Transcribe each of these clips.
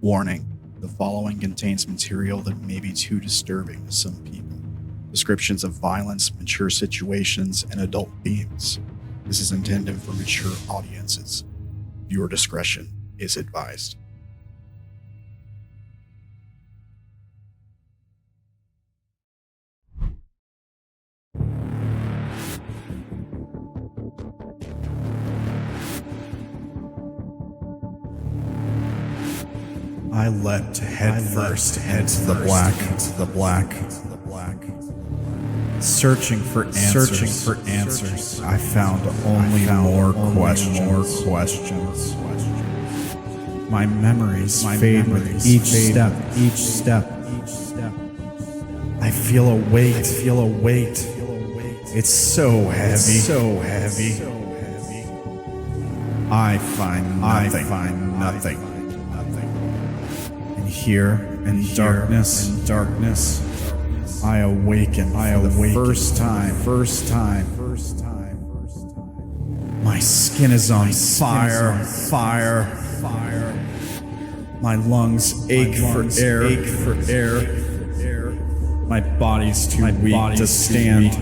Warning, the following contains material that may be too disturbing to some people. Descriptions of violence, mature situations, and adult themes. This is intended for mature audiences. Viewer discretion is advised. I leapt headfirst into the black, searching for answers. I found only more questions. My memories fade with each step. I feel a weight. It's so heavy. I find nothing. Here in darkness, I awaken for the first time. My skin is on fire. My lungs ache for air. My body's too weak to stand.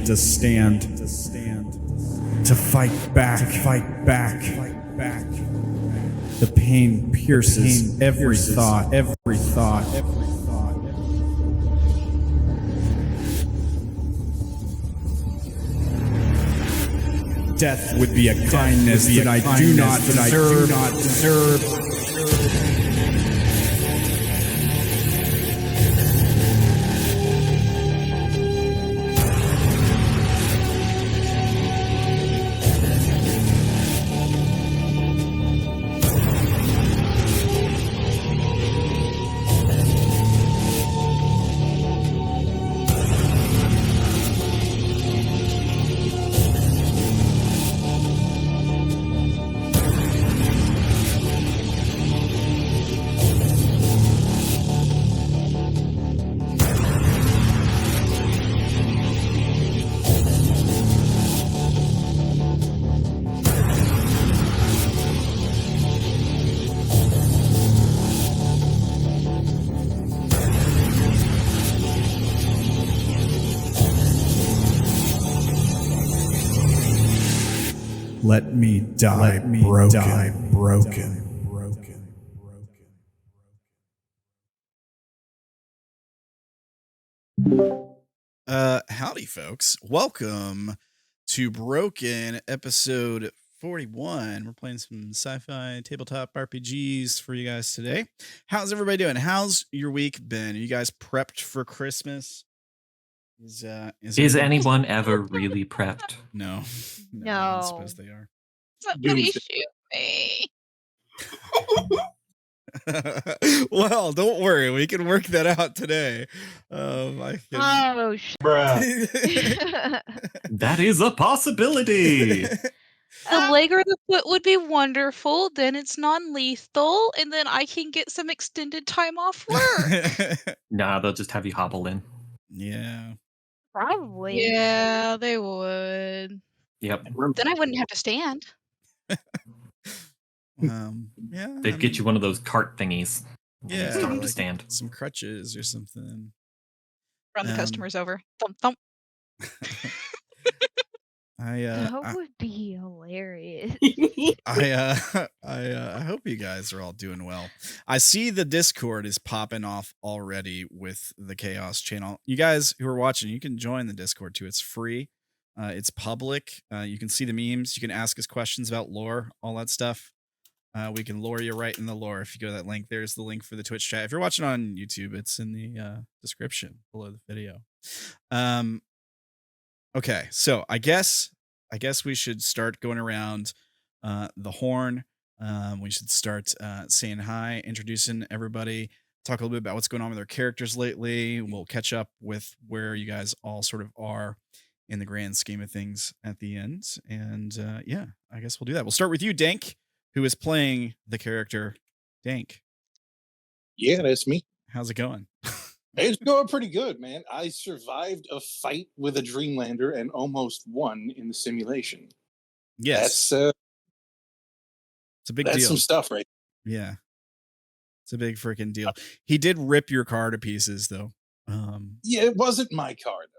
To fight back. The pain pierces every thought. Death would be a kindness that I do not deserve. Let me die broken. Howdy, folks. Welcome to Broken, episode 41. We're playing some sci-fi tabletop RPGs for you guys today. How's everybody doing? How's your week been? Are you guys prepped for Christmas? Is anyone ever really prepped? No. No. I suppose they are. Somebody shoot me. Well, don't worry. We can work that out today. I can... Oh, That is a possibility. The leg or the foot would be wonderful. Then it's non-lethal, and then I can get some extended time off work. Nah, they'll just have you hobble in. Yeah. Probably. Yeah, they would. Yep. Then I wouldn't have to stand. Yeah. They'd get you one of those cart thingies. Yeah, Start like to stand. some crutches or something. Run the customers over. Thump thump. That would be hilarious. I hope you guys are all doing well. I see the Discord is popping off already with the Chaos channel. You guys who are watching, you can join the Discord too. It's free. It's public. You can see the memes. You can ask us questions about lore, all that stuff. We can lure you right in the lore. If you go to that link, there's the link for the Twitch chat. If you're watching on YouTube, it's in the description below the video. Okay, so I guess we should start going around the horn. We should start saying hi, introducing everybody, talk a little bit about what's going on with their characters lately. We'll catch up with where you guys all sort of are in the grand scheme of things at the end. And yeah, I guess we'll do that. We'll start with you, Dank, who is playing the character Dank. Yeah, that's me. How's it going? It's going pretty good, man. I survived a fight with a Dreamlander and almost won in the simulation. Yes. It's a big deal. That's some stuff, right? Yeah. It's a big freaking deal. He did rip your car to pieces, though. Yeah, it wasn't my car, though.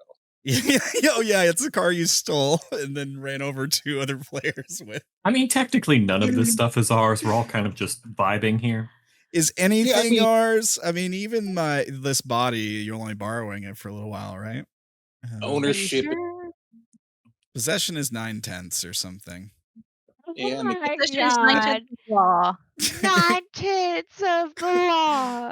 Yeah, oh yeah, it's a car you stole and then ran over 2 other players with. I mean, technically, none of this stuff is ours. We're all kind of just vibing here. Is anything ours? I mean, even this body, you're only borrowing it for a little while, right? Ownership. Sure? Possession is 9/10 or something. Yeah, Oh my Possession is god. 9/10 law. 9/10 of the law.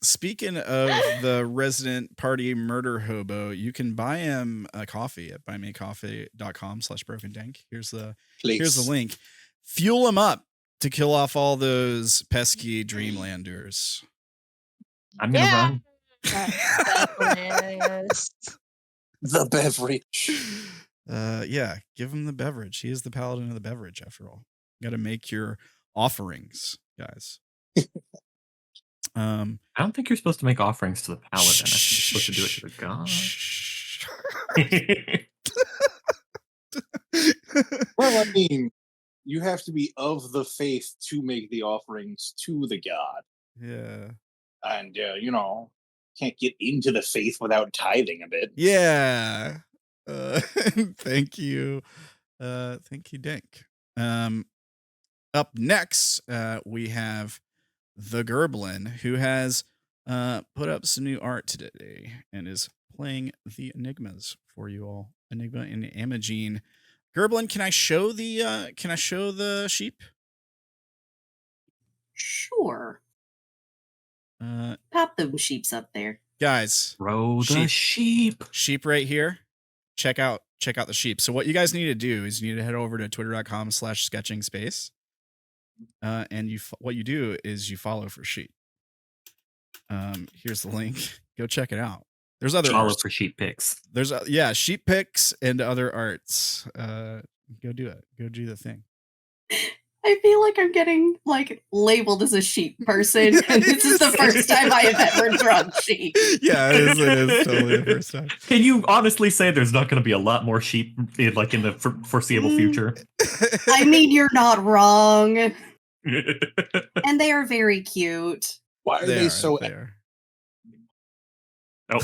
Speaking of the resident party murder hobo, you can buy him a coffee at buymeacoffee.com/brokendank. Here's the link. Fuel him up to kill off all those pesky Dreamlanders. I'm gonna run. The beverage. Yeah, give him the beverage. He is the paladin of the beverage, after all. You got to make your offerings, guys. I don't think you're supposed to make offerings to the paladin. I think you're supposed to do it to the god. Well, I mean, you have to be of the faith to make the offerings to the god. Yeah. And, can't get into the faith without tithing a bit. Yeah. Thank you. Thank you, Dank. Up next, we have the Gerblin, who has put up some new art today and is playing the Enigmas for you all. Enigma and Imogene. Gerblin, can I show the sheep? Sure. Pop them sheeps up there. Guys, throw the sheep. Sheep right here. Check out the sheep. So what you guys need to do is you need to head over to twitter.com/sketchingspace. And what you do is you follow for sheep. Here's the link. Go check it out. There's other follow for sheep pics. There's sheep pics and other arts. Go do it. Go do the thing. I feel like I'm getting labeled as a sheep person, and this is the first time I have ever drawn sheep. Yeah, it is totally the first time. Can you honestly say there's not going to be a lot more sheep in the foreseeable future? I mean, you're not wrong. And they are very cute. Why are they so? They are. Oh.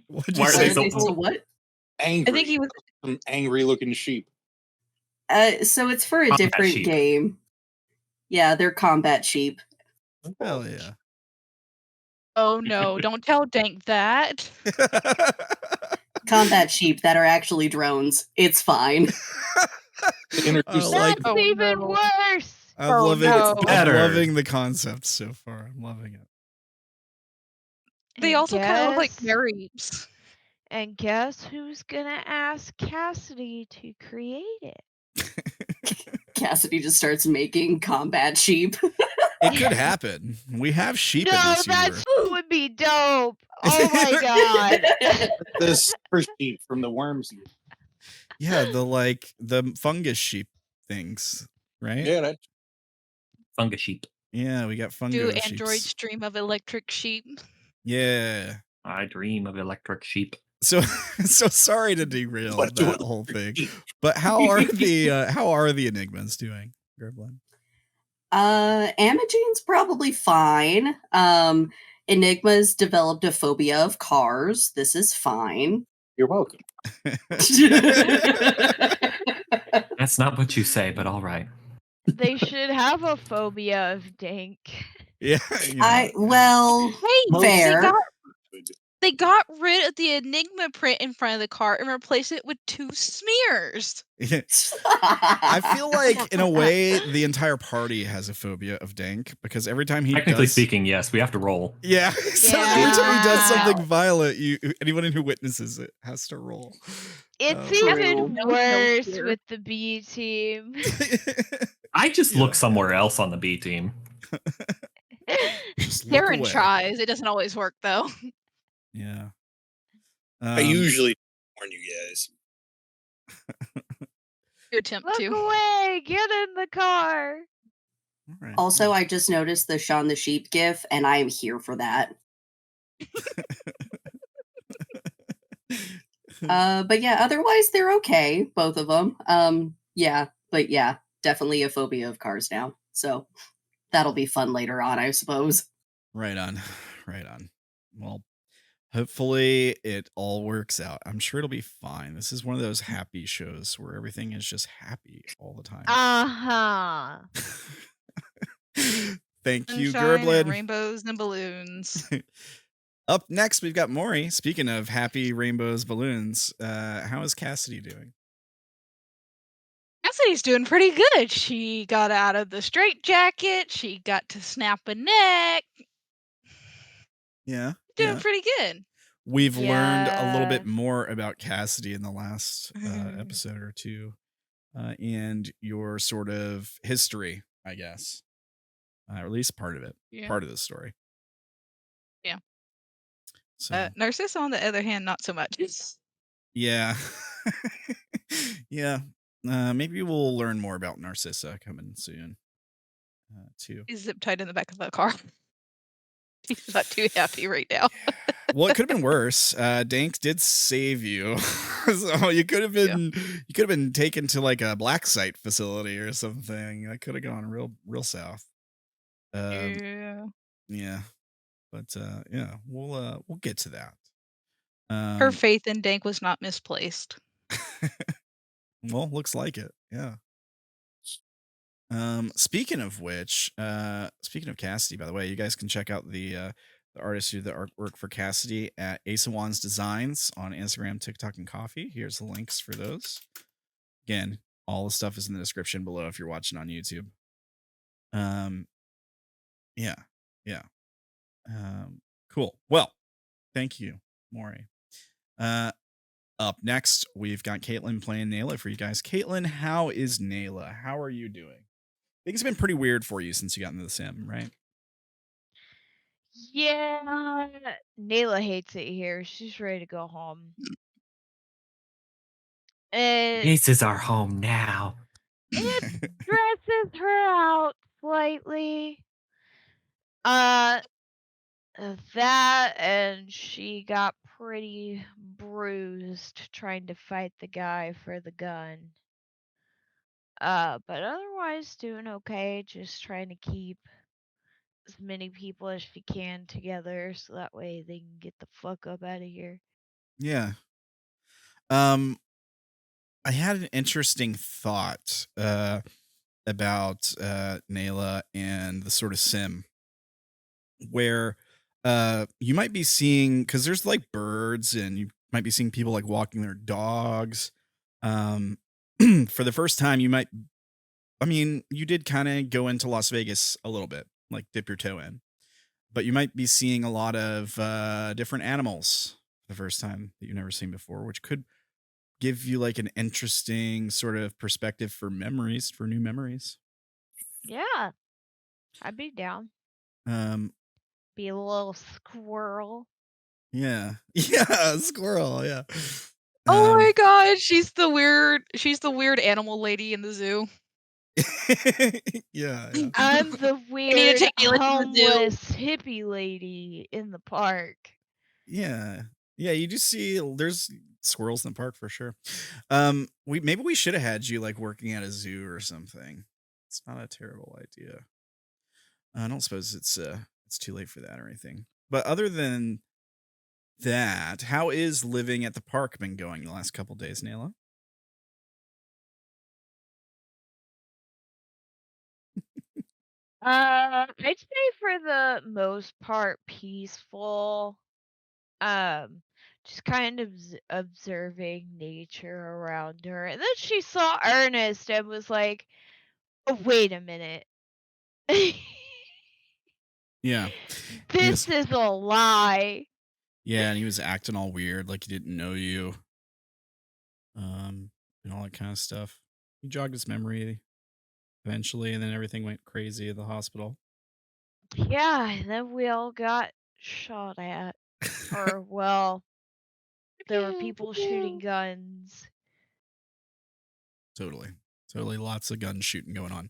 Why are they so what? Angry. I think he was some angry-looking sheep. So it's for a different game. Yeah, they're combat sheep. Hell yeah. Oh no, don't tell Dank that. Combat sheep that are actually drones. It's fine. That's even worse. I'm better. loving the concept so far. I'm loving it. They also kind of look like berries. And guess who's gonna ask Cassidy to create it? Cassidy just starts making combat sheep. It could happen. We have sheep in this universe. That would be dope. Oh my god. The super sheep from the worms. Yeah, the fungus sheep things, right? Yeah, that fungus sheep. Yeah, we got fungus Do sheeps. androids dream of electric sheep? Yeah. I dream of electric sheep. So sorry to derail that whole thing, but how are the Enigmas doing, Gerblin? Imogene's probably fine. Enigma's developed a phobia of cars. This is fine. You're welcome. That's not what you say, but all right. They should have a phobia of Dank. Yeah. Fair. They got rid of the Enigma print in front of the car and replaced it with 2 smears. I feel like, in a way, the entire party has a phobia of Dank because every time technically speaking, yes, we have to roll. Yeah, so every time he does something violent, anyone who witnesses it has to roll. It's even worse with the B team. I just look somewhere else on the B team. Derrin tries. It doesn't always work though. Yeah. I usually warn you guys. You attempt Look to. away! Get in the car! All right. Also, I just noticed the Shaun the Sheep gif, and I am here for that. But yeah, otherwise they're okay, both of them. But yeah, definitely a phobia of cars now. So that'll be fun later on, I suppose. Right on. Right on. Well, hopefully it all works out. I'm sure it'll be fine. This is one of those happy shows where everything is just happy all the time. Uh-huh. Thank you, Sunshine and Gerblin. rainbows and balloons. Up next, we've got Maury. Speaking of happy rainbows, balloons, how is Cassidy doing? Cassidy's doing pretty good. She got out of the straitjacket. She got to snap a neck. Yeah. Doing Yeah. pretty good. We've learned a little bit Yeah. more about Cassidy in the last episode or two, and your sort of history, I guess, or at least part of it, Yeah. part of the story. Yeah. So Narcissa, on the other hand, not so much. yeah, yeah. Maybe we'll learn more about Narcissa coming soon, too. He's zip tied in the back of the car. He's not too happy right now. Well, it could have been worse. Dank did save you, so you could have been taken to like a black site facility or something. That could have gone real south. Yeah. Yeah, but yeah, we'll get to that. Her faith in Dank was not misplaced. Well, looks like it. Yeah. Speaking of which, speaking of Cassidy, by the way, you guys can check out the artists who do the artwork for Cassidy at Ace of Wands Designs on Instagram, TikTok, and Coffee. Here's the links for those. Again, all the stuff is in the description below if you're watching on YouTube. Yeah. Cool. Well, thank you, Maury. Up next, we've got Caitlin playing Naela for you guys. Caitlin, how is Naela? How are you doing? I think it's been pretty weird for you since you got into the sim, right? Yeah. Naela hates it here. She's ready to go home. This is our home now. It stresses her out slightly. That and she got pretty bruised trying to fight the guy for the gun. But otherwise doing okay, just trying to keep as many people as she can together so that way they can get the fuck up out of here. Yeah. I had an interesting thought about Naela and the sort of sim where you might be seeing, because there's like birds and you might be seeing people like walking their dogs. For the first time, you did kind of go into Las Vegas a little bit, like dip your toe in, but you might be seeing a lot of different animals for the first time that you've never seen before, which could give you like an interesting sort of perspective for memories, for new memories. Yeah. I'd be down. Be a little squirrel. Yeah. Yeah, squirrel, yeah. Oh my god, she's the weird animal lady in the zoo. Yeah. I'm the need to weird take Naela to the zoo. homeless hippie lady in the park. Yeah. Yeah, you do see there's squirrels in the park for sure. Maybe we should have had you like working at a zoo or something. It's not a terrible idea. I don't suppose it's too late for that or anything. But other than that, how is living at the park been going the last couple days, Naela? I'd say for the most part peaceful. Just kind of observing nature around her. And then she saw Ernest and was like, oh, wait a minute. Yeah. This is a lie. Yeah, and he was acting all weird, like he didn't know you. And all that kind of stuff. He jogged his memory eventually, and then everything went crazy at the hospital. Yeah, and then we all got shot at. Or, well, there were people shooting guns. Totally. Lots of gun shooting going on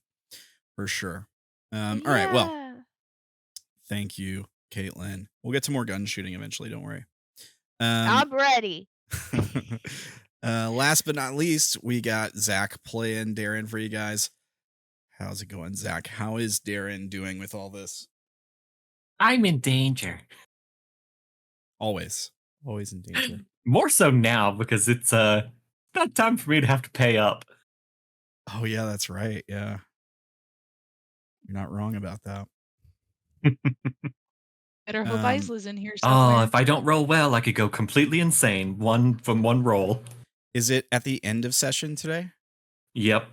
for sure. All right. Well, Yeah. thank you, Caitlin. We'll get to more gun shooting eventually. Don't worry. I'm ready. Last but not least, we got Zach playing Derrin for you guys. How's it going, Zach? How is Derrin doing with all this? I'm in danger. Always in danger. More so now because it's not time for me to have to pay up. Oh yeah, that's right. Yeah, you're not wrong about that. Better hope Isla's in here Oh, somewhere. if I don't roll well, I could go completely insane. One roll. Is it at the end of session today? Yep.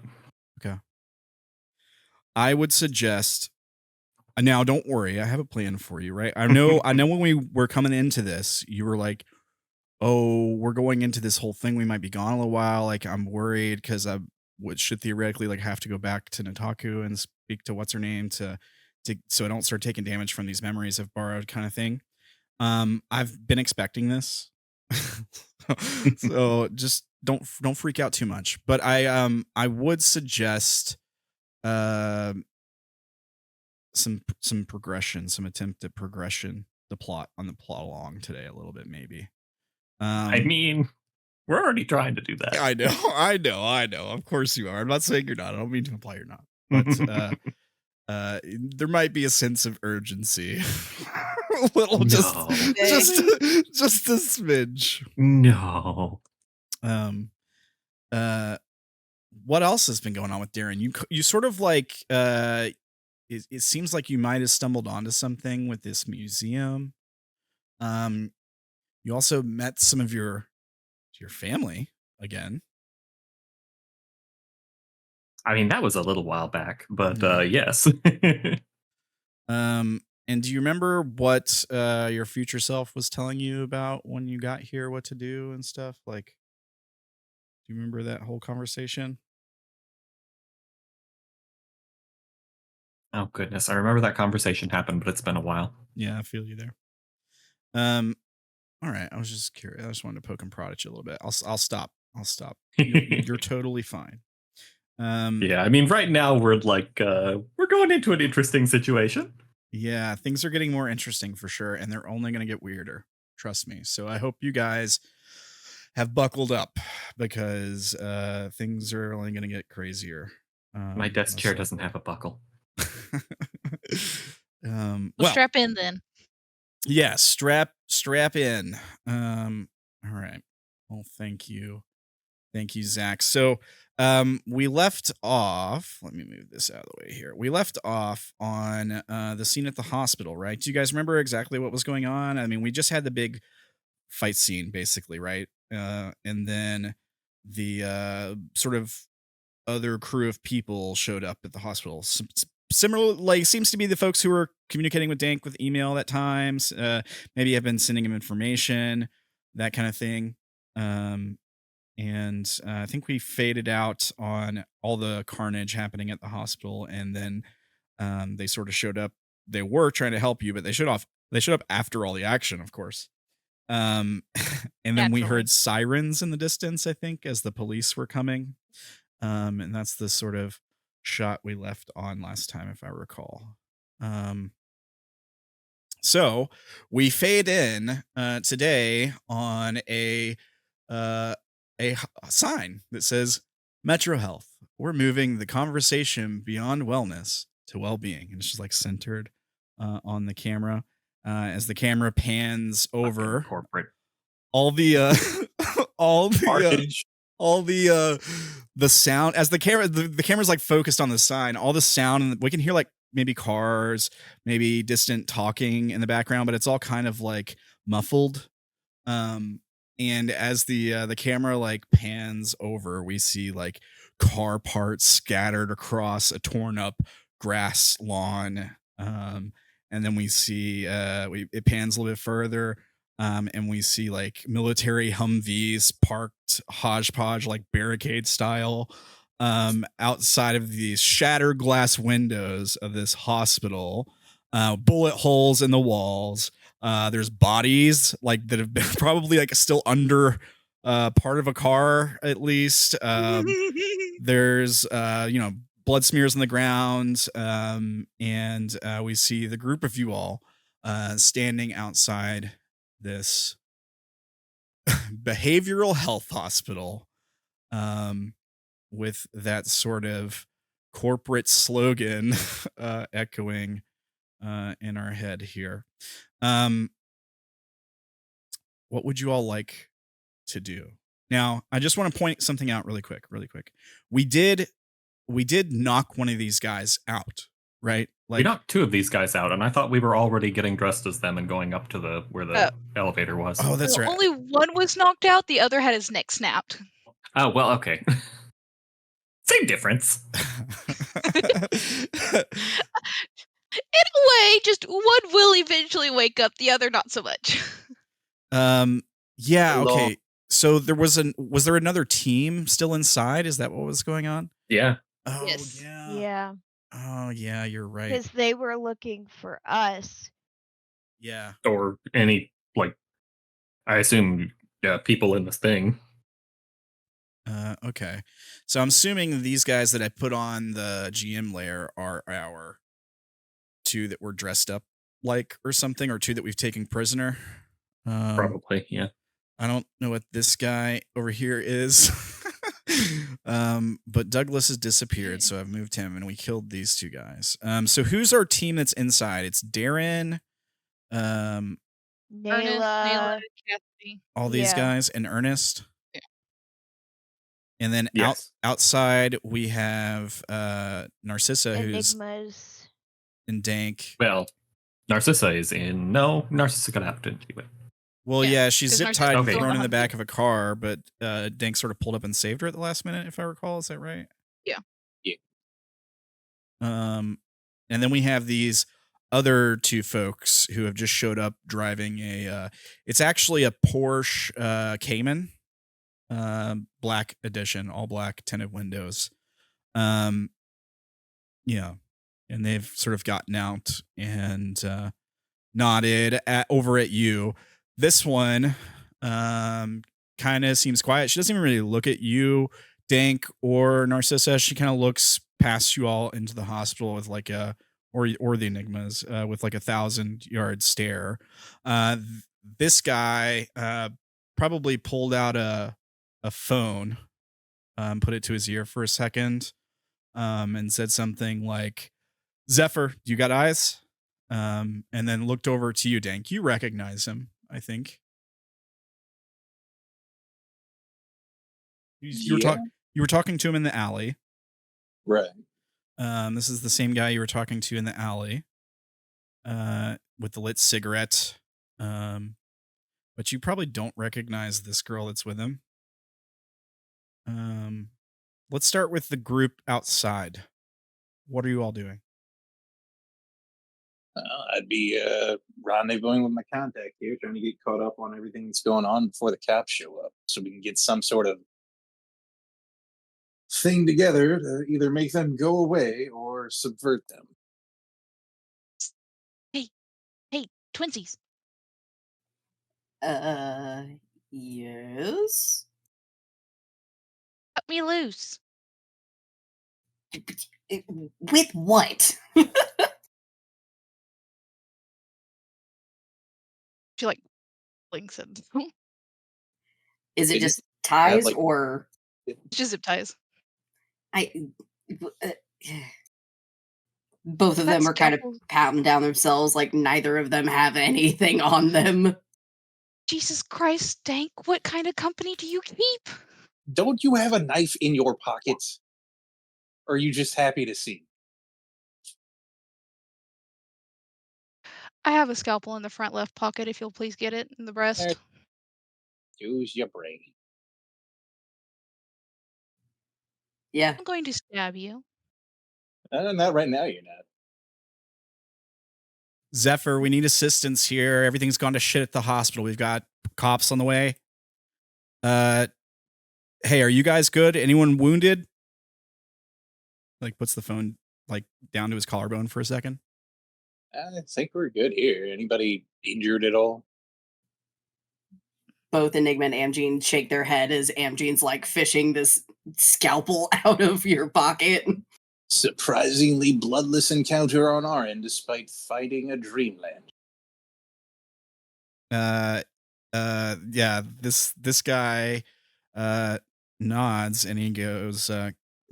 Okay. I would suggest. Now, don't worry. I have a plan for you, right? I know when we were coming into this, you were like, oh, we're going into this whole thing. We might be gone a little while. Like, I'm worried because I should theoretically like have to go back to Nataku and speak to what's her name to so I don't start taking damage from these memories I've borrowed kind of thing. I've been expecting this. So just don't freak out too much. But I would suggest some progression, some attempt at progression, the plot along today a little bit maybe. I mean, we're already trying to do that. I know. Of course you are. I'm not saying you're not. I don't mean to imply you're not. But there might be a sense of urgency. A little, just a smidge. No. What else has been going on with Derrin? You sort of like it seems like you might have stumbled onto something with this museum. You also met some of your family again. I mean, that was a little while back, but yes. And do you remember what your future self was telling you about when you got here, what to do and stuff? Like, do you remember that whole conversation? Oh goodness, I remember that conversation happened, but it's been a while. Yeah, I feel you there. All right, I was just curious. I just wanted to poke and prod at you a little bit. I'll stop. You're totally fine. Yeah, I mean, right now we're like we're going into an interesting situation. Yeah, things are getting more interesting for sure, and they're only going to get weirder. Trust me. So I hope you guys have buckled up because things are only going to get crazier. My desk chair doesn't have a buckle. Well, strap in then. Yeah, strap in. All right. Well, thank you, Zach. So we left off. Let me move this out of the way here. We left off on the scene at the hospital, right? Do you guys remember exactly what was going on? I mean, we just had the big fight scene, basically, right? And then the sort of other crew of people showed up at the hospital. Similar, like, seems to be the folks who were communicating with Dank with email at times. Maybe have been sending him information, that kind of thing. And I think we faded out on all the carnage happening at the hospital, and then they sort of showed up. They were trying to help you, but they showed up after all the action, of course. And then we heard sirens in the distance, I think, as the police were coming. And that's the sort of shot we left on last time, if I recall. So we fade in today on a sign that says Metro Health. We're moving the conversation beyond wellness to well-being. And it's just like centered on the camera as the camera pans over corporate. All the sound as the camera's like focused on the sign, all the sound, and we can hear like maybe cars, maybe distant talking in the background, but it's all kind of like muffled. And as the camera like pans over, we see like car parts scattered across a torn up grass lawn. And then we see it pans a little bit further. And we see like military Humvees parked hodgepodge, like barricade style, outside of these shattered glass windows of this hospital, bullet holes in the walls, There's bodies like that have been probably like still under part of a car at least. There's blood smears on the ground, and we see the group of you all standing outside this behavioral health hospital, with that sort of corporate slogan echoing in our head here. What would you all like to do? Now, I just want to point something out really quick. We did knock one of these guys out, right? We knocked 2 of these guys out, and I thought we were already getting dressed as them and going up to where the elevator was. Oh, that's right. Only one was knocked out. The other had his neck snapped. Oh, well, okay. Same difference. In a way, just one will eventually wake up, the other not so much. Yeah, okay. So was there another team still inside? Is that what was going on? Yeah. Oh, Yes. Yeah. Oh, yeah, you're right. Because they were looking for us. Yeah. Or any, I assume, people in this thing. Okay. So I'm assuming these guys that I put on the GM layer are our 2 that were dressed up or something, or 2 that we've taken prisoner. Probably, yeah. I don't know what this guy over here is. But Douglas has disappeared, so I've moved him, and we killed these 2 guys. So who's our team that's inside? It's Derrin, Naela, Cassidy. all these guys, and Ernest. Yeah. And then outside we have Narcissa, Enigmas, and Dank. Well, Narcissa is in. No, Narcissa got out anyway. Well, yeah, she's zip tied and Okay. thrown in the back of a car, but Dank sort of pulled up and saved her at the last minute, if I recall. Is that right? Yeah. Yeah. And then we have these other 2 folks who have just showed up driving it's actually a Porsche Cayman, black edition, all black, tinted windows. Yeah. And they've sort of gotten out and nodded over at you. This one kind of seems quiet. She doesn't even really look at you, Dank, or Narcissa. She kind of looks past you all into the hospital with or the Enigmas with 1,000-yard stare. This guy probably pulled out a phone, put it to his ear for a second, and said something like, "Zephyr, you got eyes?" And then looked over to you, Dank. You recognize him, I think. You were talking to him in the alley. Right. This is the same guy you were talking to in the alley, with the lit cigarette. But you probably don't recognize this girl that's with him. Let's start with the group outside. What are you all doing? I'd be rendezvousing with my contact here, trying to get caught up on everything that's going on before the cops show up, so we can get some sort of thing together to either make them go away or subvert them. Hey, twinsies. Yes? Cut me loose. With what? She blinks at them. Is it It just ties like- or Just zip ties. both of them That's are kind of careful. patting down themselves like neither of them have anything on them. Jesus Christ, Dank, what kind of company do you keep? Don't you have a knife in your pockets? Or are you just happy to see? I have a scalpel in the front left pocket if you'll please get it in the breast. Use your brain. Yeah. I'm going to stab you. Not right now, you're not. Zephyr, we need assistance here. Everything's gone to shit at the hospital. We've got cops on the way. Hey, are you guys good? Anyone wounded? Puts the phone down to his collarbone for a second. I think we're good here. Anybody injured at all? Both Enigma and Amgene shake their head as Amgene's like fishing this scalpel out of your pocket. Surprisingly bloodless encounter on our end, despite fighting a dreamland. Yeah, this guy nods and he goes,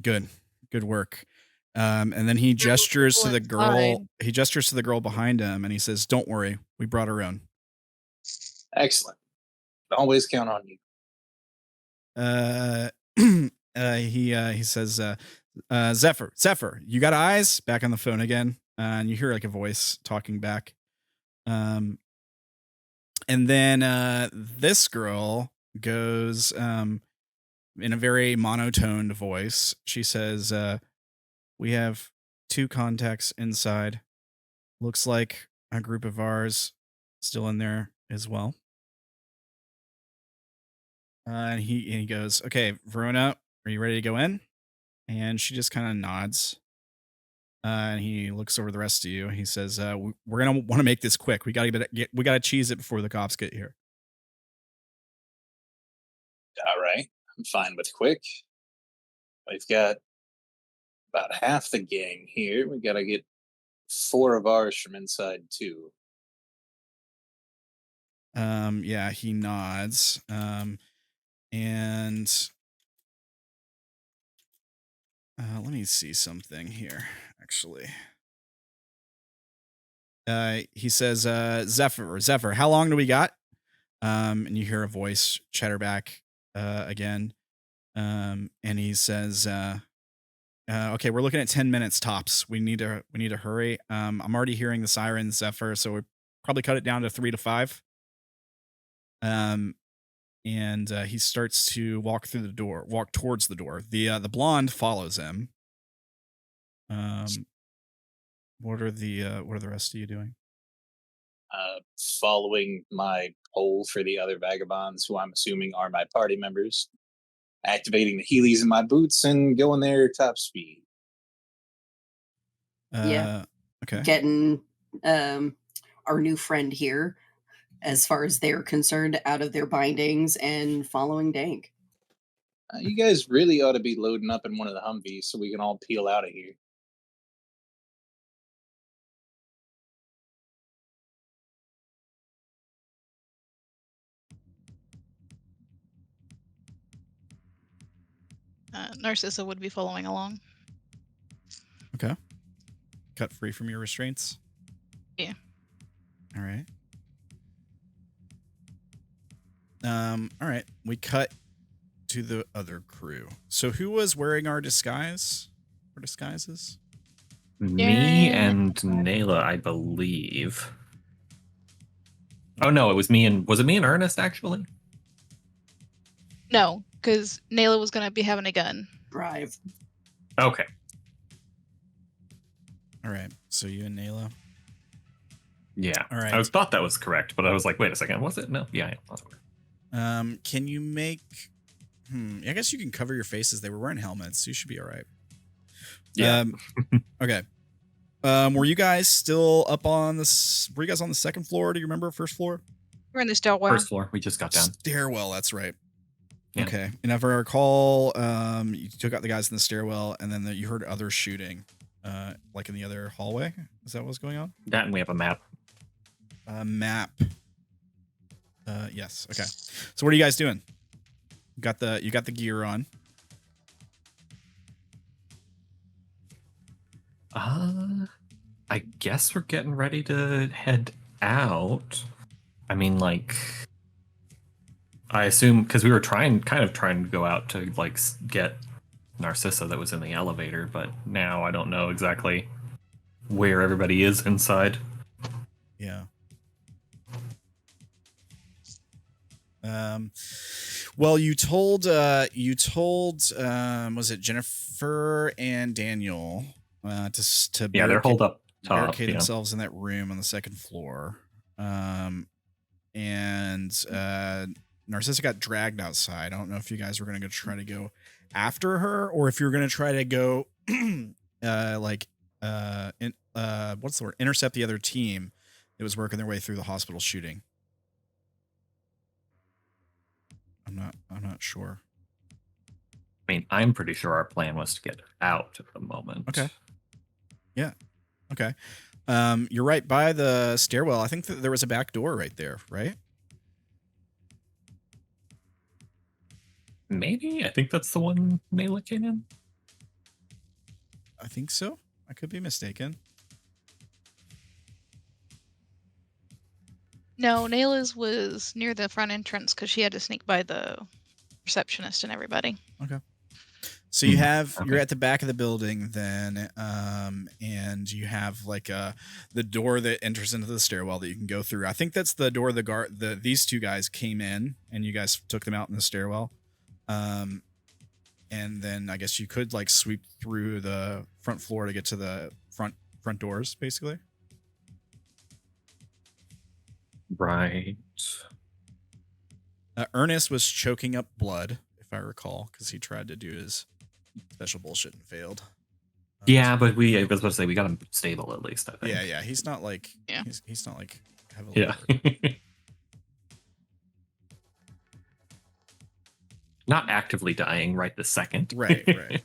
good work. And then he gestures to the girl. Fine. He gestures to the girl behind him and he says, don't worry, we brought her own. Excellent. Always count on you. He says, Zephyr, you got eyes? Back on the phone again. And you hear like a voice talking back. And then this girl goes in a very monotoned voice. She says, we have 2 contacts inside. Looks like a group of ours still in there as well. And he goes, okay, Verona, are you ready to go in? And she just kind of nods. And he looks over the rest of you. He says, we're going to want to make this quick. We got to cheese it before the cops get here. All right. I'm fine with quick. We've got about half the gang here. We got to get 4 of ours from inside too. Yeah, he nods. And let me see something here, actually. He says, Zephyr, how long do we got? And you hear a voice chatter back again. And he says, okay, we're looking at 10 minutes tops. We need to hurry. I'm already hearing the sirens, Zephyr, so we probably cut it down to 3 to 5. And he starts to walk towards the door. The blonde follows him. What are the rest of you doing? Following my poll for the other vagabonds, who I'm assuming are my party members, activating the Heelys in my boots and going there top speed. Yeah. Okay. Getting our new friend here, as far as they're concerned, out of their bindings and following Dank. You guys really ought to be loading up in one of the Humvees so we can all peel out of here. Narcissa would be following along. Okay. Cut free from your restraints? Yeah. All right. All right. We cut to the other crew. So who was wearing our disguise? Or disguises? Me and Naela, I believe. Oh no, was it me and Ernest actually? No, because Naela was going to be having a gun. Drive. Okay. All right. So you and Naela. Yeah. All right. I thought that was correct, but I was like, wait a second, was it? No. Yeah. Can you make? I guess you can cover your faces. They were wearing helmets, so you should be all right. Yeah. Okay. Were you guys still up on this? Were you guys on the second floor? Do you remember first floor? We're in the stairwell. First floor. We just got down. Stairwell. That's right. Yeah. Okay. And if I recall, you took out the guys in the stairwell, and then you heard other shooting, like in the other hallway. Is that what's going on? That, and we have a map. Map. Yes. Okay. So what are you guys doing? You got the gear on. I guess we're getting ready to head out. I mean, like, I assume because we were trying to go out to like get Narcissa that was in the elevator, but now I don't know exactly where everybody is inside. Yeah. Well, you told was it Jennifer and Daniel to they're holed up top, barricade themselves in that room on the second floor. And Narcissa got dragged outside. I don't know if you guys were going to try to go after her or if you're going to try to go what's the word? Intercept the other team that was working their way through the hospital shooting. I'm not sure. I mean, I'm pretty sure our plan was to get out at the moment. Okay. Yeah. Okay. You're right by the stairwell. I think that there was a back door right there, right? Maybe. I think that's the one Naela came in. I think so. I could be mistaken. No, Naela's was near the front entrance because she had to sneak by the receptionist and everybody. Okay. So you have Okay. you're at the back of the building then, and you have like the door that enters into the stairwell that you can go through. I think that's the door these two guys came in, and you guys took them out in the stairwell. And then I guess you could like sweep through the front floor to get to the front doors, basically. Right. Ernest was choking up blood, if I recall, because he tried to do his special bullshit and failed. Yeah, but I was supposed to say we got him stable at least, I think. Yeah. He's not like Yeah. he's not like heavily. Yeah. Not actively dying right this second. Right.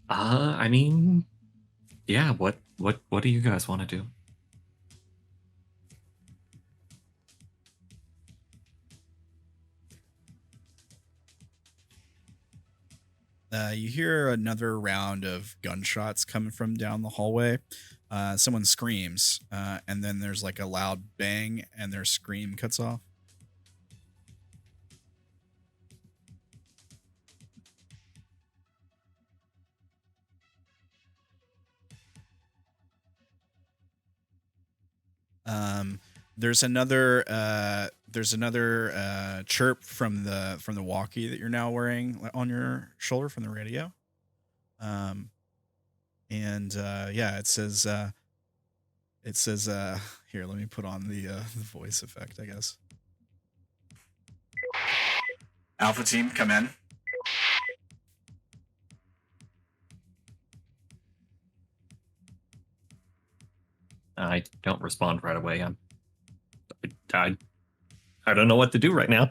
I mean, yeah, what do you guys want to do? You hear another round of gunshots coming from down the hallway. Someone screams, and then there's like a loud bang, and their scream cuts off. There's another chirp from the walkie that you're now wearing on your shoulder from the radio. Yeah, it says here, let me put on the voice effect, I guess. Alpha team, come in. I don't respond right away. I don't know what to do right now.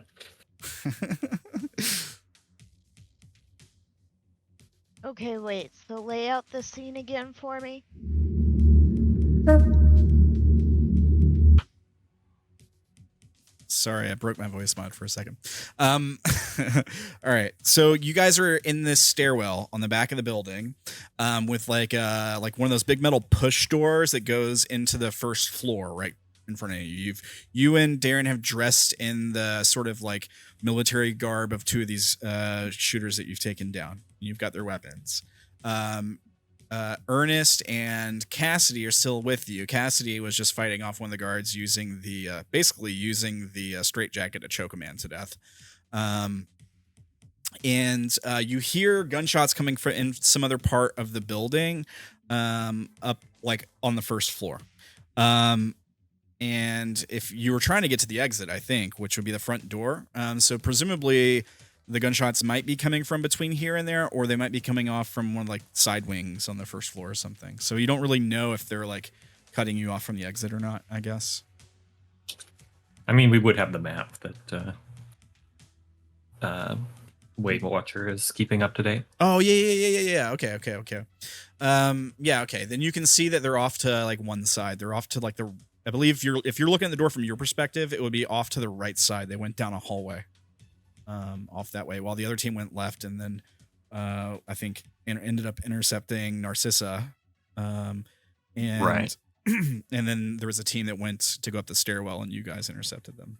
Okay, wait. So lay out the scene again for me. Sorry, I broke my voice mod for a second. All right, so you guys are in this stairwell on the back of the building, with like one of those big metal push doors that goes into the first floor right in front of you. You and Derrin have dressed in the sort of like military garb of two of these shooters that you've taken down. You've got their weapons. Ernest and Cassidy are still with you. Cassidy was just fighting off one of the guards using the straitjacket to choke a man to death. And you hear gunshots coming from in some other part of the building, up like on the first floor. And if you were trying to get to the exit, I think, which would be the front door. So presumably the gunshots might be coming from between here and there, or they might be coming off from one of like side wings on the first floor or something. So you don't really know if they're like cutting you off from the exit or not, I guess. I mean, we would have the map that Weight Watcher is keeping up to date. Oh, yeah. Okay. Yeah, okay. Then you can see that they're off to like one side. They're off to like I believe if you're looking at the door from your perspective, it would be off to the right side. They went down a hallway. Off that way, while the other team went left, and then I think ended up intercepting Narcissa, and Right. and then there was a team that went to go up the stairwell, and you guys intercepted them.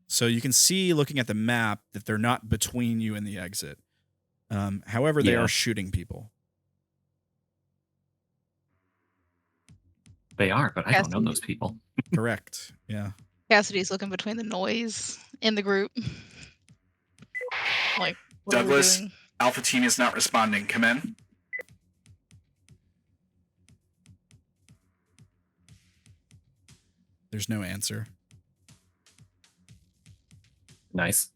So you can see, looking at the map, that they're not between you and the exit. However, they are shooting people. They are, but I don't know those people. Correct. Yeah. Cassidy's looking between the noise in the group. Like, what are we Douglas, doing? Alpha team is not responding. Come in. There's no answer. Nice.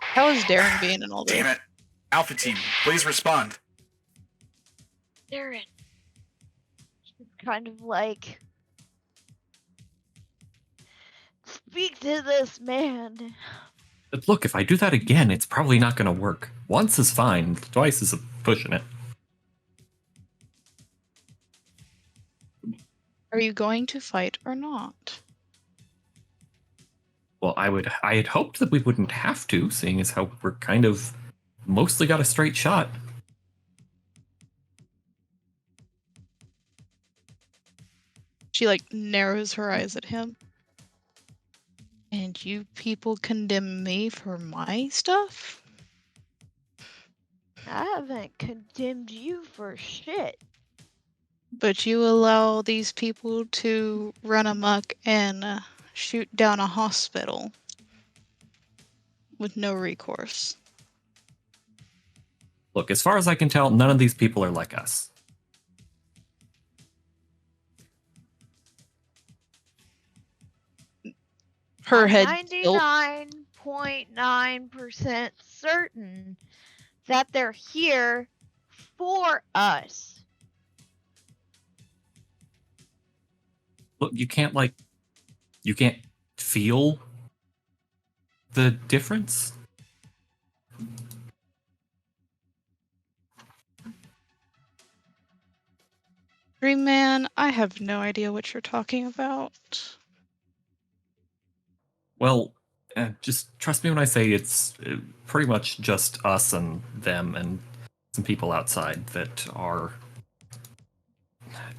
How is Derrin being in all this? Damn it. Alpha team, please respond. Derrin. She's kind of like, speak to this man. But look, if I do that again, it's probably not going to work. Once is fine. Twice is pushing it. Are you going to fight or not? Well, I had hoped that we wouldn't have to, seeing as how we're kind of mostly got a straight shot. She like narrows her eyes at him. And you people condemn me for my stuff? I haven't condemned you for shit. But you allow these people to run amok and shoot down a hospital with no recourse. Look, as far as I can tell, none of these people are like us. Her head tilt. 99.9% certain that they're here for us. Look, you can't feel the difference? Dream Man, I have no idea what you're talking about. Well, just trust me when I say it's pretty much just us and them and some people outside that are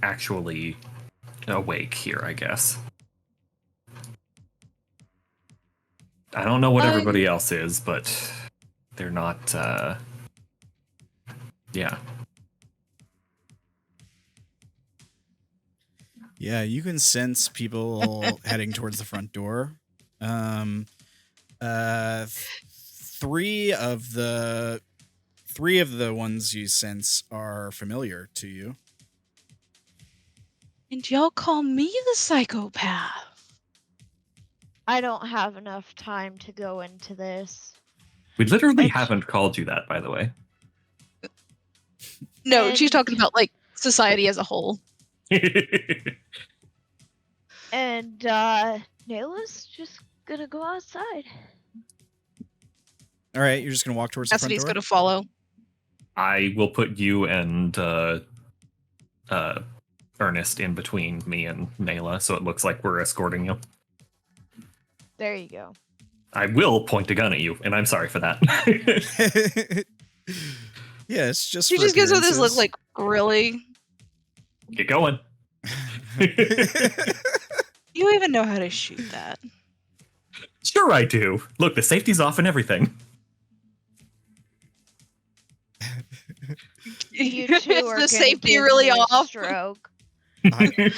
actually awake here, I guess. I don't know what everybody else is, but they're not, yeah. Yeah, you can sense people heading towards the front door. Three of the ones you sense are familiar to you. And y'all call me the psychopath. I don't have enough time to go into this. We literally haven't called you that, by the way. No, she's talking about like society as a whole. And Naela's just gonna go outside. All right, you're just gonna walk towards the front Cassidy's door. gonna follow. I will put you and Ernest in between me and Naela, so it looks like we're escorting you. There you go. I will point a gun at you, and I'm sorry for that. Yeah, it's just. She for just gives her this look appearances. like, really? Get going. You even know how to shoot that. Sure I do. Look, the safety's off and everything. You two Is are the gonna safety give really me a off? stroke. Can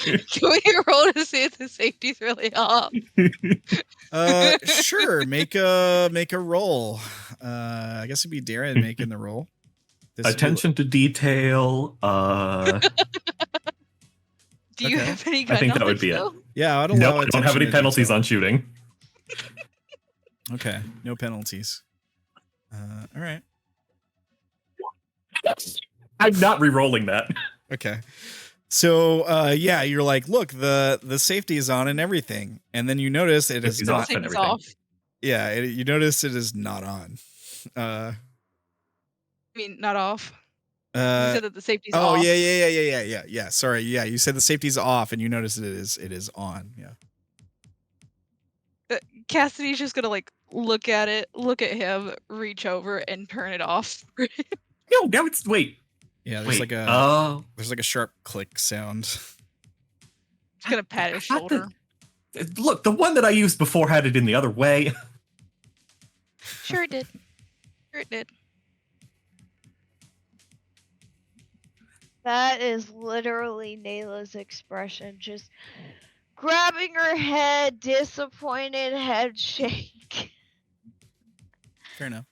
we roll to see if the safety's really off? Sure. Make a roll. I guess it'd be Derrin making the roll. This would be- Attention to detail. Do you Okay. have any I gun think that would knowledge, be it. though? Yeah, I'd No, allow I don't have attention any to penalties detail. on shooting. Okay, no penalties. All right. I'm not re-rolling that. Okay. So yeah, you're like, look, the safety is on and everything, and then you notice it is Safety's not. off and Safety's everything. off. Yeah, you notice it is not on. I mean, not off. You Uh, said that the safety's oh off. yeah. Sorry, yeah, you said the safety's off, and you notice it is on. Yeah. Cassidy's just gonna like look at it, look at him, reach over, and turn it off. No, now it's wait. Yeah, there's Wait. there's like a sharp click sound. Just gonna pat his Not shoulder. Look, the one that I used before had it in the other way. Sure it did. Sure it did. That is literally Naela's expression. Just grabbing her head, disappointed head shake. Fair enough.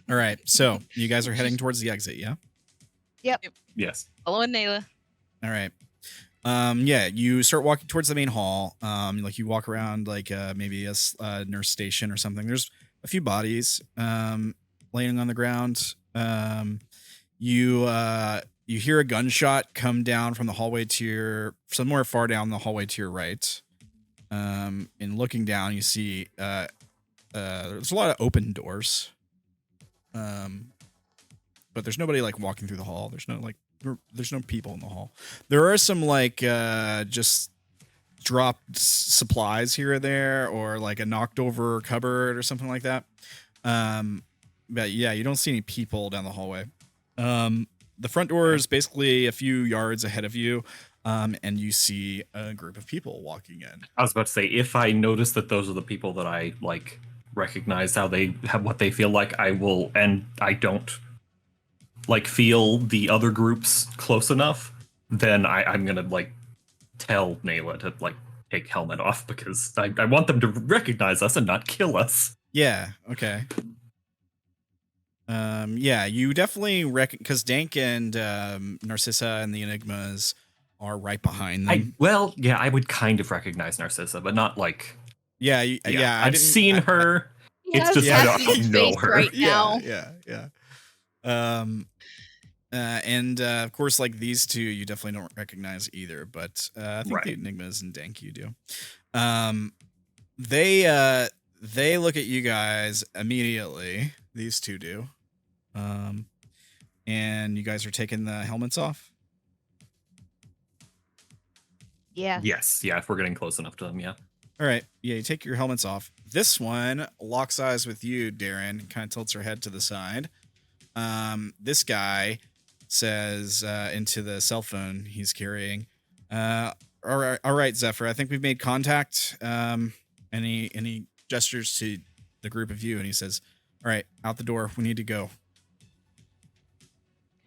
All right, so you guys are heading towards the exit, yeah? Yes. Following Naela. All right. Yeah, you start walking towards the main hall. Like you walk around like maybe a nurse station or something. There's a few bodies laying on the ground. You hear a gunshot come down from the hallway to somewhere far down the hallway to your right. And looking down, you see there's a lot of open doors. But there's nobody like walking through the hall. There's no people in the hall. There are some like just dropped supplies here or there, or like a knocked over cupboard or something like that. But yeah, you don't see any people down the hallway. The front door is basically a few yards ahead of you, and you see a group of people walking in. I was about to say, if I notice that those are the people that I like recognize how they have what they feel like, I will, and I don't like feel the other groups close enough, then I'm gonna like tell Naela to like take helmet off, because I want them to recognize us and not kill us. Yeah, okay. Yeah, you definitely because Dank and Narcissa and the Enigmas are right behind them. I would kind of recognize Narcissa, but not like. Yeah. I've seen her. Yeah, it's just yeah. I don't know Face her. right now. Yeah. And of course, like these two, you definitely don't recognize either. But I think the Enigmas and Dank you do. They look at you guys immediately. These two do. And you guys are taking the helmets off? Yeah. Yes, yeah, if we're getting close enough to them, yeah. All right. Yeah, you take your helmets off. This one locks eyes with you, Derrin, kind of tilts her head to the side. This guy says into the cell phone he's carrying, all right, Zephyr, I think we've made contact. Any gestures to the group of you, and he says, all right, out the door. We need to go.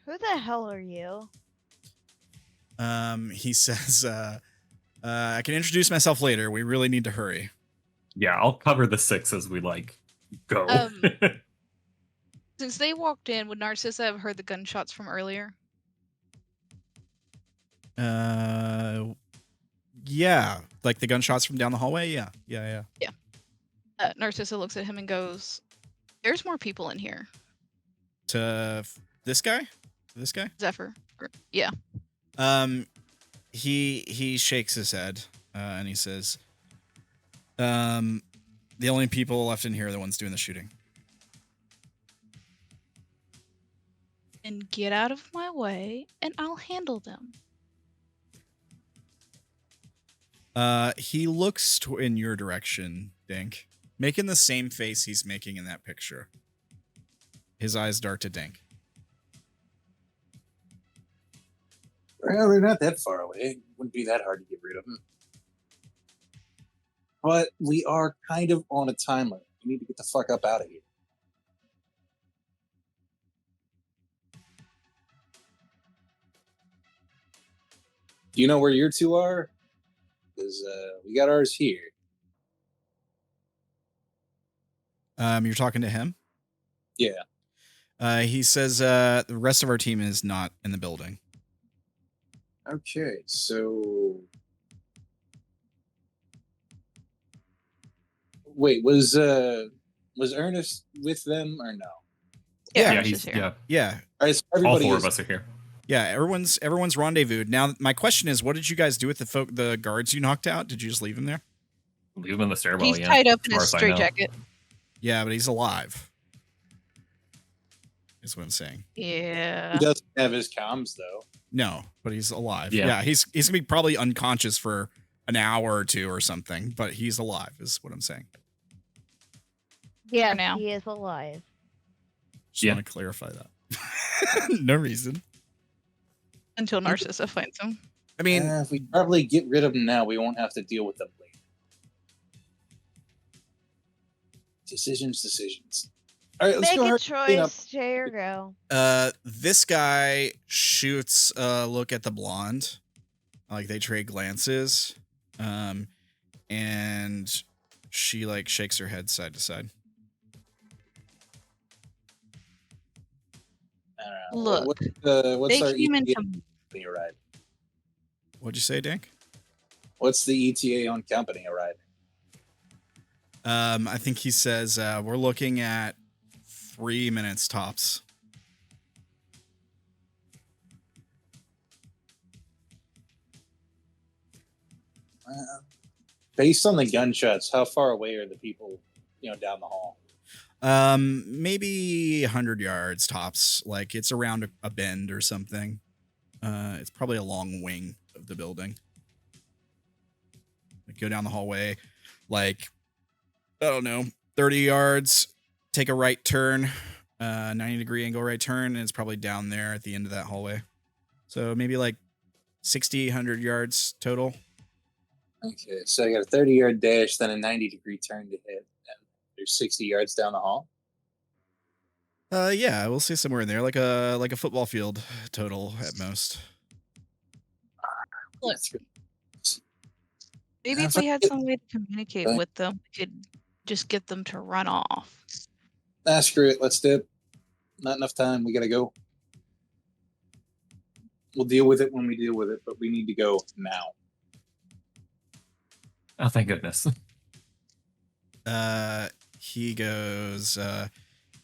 Who the hell are you? He says, I can introduce myself later. We really need to hurry. Yeah, I'll cover the 6 as we like go. Since they walked in, would Narcissa have heard the gunshots from earlier? Yeah, like the gunshots from down the hallway. Yeah. Narcissa looks at him and goes, "There's more people in here." To this guy? Zephyr. Yeah. He shakes his head and he says, the only people left in here are the ones doing the shooting. And get out of my way, and I'll handle them. He looks in your direction, Dank, making the same face he's making in that picture. His eyes dart to Dank. Well, they're not that far away. It wouldn't be that hard to get rid of them. But we are kind of on a time limit. We need to get the fuck up out of here. Do you know where your two are? Because we got ours here. You're talking to him? Yeah. He says the rest of our team is not in the building. Okay, so wait, was Ernest with them or no? Yeah, Ernest is here. Yeah. All right, so All everybody 4 is, of us are here. Yeah, everyone's rendezvoused. Now, my question is, what did you guys do with the guards you knocked out? Did you just leave them there? Leave him in the stairwell. He's yeah, tied up as in far his as I know. straitjacket. Yeah, but he's alive. Is what I'm saying. Yeah. he doesn't have his comms though. No, but he's alive. Yeah. Yeah, he's gonna be probably unconscious for an hour or two or something, but he's alive. Is what I'm saying. Yeah, now. he is alive. Just want to clarify that. No reason. Until Narcissa finds him. I mean, If we probably get rid of them now, we won't have to deal with them later. Decisions. All right, let's Make go a ahead and clean up. choice, Jay or go. this guy shoots a look at the blonde. Like they trade glances. And she like shakes her head side to side. All right, Look, what's they our came ETA into when you arrive? What'd you say, Dank? What's the ETA on company arriving? I think he says we're looking at 3 minutes tops. Based on the gunshots, how far away are the people, down the hall? Maybe 100 yards tops. Like it's around a bend or something. It's probably a long wing of the building. Like go down the hallway, like I don't know, 30 yards. Take a right turn, 90-degree angle right turn, and it's probably down there at the end of that hallway. So maybe like 60, 100 yards total. Okay, so I got a 30-yard dash, then a 90-degree turn to hit, and there's 60 yards down the hall. Yeah, we'll say somewhere in there, like a football field total at most. Look, That's good. maybe if we had some way to communicate with them, we could just get them to run off. Nah, screw it. Let's dip. Not enough time. We gotta go. We'll deal with it when we deal with it, but we need to go now. Oh, thank goodness. He goes,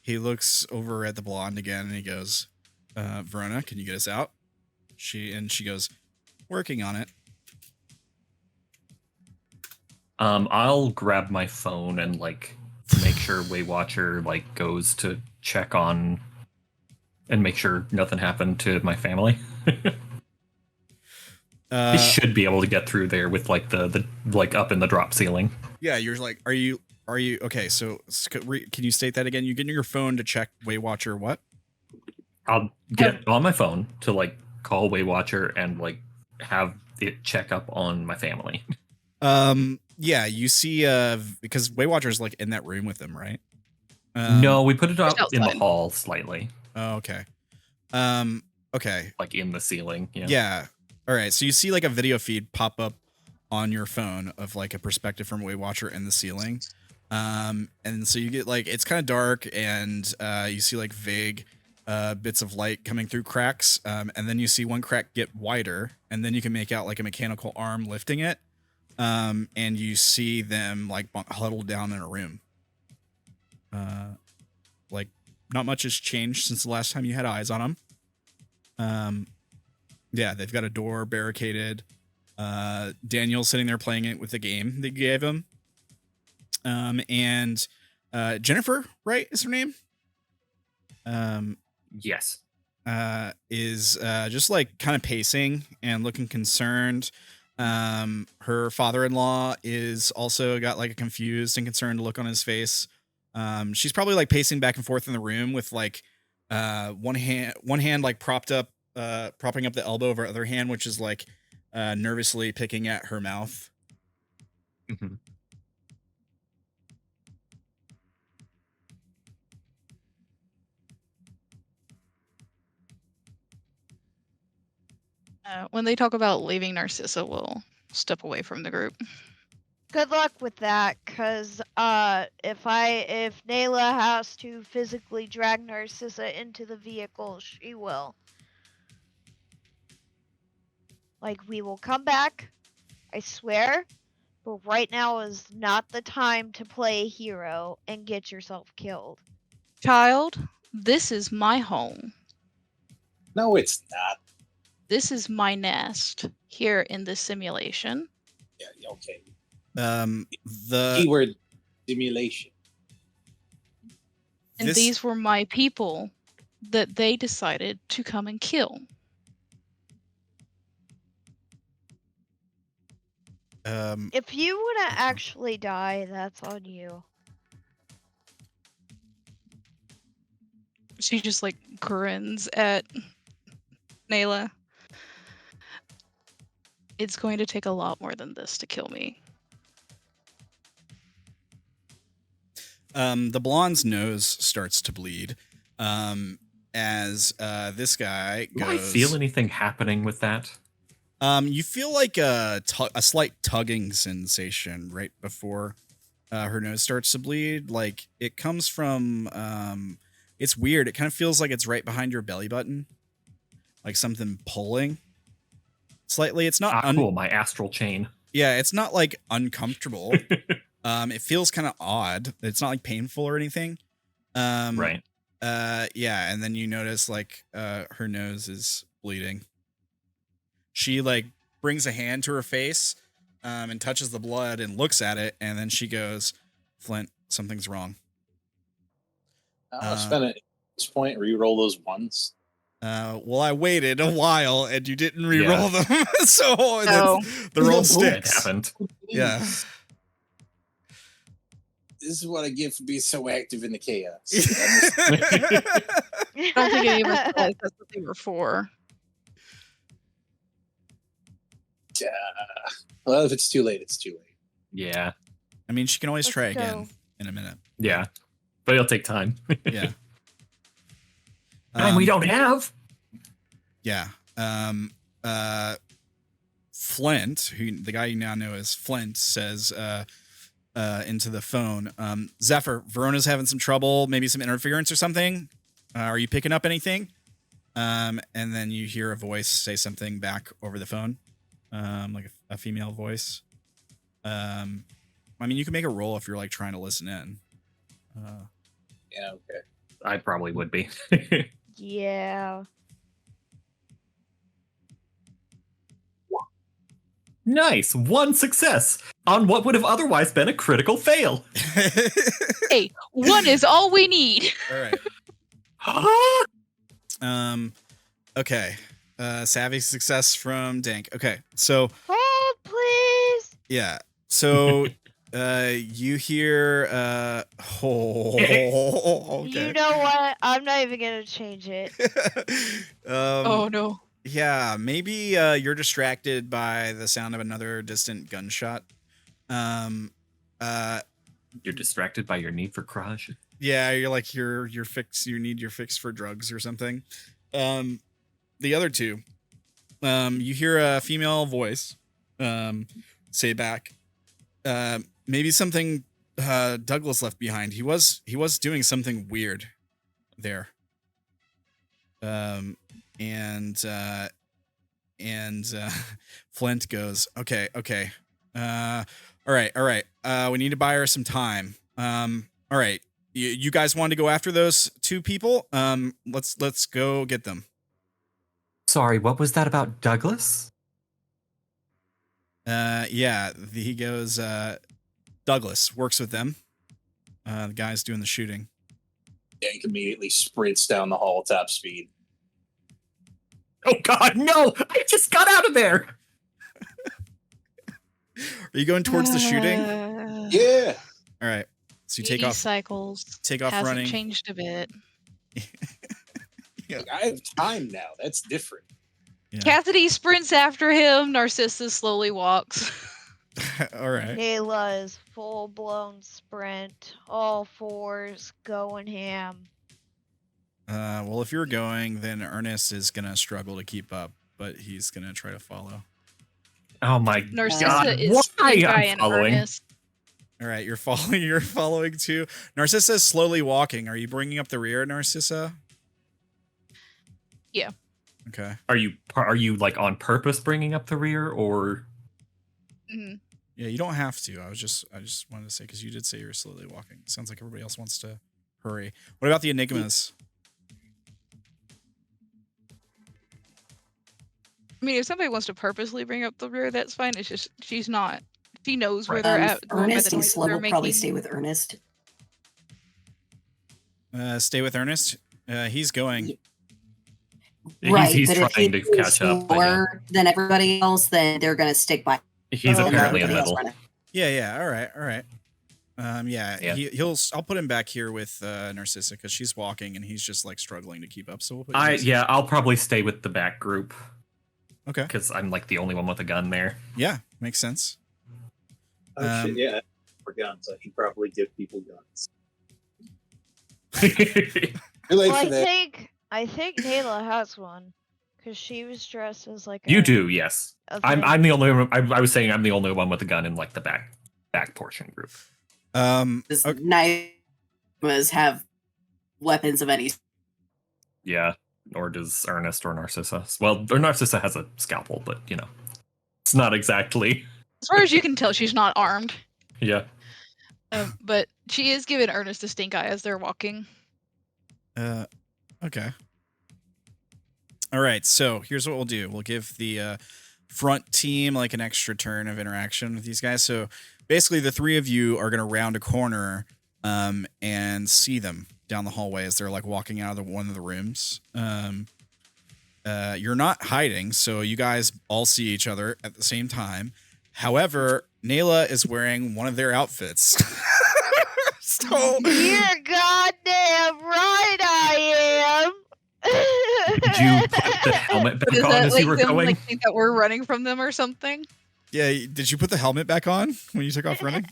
he looks over at the blonde again and he goes, Verona, can you get us out? She goes, working on it. I'll grab my phone and like make sure Waywatcher like goes to check on and make sure nothing happened to my family. He should be able to get through there with like the like up in the drop ceiling. Yeah, you're like, are you okay? So can you state that again? You get your phone to check Waywatcher what? I'll get on my phone to like call Waywatcher and like have it check up on my family. Yeah, you see, because Waywatcher's like in that room with them, right? No, we put it up in the outside. hall slightly. Oh, okay. Okay. Like in the ceiling. Yeah. Yeah. All right. So you see like a video feed pop up on your phone of like a perspective from Waywatcher in the ceiling. And so you get like, it's kind of dark and you see like vague bits of light coming through cracks. And then you see one crack get wider and then you can make out like a mechanical arm lifting it. And you see them like huddled down in a room. Like not much has changed since the last time you had eyes on them. Yeah, they've got a door barricaded. Daniel's sitting there playing it with the game they gave him. And Jennifer, right, is her name? Yes. Is just like kind of pacing and looking concerned. Her father-in-law is also got like a confused and concerned look on his face. She's probably like pacing back and forth in the room with like one hand like propping up the elbow of her other hand, which is like nervously picking at her mouth. Mm-hmm. When they talk about leaving Narcissa, we'll step away from the group. Good luck with that, cause if Naela has to physically drag Narcissa into the vehicle, she will. Like, we will come back, I swear, but right now is not the time to play a hero and get yourself killed. Child, this is my home. No, it's not. This is my nest here in this simulation. Yeah, okay. The Keyword simulation. And these were my people that they decided to come and kill. If you want to actually die, that's on you. She just like grins at Naela. It's going to take a lot more than this to kill me. The blonde's nose starts to bleed as this guy goes. Do I feel anything happening with that? You feel like a slight tugging sensation right before her nose starts to bleed. Like it comes from, it's weird. It kind of feels like it's right behind your belly button, like something pulling. slightly. It's not cool. My astral chain. Yeah, it's not like uncomfortable. It feels kind of odd. It's not like painful or anything. Right. Yeah, and then you notice like her nose is bleeding. She like brings a hand to her face and touches the blood and looks at it, and then she goes, "Flint, something's wrong." I'll spend it at this point, re-roll those ones. Well, I waited a while and you didn't re-roll them, so the roll sticks. It happened. Yeah. This is what I get for being so active in the chaos. I don't think any of us realized that's what they were for. Well, if it's too late, it's too late. Yeah. I mean, she can always Let's try go. again in a minute. Yeah. But it'll take time. Yeah. Time we don't have. Yeah. Flint, who the guy you now know as Flint, says into the phone, Zephyr, Verona's having some trouble, maybe some interference or something. Are you picking up anything? And then you hear a voice say something back over the phone, like a female voice. I mean, you can make a roll if you're like trying to listen in. Yeah, okay. I probably would be. Yeah. Nice. 1 success on what would have otherwise been a critical fail. Hey, 1 is all we need. All right. Okay. Savvy success from Dank. Okay. So Hold, please. yeah. So you hear okay. You know what? I'm not even gonna change it. Oh no. Yeah, maybe you're distracted by the sound of another distant gunshot. You're distracted by your need for crunch. Yeah, you're like your fix. You need your fix for drugs or something. The other two, you hear a female voice say back, maybe something Douglas left behind. He was doing something weird there. And Flint goes, okay. All right. We need to buy her some time. All right. You guys want to go after those 2 people? Let's go get them. Sorry, what was that about Douglas? Yeah, he goes, Douglas works with them. The guy's doing the shooting. Dank immediately sprints down the hall top speed. Oh God, no! I just got out of there! Are you going towards the shooting? Yeah. All right. So you take ED off cycles. take off Hasn't running. changed a bit. Yeah. Like, I have time now. That's different. Yeah. Cassidy sprints after him. Narcissus slowly walks. All right. Naela is full blown sprint, all 4s going ham. Well, if you're going, then Ernest is gonna struggle to keep up, but he's gonna try to follow. Oh my Narcissa God! is Why the guy I'm in following? earnest. All right, you're following. You're following too. Narcissa is slowly walking. Are you bringing up the rear, Narcissa? Yeah. Okay. Are you like on purpose bringing up the rear, or? Mhm. Yeah, you don't have to. I just wanted to say because you did say you were slowly walking. Sounds like everybody else wants to hurry. What about the Enigmas? I mean, if somebody wants to purposely bring up the rear, that's fine. It's just she's not. She knows where they're at. going by Ernest the and noise Slow they're will probably making. stay with Ernest. Stay with Ernest. He's going. He's but if trying to he is catch up. but yeah. more than everybody else, then they're going to stick by. He's Oh, apparently in okay. the middle. Yeah. All right. Yeah. Yeah. I'll put him back here with Narcissa because she's walking and he's just like struggling to keep up. So we'll put. I'll probably stay with the back group. Okay. Because I'm like the only one with a gun there. Yeah, makes sense. Oh shit, yeah. For guns, I can probably give people guns. Oh, Too late Well, for that. I think Naela has one because she was dressed as like You a, do, yes. a I'm thing. the only one. I was saying I'm the only one with a gun in like the back portion group. Because Enigmas have weapons of any. Yeah. Nor does Ernest or Narcissa. Well, or Narcissa has a scalpel, but you know. It's not exactly. As far as you can tell, she's not armed. Yeah. But she is giving Ernest a stink eye as they're walking. Okay. All right, so here's what we'll do. We'll give the front team like an extra turn of interaction with these guys. So basically the three of you are going to round a corner and see them down the hallway as they're like walking out of one of the rooms. You're not hiding, so you guys all see each other at the same time. However, Naela is wearing one of their outfits. So You're goddamn right I am. Did you put the helmet back Does on that as you were them going? think that we're running from them or something? yeah, did you put the helmet back on when you took off running,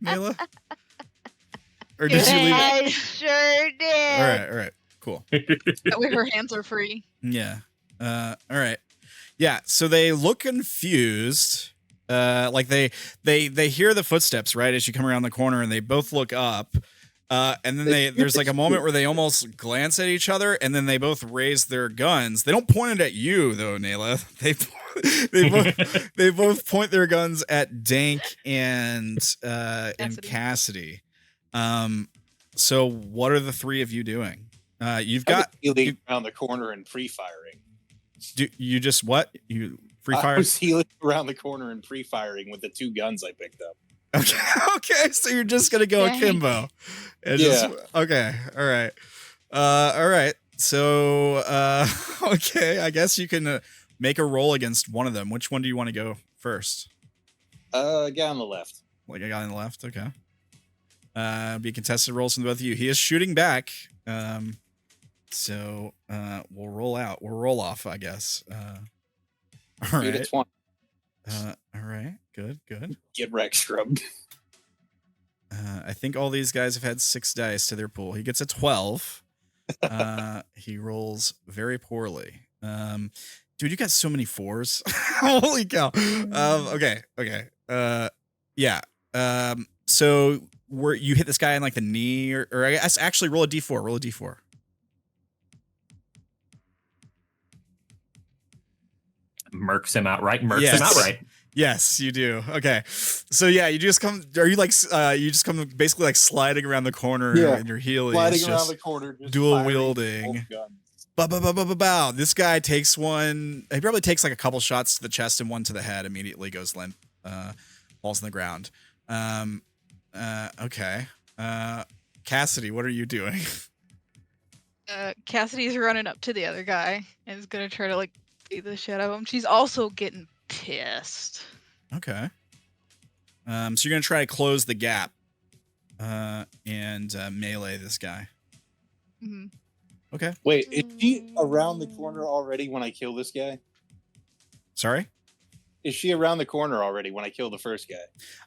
Naela? Or did you leave it? I sure did. All right, cool. That way her hands are free. Yeah. All right. Yeah. So they look confused. Like they hear the footsteps right as you come around the corner, and they both look up. And then there's like a moment where they almost glance at each other, and then they both raise their guns. They don't point it at you though, Naela. They both point their guns at Dank and Cassidy. So what are the three of you doing? You've got healing around the corner and pre-firing. Do you just what? You free I fire? was healing around the corner and pre-firing with the two guns I picked up. Okay, so you're just gonna go akimbo. And Yeah. Okay. All right. All right. So okay, I guess you can make a roll against one of them. Which one do you want to go first? Guy on the left. Like a guy on the left. Okay. Be contested rolls from both of you. He is shooting back. So we'll roll out. We'll roll off, I guess. All Shoot right. at 20. All right. Good. Get wrecked, scrub. I think all these guys have had 6 dice to their pool. He gets a 12. He rolls very poorly. Dude, you got so many 4s. Holy cow. Okay. Yeah. So you hit this guy in like the knee, or I guess actually roll a d4. Roll a d4. Murks him outright. Him outright. Yes, you do. Okay. So yeah, you just come. Are you like you just come basically like sliding around the corner and you're healing, Sliding around the corner, just dual firing wielding. both guns. Bow. This guy takes one. He probably takes like a couple shots to the chest and one to the head. Immediately goes limp. Falls on the ground. Okay. Cassidy, what are you doing? Cassidy's running up to the other guy and is gonna try to like beat the shit out of him. She's also getting pissed. Okay. So you're gonna try to close the gap, and melee this guy. Mm-hmm. Okay. Wait, is she around the corner already when I kill this guy? Sorry. Is she around the corner already when I kill the first guy?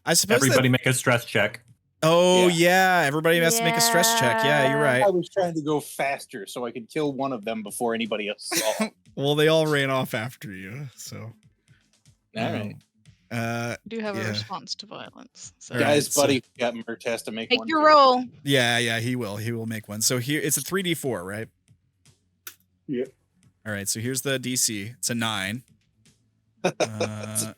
I suppose Everybody make a stress check. Oh yeah, everybody has to make a stress check. Yeah, you're right. I was trying to go faster so I could kill one of them before anybody else saw. Well, they all ran off after you, so. All right. Do have a response to violence. So. Guys, buddy got Murk has to make Take one. your roll. Yeah, he will. He will make one. So here, it's a 3d4, right? Yep. All right, so here's the DC. It's a 9.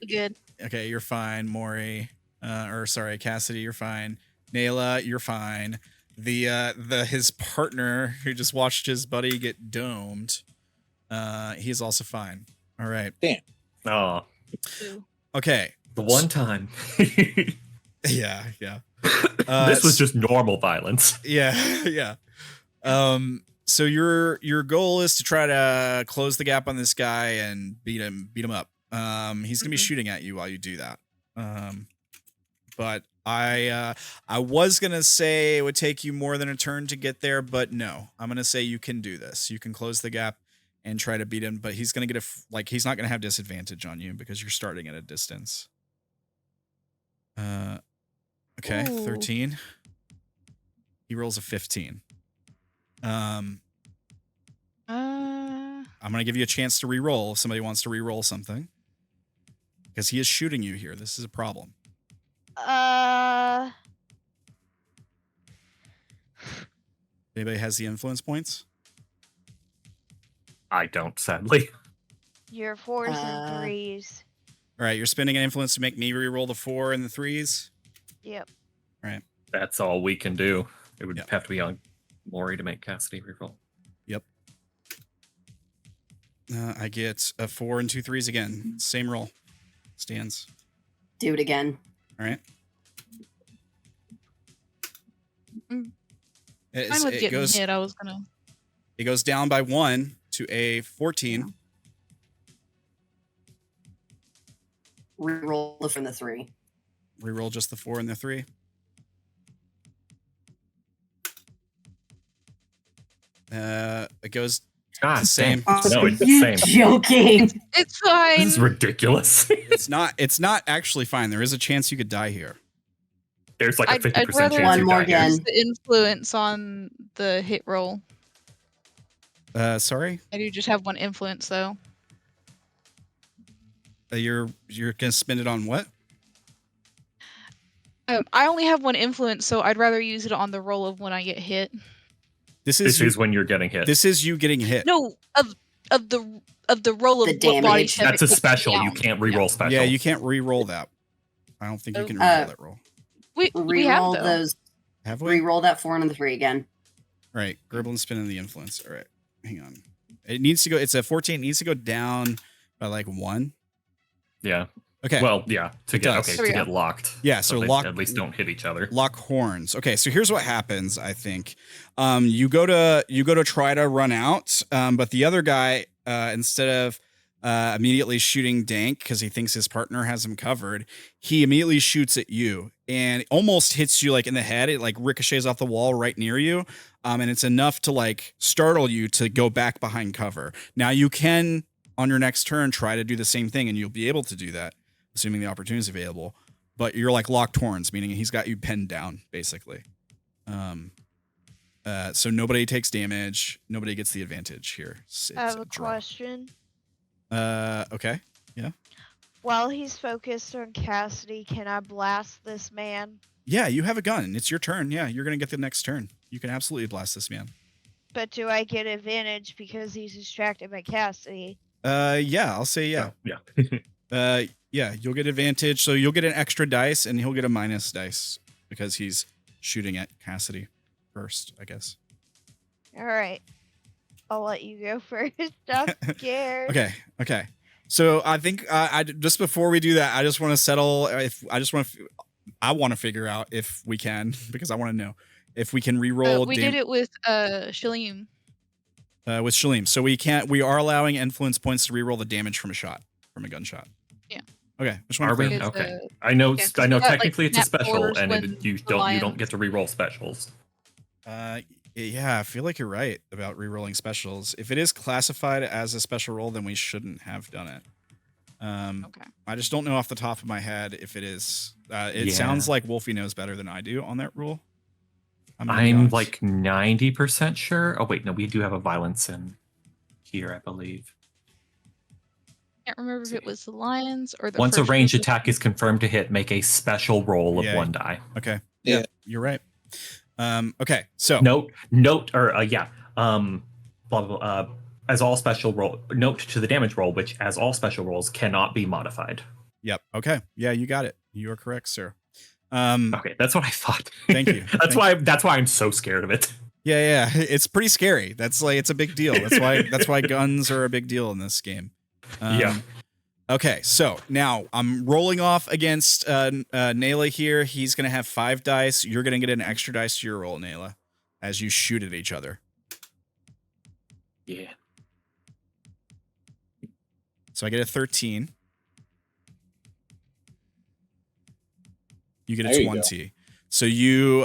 Good. Okay, you're fine, Mori. Cassidy, you're fine. Naela, you're fine. His partner who just watched his buddy get domed, he's also fine. All right. Damn. Oh. Okay. The one time. Yeah. This was just normal violence. Yeah. So your goal is to try to close the gap on this guy and beat him up. He's gonna be shooting at you while you do that. But I was gonna say it would take you more than a turn to get there, but no, I'm gonna say you can do this. You can close the gap and try to beat him, but he's gonna get he's not gonna have disadvantage on you because you're starting at a distance. Okay, Ooh. 13. He rolls a 15. I'm gonna give you a chance to re-roll if somebody wants to re-roll something, because he is shooting you here. This is a problem. Anybody has the influence points? I don't, sadly. Your 4s and 3s. All right, you're spending an influence to make me reroll the 4 and the 3s. Yep. All right. That's all we can do. It would Yep. have to be on Mori to make Cassidy reroll. Yep. I get a 4 and 2 3s again. Same roll. Stands. Do it again. All right. Mine It's- with it getting goes. hit. I was gonna. It goes down by 1 to a 14. Reroll from the 3. Reroll just the 4 and the 3. It goes God, same. damn. No, it's the you same. joking? It's fine. This is ridiculous. It's not actually fine. There is a chance you could die here. There's like a I'd 50% rather chance One you more die here. again. use the influence on the hit roll. Sorry? I do just have 1 influence though. You're gonna spend it on what? I only have 1 influence, so I'd rather use it on the roll of when I get hit. This This you, is when you're getting hit. this is you getting hit. No, of the roll of The what body damage. type That's it a takes special. You down. can't reroll special. Yeah, you can't re-roll that. I don't think you can Uh, re-roll that roll. We have Reroll though. those. Have we? Reroll that 4 and the 3 again. Right. Gerblin's spinning the influence. All right. Hang on. It needs to go. It's a 14. It needs to go down by like 1. Yeah. Okay. Well, yeah. To It get does. okay, There we to go. get locked. Yeah, so they lock- at least don't hit each other. lock horns. Okay, so here's what happens. I think you go to try to run out, but the other guy instead of immediately shooting Dank because he thinks his partner has him covered, he immediately shoots at you and almost hits you like in the head. It like ricochets off the wall right near you, and it's enough to like startle you to go back behind cover. Now you can on your next turn try to do the same thing, and you'll be able to do that, assuming the opportunity is available. But you're like locked horns, meaning he's got you pinned down, basically. So nobody takes damage. Nobody gets the advantage here. It's I have a draw. question. Okay. While he's focused on Cassidy, can I blast this man? Yeah, you have a gun. It's your turn. Yeah, you're gonna get the next turn. You can absolutely blast this man. But do I get advantage because he's distracted by Cassidy? Yeah, I'll say yeah. Yeah. Yeah, you'll get advantage. So you'll get an extra dice, and he'll get a minus dice because he's shooting at Cassidy first, I guess. All right. I'll let you go first. I'm scared. Okay. So I think I just before we do that, I just want to settle. I want to figure out if we can because I want to know if we can re-roll. We did it with Shalim. With Shalim. So we are allowing influence points to re-roll the damage from a gunshot. Yeah. Okay. Just Are we? It's, Okay. I know. yeah, I know. so that, like, Technically, it's a snap special, orders and when you the don't lion- get to reroll specials. Yeah, I feel like you're right about re-rolling specials. If it is classified as a special roll, then we shouldn't have done it. Okay. I just don't know off the top of my head if it is. It Yeah. sounds like Wolfy knows better than I do on that rule. gonna be I'm honest. like 90% sure. Oh wait, no, we do have a violence in here, I believe. Can't remember if it was the lions or the. Once a first ranged person. attack is confirmed to hit, make a special roll of Yeah. 1 die. Okay. Yeah. You're right. Okay. So Note, blah, blah, blah, as all special roll, note to the damage roll, which as all special rolls cannot be modified. Yep. Okay. Yeah, you got it. You are correct, sir. Okay, that's what I thought. Thank you. that's why I'm so scared of it. Yeah. It's pretty scary. It's a big deal. That's why guns are a big deal in this game. Yeah. Okay, so now I'm rolling off against Naela here. He's gonna have 5 dice. You're gonna get an extra dice to your roll, Naela, as you shoot at each other. Yeah. So I get a 13. You get There a you go. 20. So you,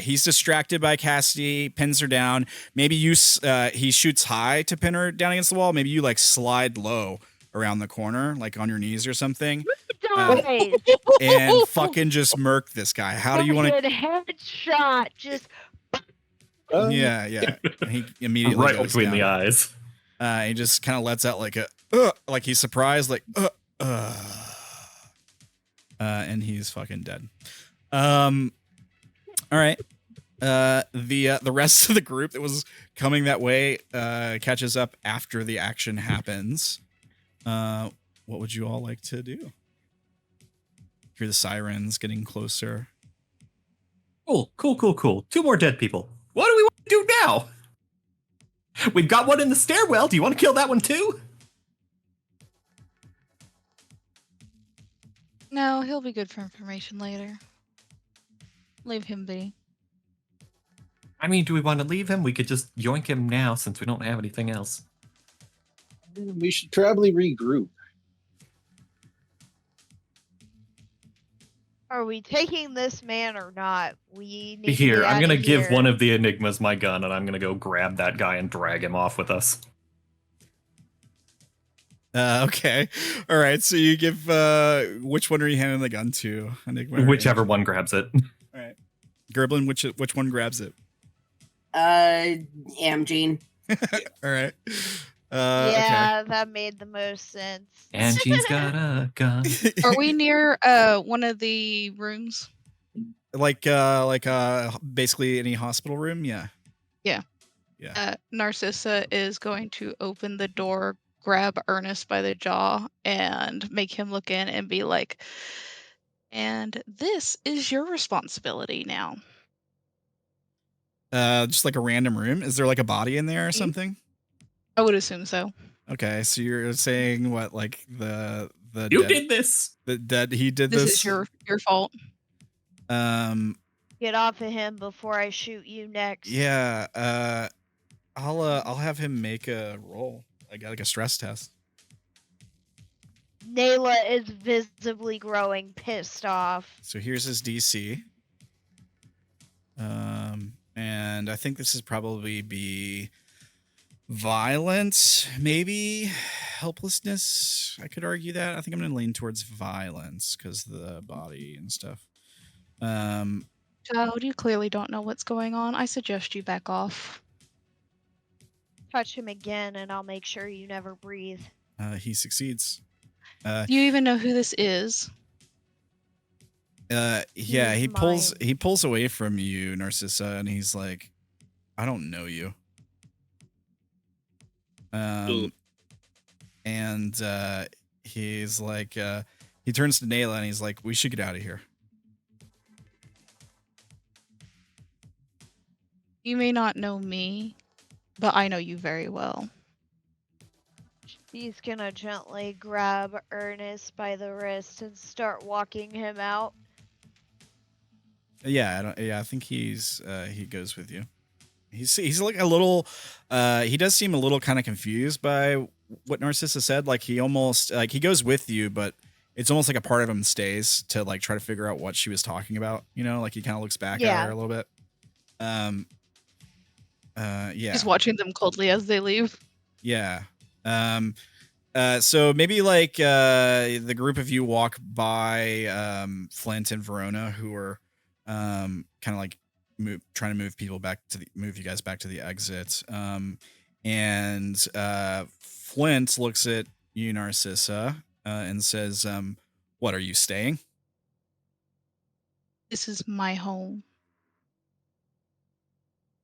he's distracted by Cassidy, pins her down. Maybe he shoots high to pin her down against the wall. Maybe you like slide low around the corner, like on your knees or something, Dies. and fucking just murk this guy. How do you want to? Fucking headshot? Just Yeah. He immediately Right goes between down. the eyes. He just kind of lets out like a, like he's surprised, like, and he's fucking dead. All right. The rest of the group that was coming that way catches up after the action happens. What would you all like to do? Hear the sirens getting closer. Cool. 2 more dead people. What do we want to do now? We've got one in the stairwell. Do you want to kill that one too? No, he'll be good for information later. Leave him be. I mean, do we want to leave him? We could just yoink him now since we don't have anything else. We should probably regroup. Are we taking this man or not? We need Here, to I'm going to get give outta one here. of the Enigmas my gun, and I'm going to go grab that guy and drag him off with us. Okay. All right. So you give which one are you handing the gun to? Enigma or Whichever Angel? one grabs it. All right. Gerblin, which one grabs it? Amgene. All right. Yeah, that made the most sense. And she's got a gun. Okay. Are we near one of the rooms? like basically any hospital room? Yeah. Narcissa is going to open the door, grab Ernest by the jaw, and make him look in and be like, and this is your responsibility now. Just like a random room. Is there like a body in there or Mhm. something? I would assume so. Okay, so you're saying what, like the You dead, did this. the dead he did This this? is your fault. Get off of him before I shoot you next. Yeah. I'll have him make a roll. I got like a stress test. Naela is visibly growing pissed off. So here's his DC. And I think this is probably be violence, maybe helplessness. I could argue that. I think I'm gonna lean towards violence because the body and stuff. Child, you clearly don't know what's going on. I suggest you back off. Touch him again and I'll make sure you never breathe. He succeeds. Do you even know who this is? Yeah, He's he mine. pulls away from you, Narcissa, and he's like, I don't know you. Ooh. And he's like, he turns to Naela and he's like, we should get out of here. You may not know me, but I know you very well. She's gonna gently grab Ernest by the wrist and start walking him out. Yeah, I think he goes with you. He's like a little, he does seem a little kind of confused by what Narcissa said. Like he almost, like he goes with you, but it's almost like a part of him stays to like try to figure out what she was talking about. You know, like he kind of looks back at her a little bit. Yeah. Just watching them coldly as they leave. Yeah. So maybe like the group of you walk by Flint and Verona, who are kind of like trying to move you guys back to the exit. And Flint looks at you, Narcissa, and says, "What, are you staying?" This is my home.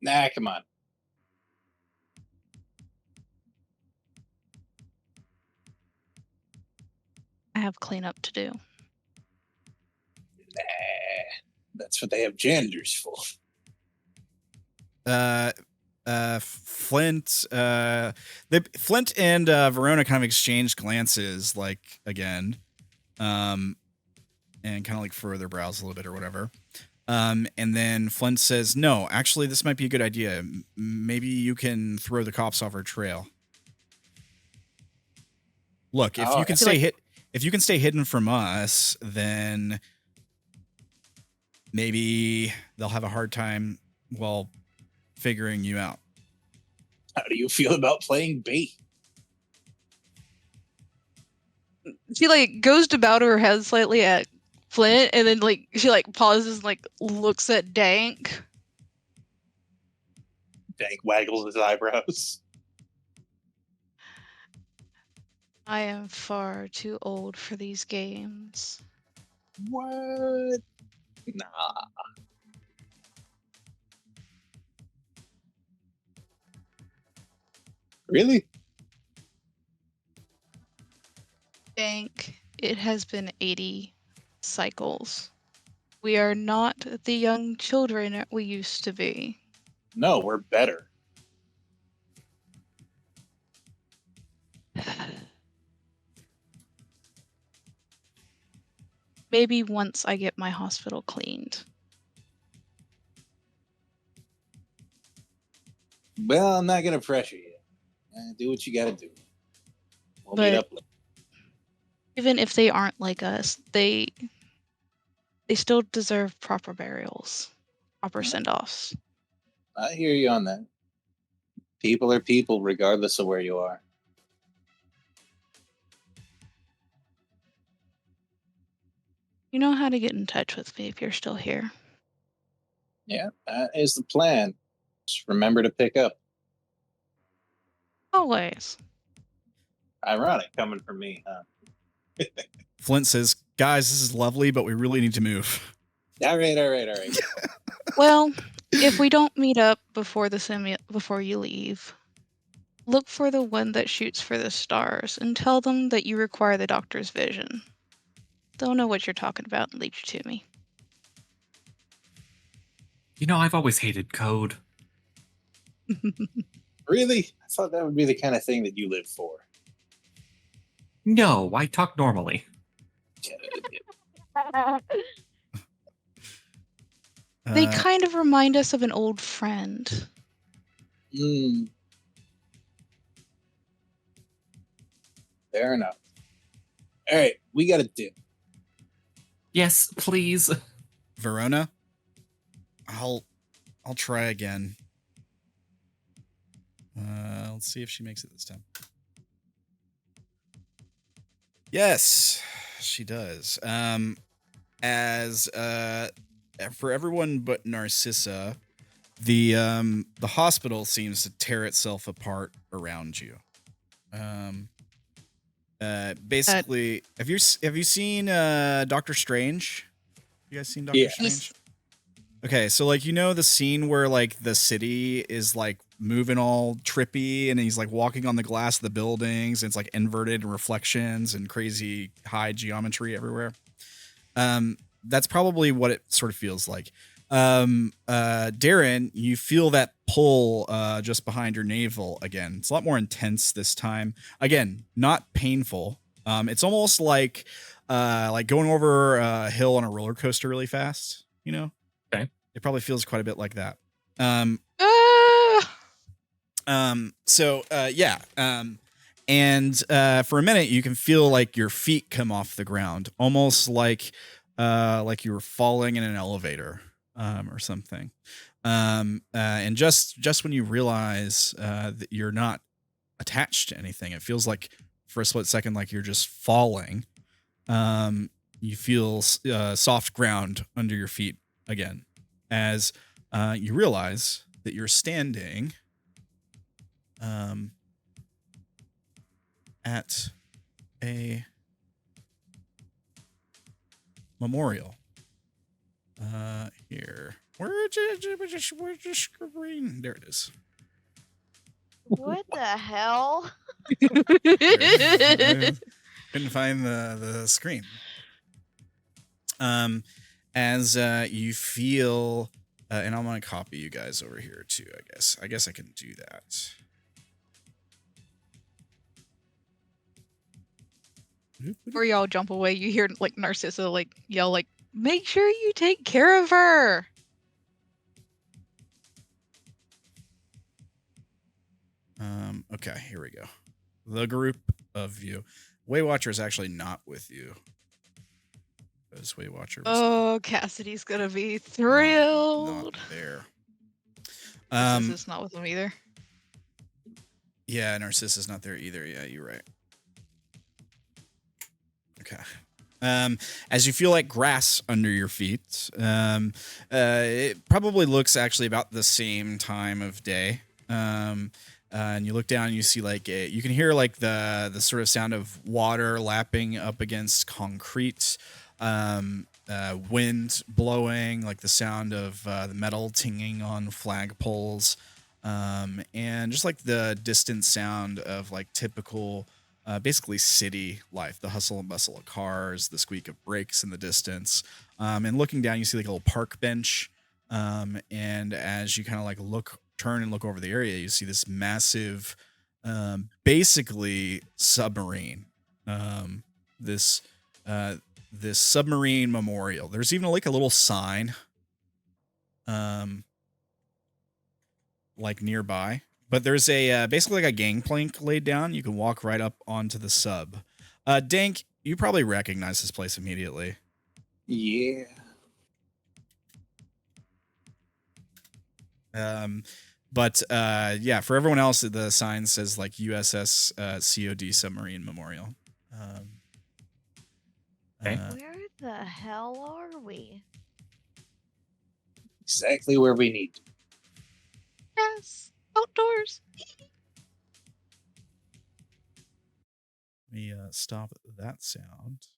Nah, come on. I have cleanup to do. Nah, that's what they have janitors for. Flint and Verona kind of exchanged glances, like again, and kind of like furrow their brows a little bit or whatever. And then Flint says, "No, actually, this might be a good idea. Maybe you can throw the cops off our trail. Look, if you can stay hidden from us, then maybe they'll have a hard time, well, figuring you out." How do you feel about playing bait? She like goes to bow to her head slightly at Flint, and then like she like pauses and like looks at Dank. Dank waggles his eyebrows. I am far too old for these games. What? Nah. Really? Dank, it has been 80 cycles. We are not the young children we used to be. No, we're better. Maybe once I get my hospital cleaned. Well, I'm not gonna pressure you. Do what you gotta do. We'll meet But up later. even if they aren't like us, they still deserve proper burials, proper send-offs. I hear you on that. People are people, regardless of where you are. You know how to get in touch with me if you're still here. Yeah, that is the plan. Just remember to pick up. Always. Ironic coming from me, huh? Flint says, guys, this is lovely, but we really need to move. All right. Well, if we don't meet up before before you leave, look for the one that shoots for the stars and tell them that you require the doctor's vision. They'll know what you're talking about and lead you to me. You know, I've always hated code. Really? I thought that would be the kind of thing that you live for. No, I talk normally. They kind of remind us of an old friend. Fair enough. All right, we got to do. Yes, please. Verona, I'll try again. Let's see if she makes it this time. Yes, she does. As for everyone but Narcissa, the hospital seems to tear itself apart around you. Basically, have you seen Doctor Strange? You guys seen Doctor Strange? Okay, so like, you know the scene where like the city is like moving all trippy and he's like walking on the glass of the buildings and it's like inverted reflections and crazy high geometry everywhere. That's probably what it sort of feels like. Derrin, you feel that pull just behind your navel again. It's a lot more intense this time. Again, not painful. It's almost like going over a hill on a roller coaster really fast, you know? Okay. It probably feels quite a bit like that. For a minute you can feel like your feet come off the ground, almost like you were falling in an elevator or something. And just when you realize that you're not attached to anything, it feels like for a split second like you're just falling. You feel soft ground under your feet again as you realize that you're standing at a memorial. Here. Where's your screen? There it is. What the hell? Couldn't find the screen. As you feel, and I'm gonna copy you guys over here too. I guess I can do that. Before y'all jump away, you hear like Narcissa like yell like, "Make sure you take care of her." Okay, here we go. The group of you. Waywatcher is actually not with you. Because Waywatcher was Cassidy's gonna be thrilled. not there. Narcissa's not with him either. Yeah, Narcissa's not there either. Yeah, you're right. Okay. As you feel like grass under your feet, it probably looks actually about the same time of day. And you look down and you see like you can hear like the sort of sound of water lapping up against concrete, wind blowing, like the sound of the metal tinging on flagpoles, and just like the distant sound of like typical basically city life, the hustle and bustle of cars, the squeak of brakes in the distance. And looking down, you see like a little park bench. And as you kind of like turn and look over the area, you see this massive, basically submarine. This this submarine memorial. There's even like a little sign, like nearby. But there's a basically like a gangplank laid down. You can walk right up onto the sub. Dank, you probably recognize this place immediately. Yeah. But yeah, for everyone else, the sign says like USS COD Submarine Memorial. Okay. Where the hell are we? Exactly where we need to. Yes, outdoors. Let me stop that sound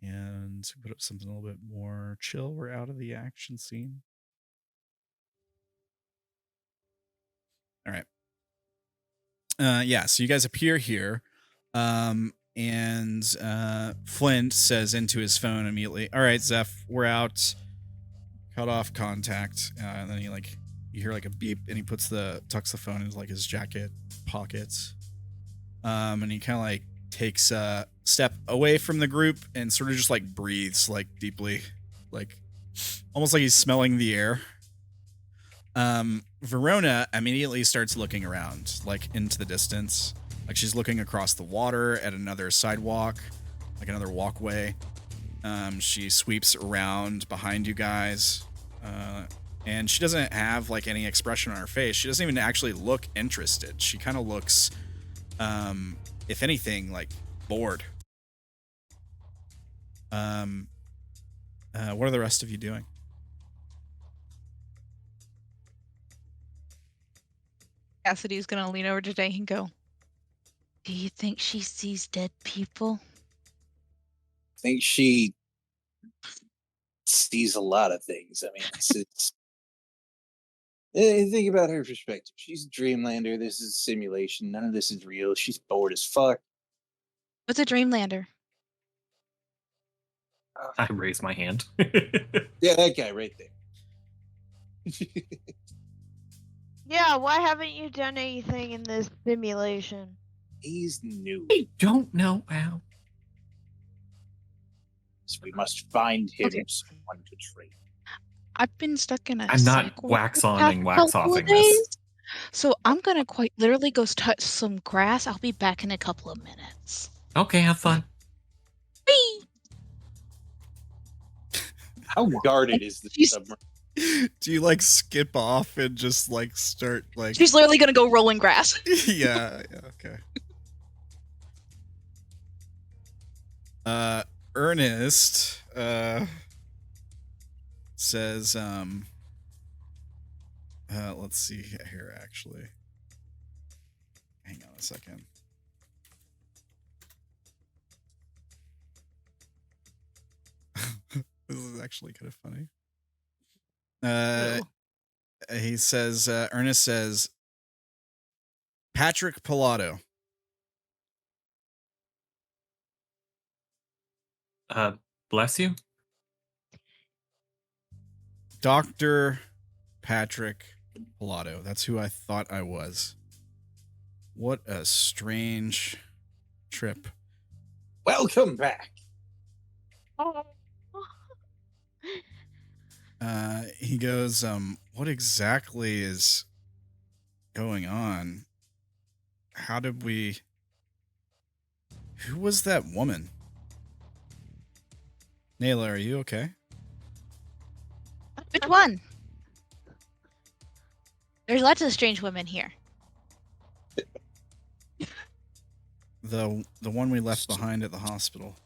and put up something a little bit more chill. We're out of the action scene. All right. Yeah, so you guys appear here. And Flint says into his phone immediately, "All right, Zeph, we're out. Cut off contact." And then you hear like a beep, and he tucks the phone into like his jacket pockets. And he kind of like takes a step away from the group and sort of just like breathes like deeply, like almost like he's smelling the air. Verona immediately starts looking around, like into the distance. Like she's looking across the water at another sidewalk, like another walkway. She sweeps around behind you guys. And she doesn't have like any expression on her face. She doesn't even actually look interested. She kind of looks, if anything, like bored. What are the rest of you doing? Cassidy's gonna lean over to Dank and go, "Do you think she sees dead people?" I think she sees a lot of things. I mean, it's think about her perspective. She's a Dreamlander. This is a simulation. None of this is real. She's bored as fuck. What's a Dreamlander? I raise my hand. Yeah, that guy right there. Yeah, why haven't you done anything in this simulation? He's new. I don't know how. So we must find him Okay. someone to train. I've been stuck in a I'm not cycle wax the on past and wax couple of offing this. days, so I'm gonna quite literally go touch some grass. I'll be back in a couple of minutes. Okay, have fun. Whee! How guarded is the She's- submarine? Do you like skip off and just like start like She's literally gonna go roll in grass. yeah, okay. Ernest says let's see here actually. Hang on a second. This is actually kind of funny. He says, Ernest says, Patrick Pilato. Bless you. Dr. Patrick Pilato. That's who I thought I was. What a strange trip. Welcome back. He goes, what exactly is going on? How did we... Who was that woman? Naela, are you okay? Which one? There's lots of strange women here. The one we left behind at the hospital.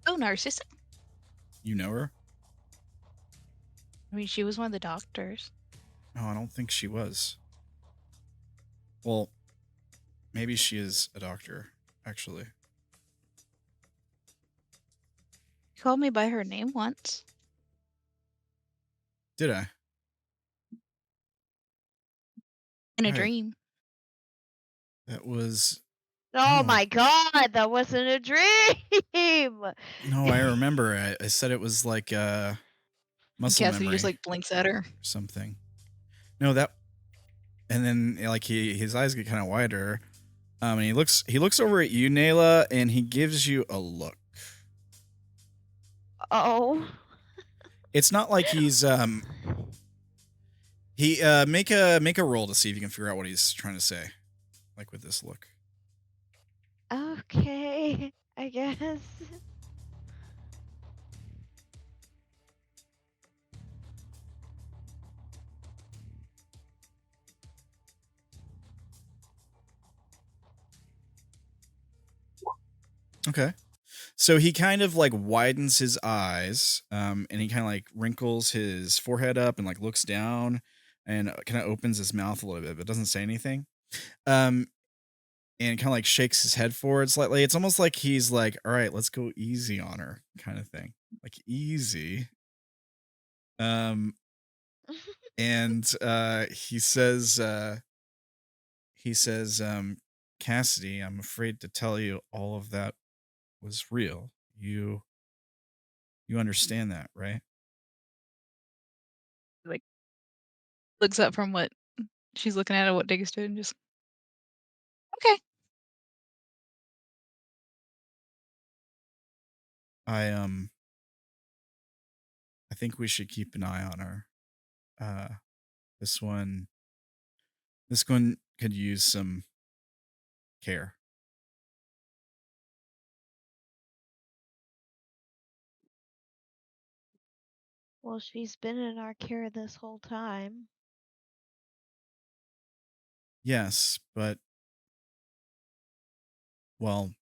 Oh, Narcissa. You know her? I mean, she was one of the doctors. No, I don't think she was. Well, maybe she is a doctor, actually. She called me by her name once. Did I? In a Right. dream. That was Oh Oh. my god, that wasn't a dream! No, I remember. I said it was like muscle Cassidy memory just like blinks at her. or something. No, that. And then like his eyes get kind of wider. And he looks over at you, Naela, and he gives you a look. Oh. It's not like he's he make a roll to see if you can figure out what he's trying to say, like with this look. Okay, I guess. Okay. So he kind of like widens his eyes, and he kind of like wrinkles his forehead up and like looks down and kind of opens his mouth a little bit, but doesn't say anything. And kind of like shakes his head forward slightly. It's almost like he's like, all right, let's go easy on her kind of thing. Like easy. And he says, Cassidy, I'm afraid to tell you all of that was real. You understand that, right? Like looks up from what she's looking at what Dig is doing, just okay. I think we should keep an eye on her. This one could use some care. Well, she's been in our care this whole time. Yes, but well,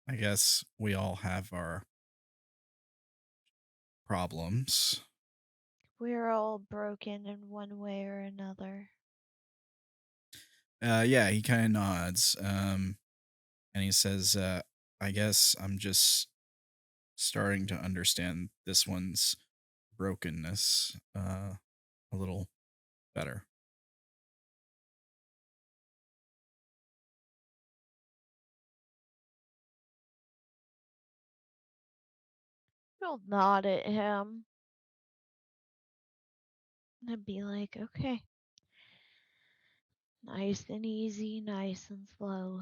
I guess we all have our problems. We're all broken in one way or another. Yeah, he kind of nods. And he says, I guess I'm just starting to understand this one's brokenness a little better. She'll nod at him. And be like, okay. Nice and easy, nice and slow.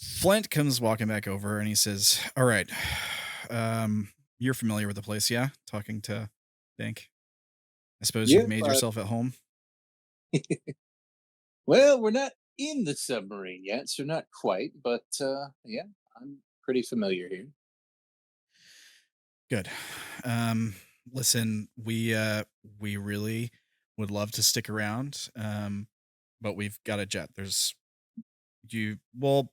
Flint comes walking back over and he says, all right, you're familiar with the place, yeah? Talking to Dank. I suppose Yeah, you've made yourself at home. well, we're not in the submarine yet, so not quite, but yeah, I'm pretty familiar here. Good. Listen, we really would love to stick around, but we've got a jet. Well,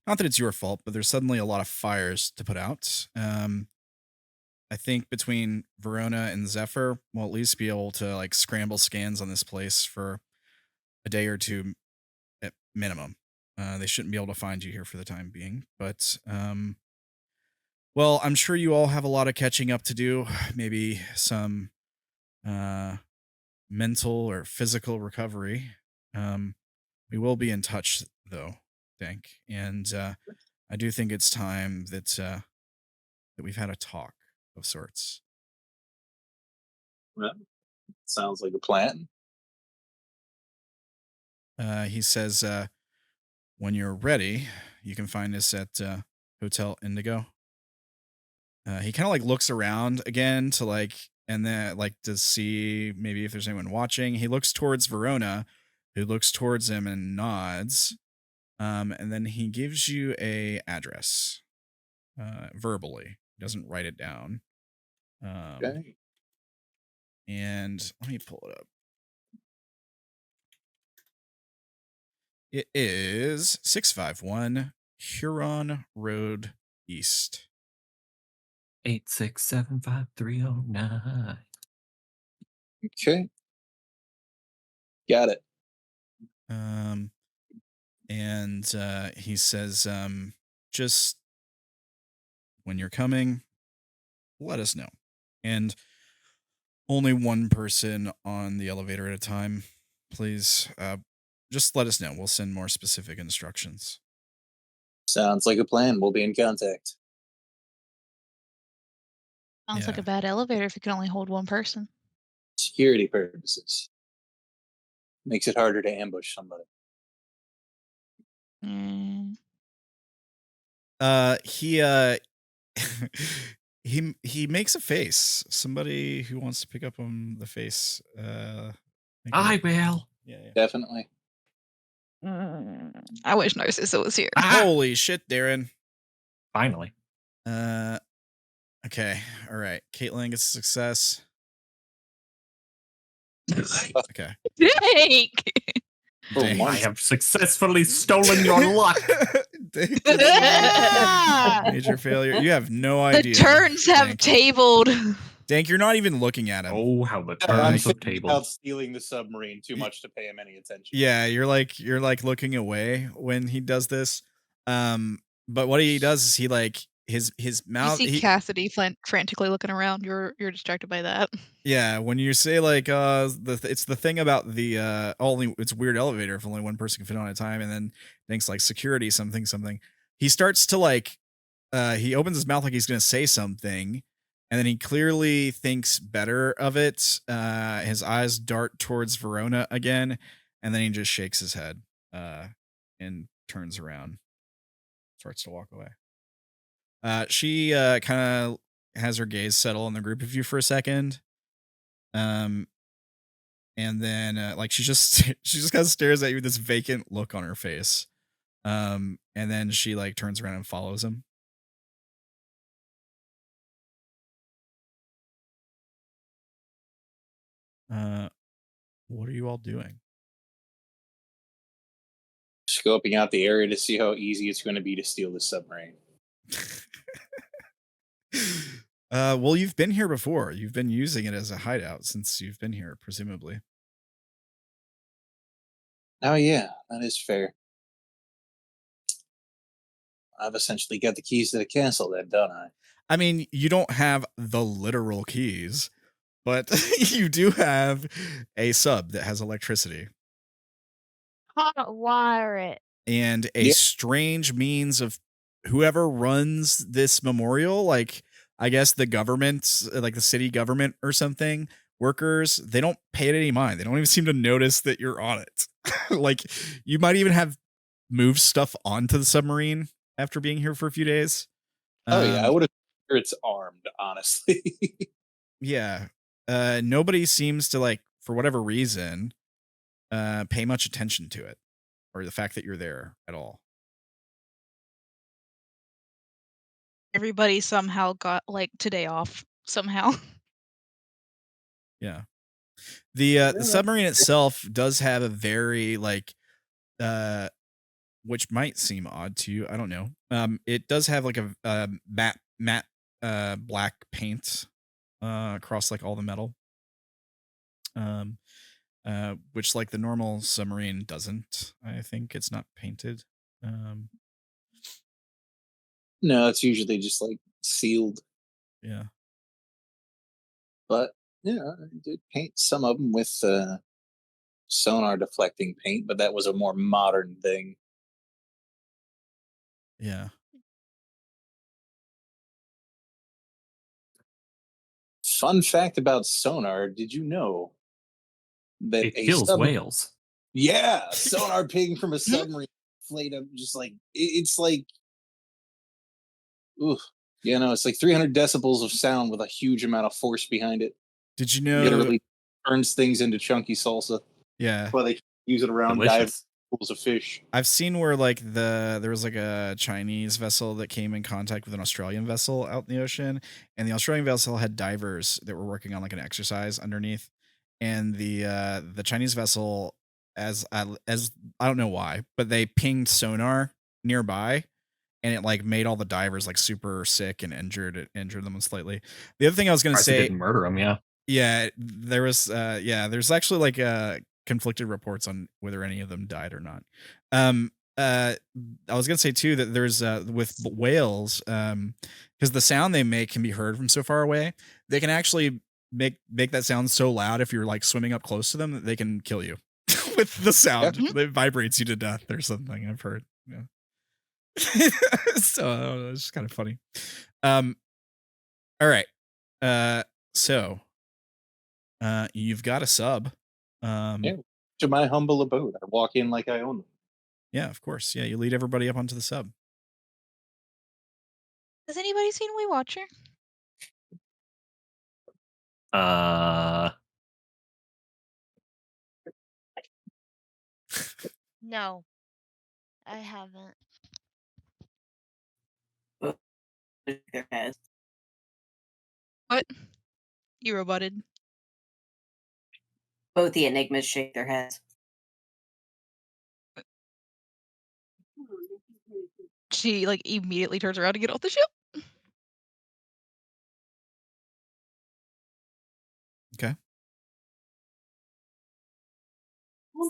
not that it's your fault, but there's suddenly a lot of fires to put out. I think between Verona and Zephyr, we'll at least be able to like scramble scans on this place for a day or two at minimum. They shouldn't be able to find you here for the time being, but well, I'm sure you all have a lot of catching up to do. Maybe some mental or physical recovery. We will be in touch though, Dank, and I do think it's time that we've had a talk of sorts. Well, sounds like a plan. He says, when you're ready, you can find us at Hotel Indigo. He kind of like looks around again to like, and then like to see maybe if there's anyone watching. He looks towards Verona, who looks towards him and nods. And then he gives you a address, verbally. He doesn't write it down. Okay. And let me pull it up. It is 651 Huron Road East. 8675309. Okay. Got it. And he says, just when you're coming, let us know. And Only one person on the elevator at a time, please. Just let us know. We'll send more specific instructions. Sounds like a plan. We'll be in contact. Sounds like Yeah. a bad elevator if you can only hold one person. Security purposes. Makes it harder to ambush somebody. Mm. He he makes a face. Somebody who wants to pick up on the face. I will. Yeah. Definitely. I wish Narcissa was here. Holy shit, Derrin. Finally. Okay. All right. Caitlin gets a success. Okay. Dank! Dank. I have successfully stolen your luck. Dank Ah! major failure. You have no The idea. turns have Dank. tabled. Dank, you're not even looking at him. Oh, how the I'm turns have thinking tabled. about stealing the submarine too much to pay him any attention. Yeah, you're like looking away when he does this. But what he does is he like his You mouth. see Cassidy frantically looking around. You're distracted by that. Yeah, when you say like it's the thing about the only it's a weird elevator if only one person can fit on at a time, and then things like security something. He starts to like he opens his mouth like he's gonna say something, and then he clearly thinks better of it. His eyes dart towards Verona again, and then he just shakes his head and turns around, starts to walk away. She kind of has her gaze settle on the group of you for a second. And then like she just kind of stares at you with this vacant look on her face. And then she like turns around and follows him. What are you all doing? Scoping out the area to see how easy it's going to be to steal the submarine. Well, you've been here before. You've been using it as a hideout since you've been here, presumably. Oh yeah, that is fair. I've essentially got the keys to the castle then, don't I? I mean, you don't have the literal keys, but you do have a sub that has electricity Hot wire it. and a strange means of whoever runs this memorial, like I guess the government, like the city government or something, workers, they don't pay it any mind. They don't even seem to notice that you're on it. Like you might even have moved stuff onto the submarine after being here for a few days. Oh yeah, I would have. It's armed, honestly. Yeah. Nobody seems to like, for whatever reason, pay much attention to it or the fact that you're there at all. Everybody somehow got like today off somehow. Yeah. The submarine itself does have a very like which might seem odd to you, I don't know. It does have like a matte black paint across like all the metal. Which like the normal submarine doesn't. I think it's not painted. No, it's usually just like sealed. Yeah. But yeah, I did paint some of them with sonar deflecting paint, but that was a more modern thing. Yeah. Fun fact about sonar: did you know that It kills submarine? whales. Yeah, sonar ping from a submarine flayed up, just like it's like, ooh, you know, it's like 300 decibels of sound with a huge amount of force behind it. Did you know? Literally turns things into chunky salsa. Yeah. That's why they use it around dive pools of fish. I've seen where like there was like a Chinese vessel that came in contact with an Australian vessel out in the ocean, and the Australian vessel had divers that were working on like an exercise underneath, and the Chinese vessel, as I don't know why, but they pinged sonar nearby, and it like made all the divers like super sick and injured them slightly. The other thing I was gonna say, didn't murder them, yeah. Yeah, there was there's actually like conflicted reports on whether any of them died or not. I was gonna say too that there's with whales, because the sound they make can be heard from so far away, they can actually make that sound so loud if you're like swimming up close to them that they can kill you with the sound. It vibrates you to death or something. I've heard. Yeah. So I don't know, it's just kind of funny. All right. So you've got a sub. Yeah. To my humble abode, I walk in like I own them. Yeah, of course. Yeah, you lead everybody up onto the sub. Has anybody seen Weight Watcher? No, I haven't. Their heads. What? You rebutted. Both the Enigmas shake their heads. She like immediately turns around to get off the ship. Okay.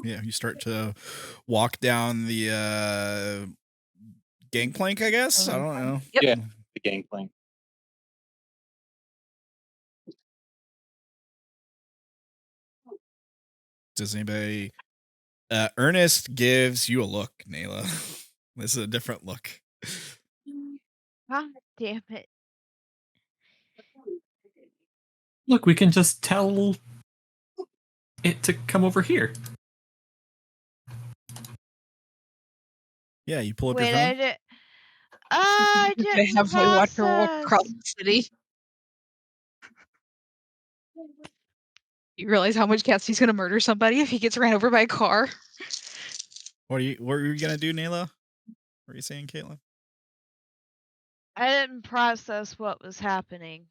Yeah, you start to walk down the gangplank, I guess. I don't know. Yep. Yeah, the gangplank. Does anybody Ernest gives you a look, Naela. This is a different look. God damn it. Look, we can just tell it to come over here. Yeah, you pull up Wait, your phone. I They didn't have Weight Watcher walk process. across the city. You realize how much Cassidy's gonna murder somebody if he gets ran over by a car? What are you gonna do, Naela? What are you saying, Caitlin? I didn't process what was happening.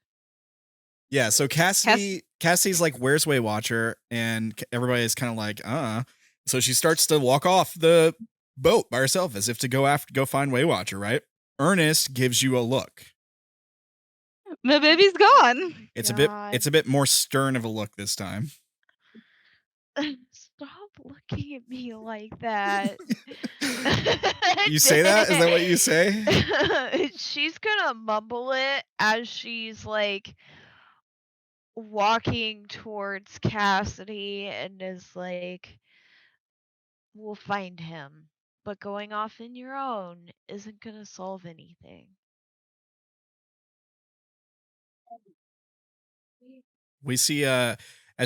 Yeah, so Cassie's like, where's Weight Watcher? And everybody's kind of like, So she starts to walk off the boat by herself as if to go find Weight Watcher, right? Ernest gives you a look. My baby's gone. It's God. a bit more stern of a look this time. Stop looking at me like that. You say that? Is that what you say? She's gonna mumble it as she's like walking towards Cassidy and is like, we'll find him. But going off in your own isn't gonna solve anything. We see as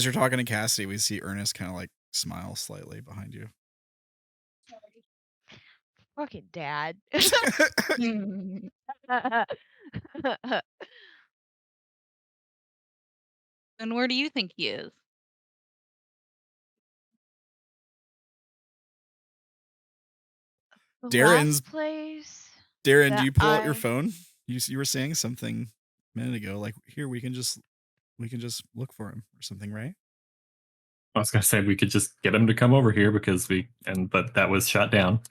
you're talking to Cassidy, we see Ernest kind of like smile slightly behind you. Fucking dad. And where do you think he is? The Darren's- last place. Derrin, do that you pull out your I- phone? You were saying something a minute ago, like here we can just look for him or something, right? I was gonna say we could just get him to come over here but that was shot down.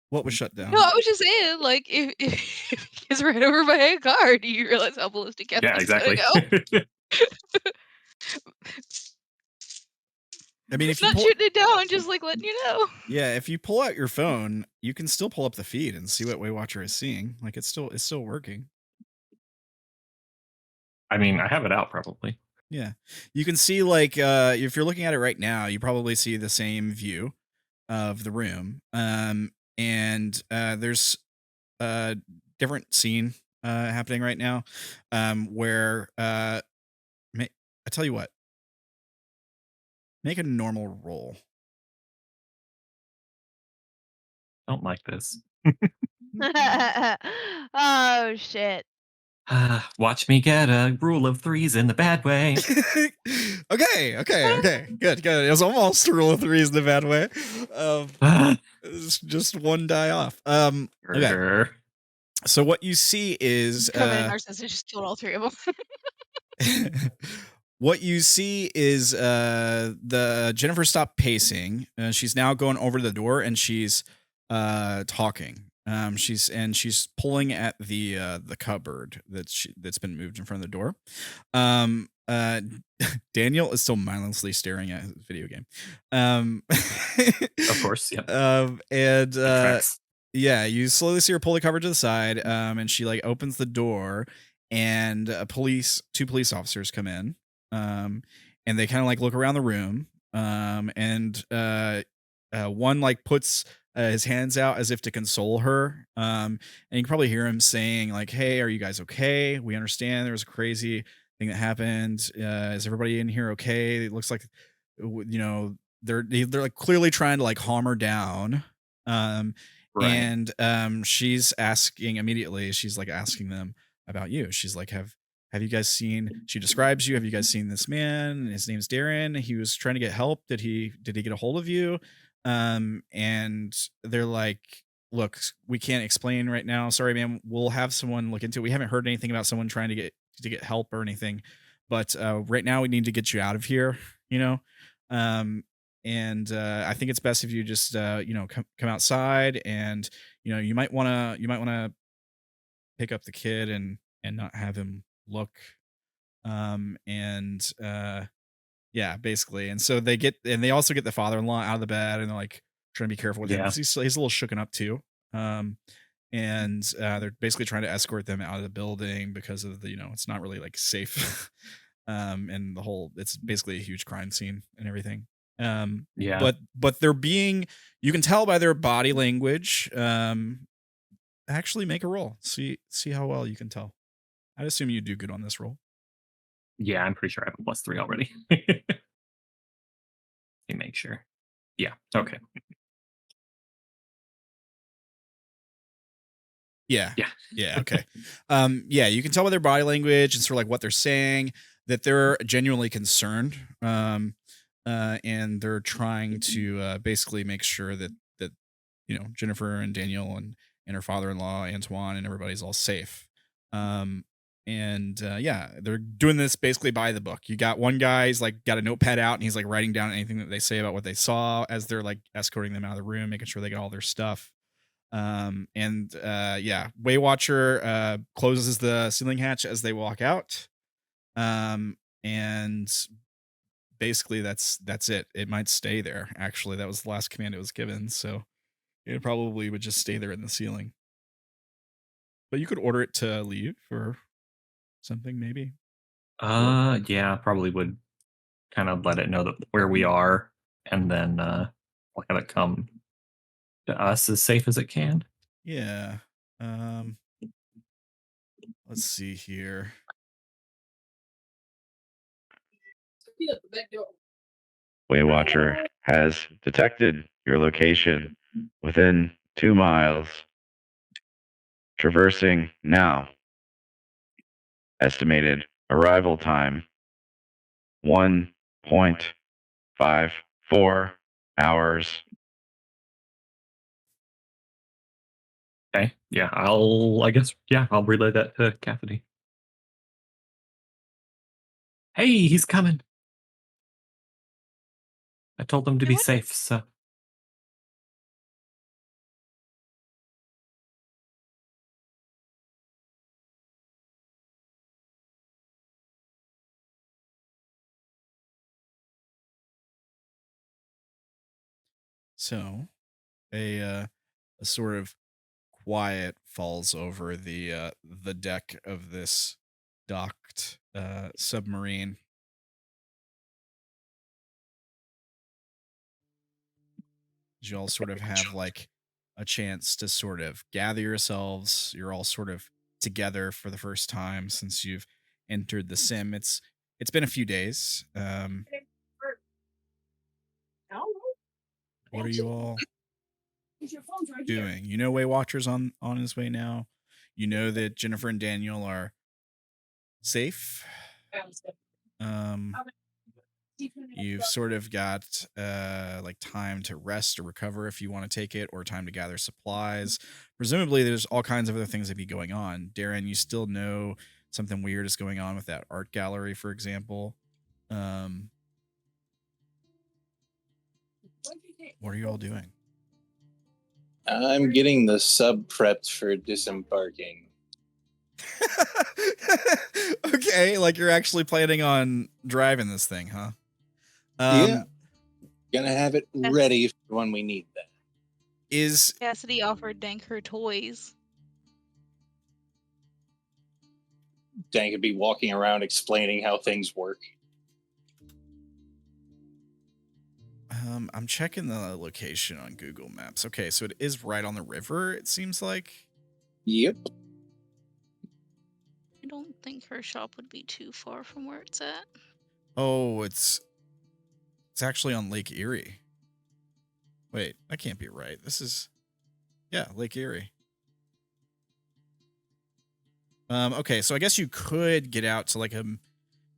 What was shut down? No, I was just saying, like, if he gets ran over by a car, do you realize how ballistic Cassidy's Yeah, exactly. gonna go? I mean, if you Not pull, shooting it down, just like letting you know. yeah, if you pull out your phone, you can still pull up the feed and see what Weight Watcher is seeing. Like it's still working. I mean, I have it out probably. Yeah, you can see like if you're looking at it right now, you probably see the same view of the room. And there's a different scene happening right now, where I tell you what, make a normal roll. Don't like this. Oh shit. Watch me get a rule of threes in the bad way. Okay, good. It was almost a rule of threes in the bad way. It's just one die off. Okay. Grr. So what you see is Coming in, narcissist just killed all three of them. what you see is the Jennifer stopped pacing. She's now going over to the door and she's talking. She's pulling at the cupboard that's been moved in front of the door. Daniel is still mindlessly staring at his video game. Of course, yeah. Yeah, you slowly see her pull the cover to the side, and she like opens the door, and two police officers come in, and they kind of like look around the room, and one like puts his hands out as if to console her, and you can probably hear him saying like, "Hey, are you guys okay? We understand there was a crazy thing that happened. Is everybody in here okay? It looks like, they're like clearly trying to like calm her down." Right. And she's asking immediately. She's like asking them about you. She's like, have you guys seen? She describes you. Have you guys seen this man? His name's Derrin. He was trying to get help. Did he get a hold of you? And they're like, look, we can't explain right now. Sorry, ma'am. We'll have someone look into it. We haven't heard anything about someone trying to get help or anything, but right now we need to get you out of here. You know, and I think it's best if you just come outside, and you might want to pick up the kid and not have him look, and yeah, basically. And so they also get the father-in-law out of the bed, and they're like trying to be careful with him Yeah. because he's a little shooken up too. And they're basically trying to escort them out of the building because of the it's not really like safe. And it's basically a huge crime scene and everything. Yeah. But they're being, you can tell by their body language. Actually make a roll. See how well you can tell. I'd assume you do good on this roll. Yeah, I'm pretty sure I have a +3 already. Let me make sure. Yeah. Okay. Yeah. Yeah. Yeah. Okay. Yeah, you can tell by their body language and sort of like what they're saying that they're genuinely concerned. And they're trying to basically make sure that Jennifer and Daniel and her father-in-law Antoine and everybody's all safe. Yeah, they're doing this basically by the book. You got one guy's like got a notepad out and he's like writing down anything that they say about what they saw as they're like escorting them out of the room, making sure they got all their stuff. Yeah, Waywatcher closes the ceiling hatch as they walk out. And basically that's it. It might stay there. Actually, that was the last command it was given, so it probably would just stay there in the ceiling. But you could order it to leave or something, maybe. Yeah, probably would kind of let it know that where we are, and then we'll have it come to us as safe as it can. Yeah. Let's see here. Waywatcher has detected your location within 2 miles. Traversing now. Estimated arrival time 1.54 hours. Okay. Yeah, I'll relay that to Cassidy. Hey, he's coming. I told them to be safe, so. So, a sort of quiet falls over the deck of this docked submarine. You all sort of have like a chance to sort of gather yourselves. You're all sort of together for the first time since you've entered the sim. It's been a few days. What are you all doing? Waywatcher's on his way now. You know that Jennifer and Daniel are safe. You've sort of got like time to rest or recover if you want to take it, or time to gather supplies. Presumably there's all kinds of other things that be going on. Derrin, you still know something weird is going on with that art gallery, for example. What are you all doing? I'm getting the sub prepped for disembarking. Okay, like you're actually planning on driving this thing, huh? Yeah. Gonna have it ready for when we need that. Is Cassidy offered Dank her toys. Dank would be walking around explaining how things work. I'm checking the location on Google Maps. Okay, so it is right on the river, it seems like. Yep. I don't think her shop would be too far from where it's at. Oh, it's actually on Lake Erie. Wait, that can't be right. This is, yeah, Lake Erie. Okay, so I guess you could get out to like a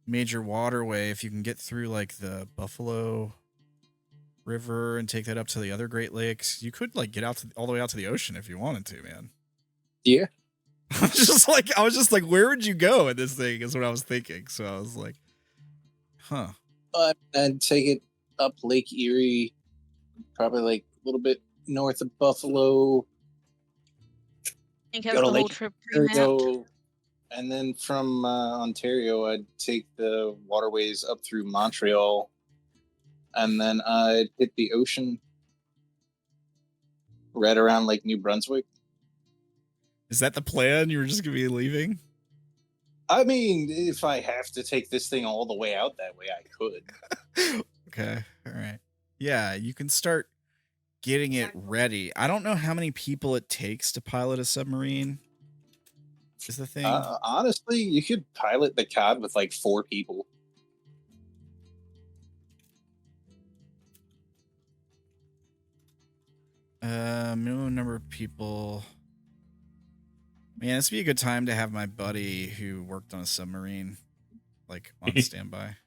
major waterway if you can get through like the Buffalo River and take that up to the other Great Lakes. You could like get out to all the way out to the ocean if you wanted to, man. Yeah. I was just like, where would you go in this thing? Is what I was thinking. So I was like, huh. I'd take it up Lake Erie, probably like a little bit north of Buffalo. I think has Go to the whole Lake trip pre-mapped. Ontario, and then from Ontario, I'd take the waterways up through Montreal, and then I'd hit the ocean right around Lake New Brunswick. Is that the plan? You were just gonna be leaving? I mean, if I have to take this thing all the way out that way, I could. Okay. All right. Yeah, you can start getting it ready. I don't know how many people it takes to pilot a submarine. Is the thing. Honestly, you could pilot the COD with like 4 people. Minimum number of people. Man, this would be a good time to have my buddy who worked on a submarine, like, on standby.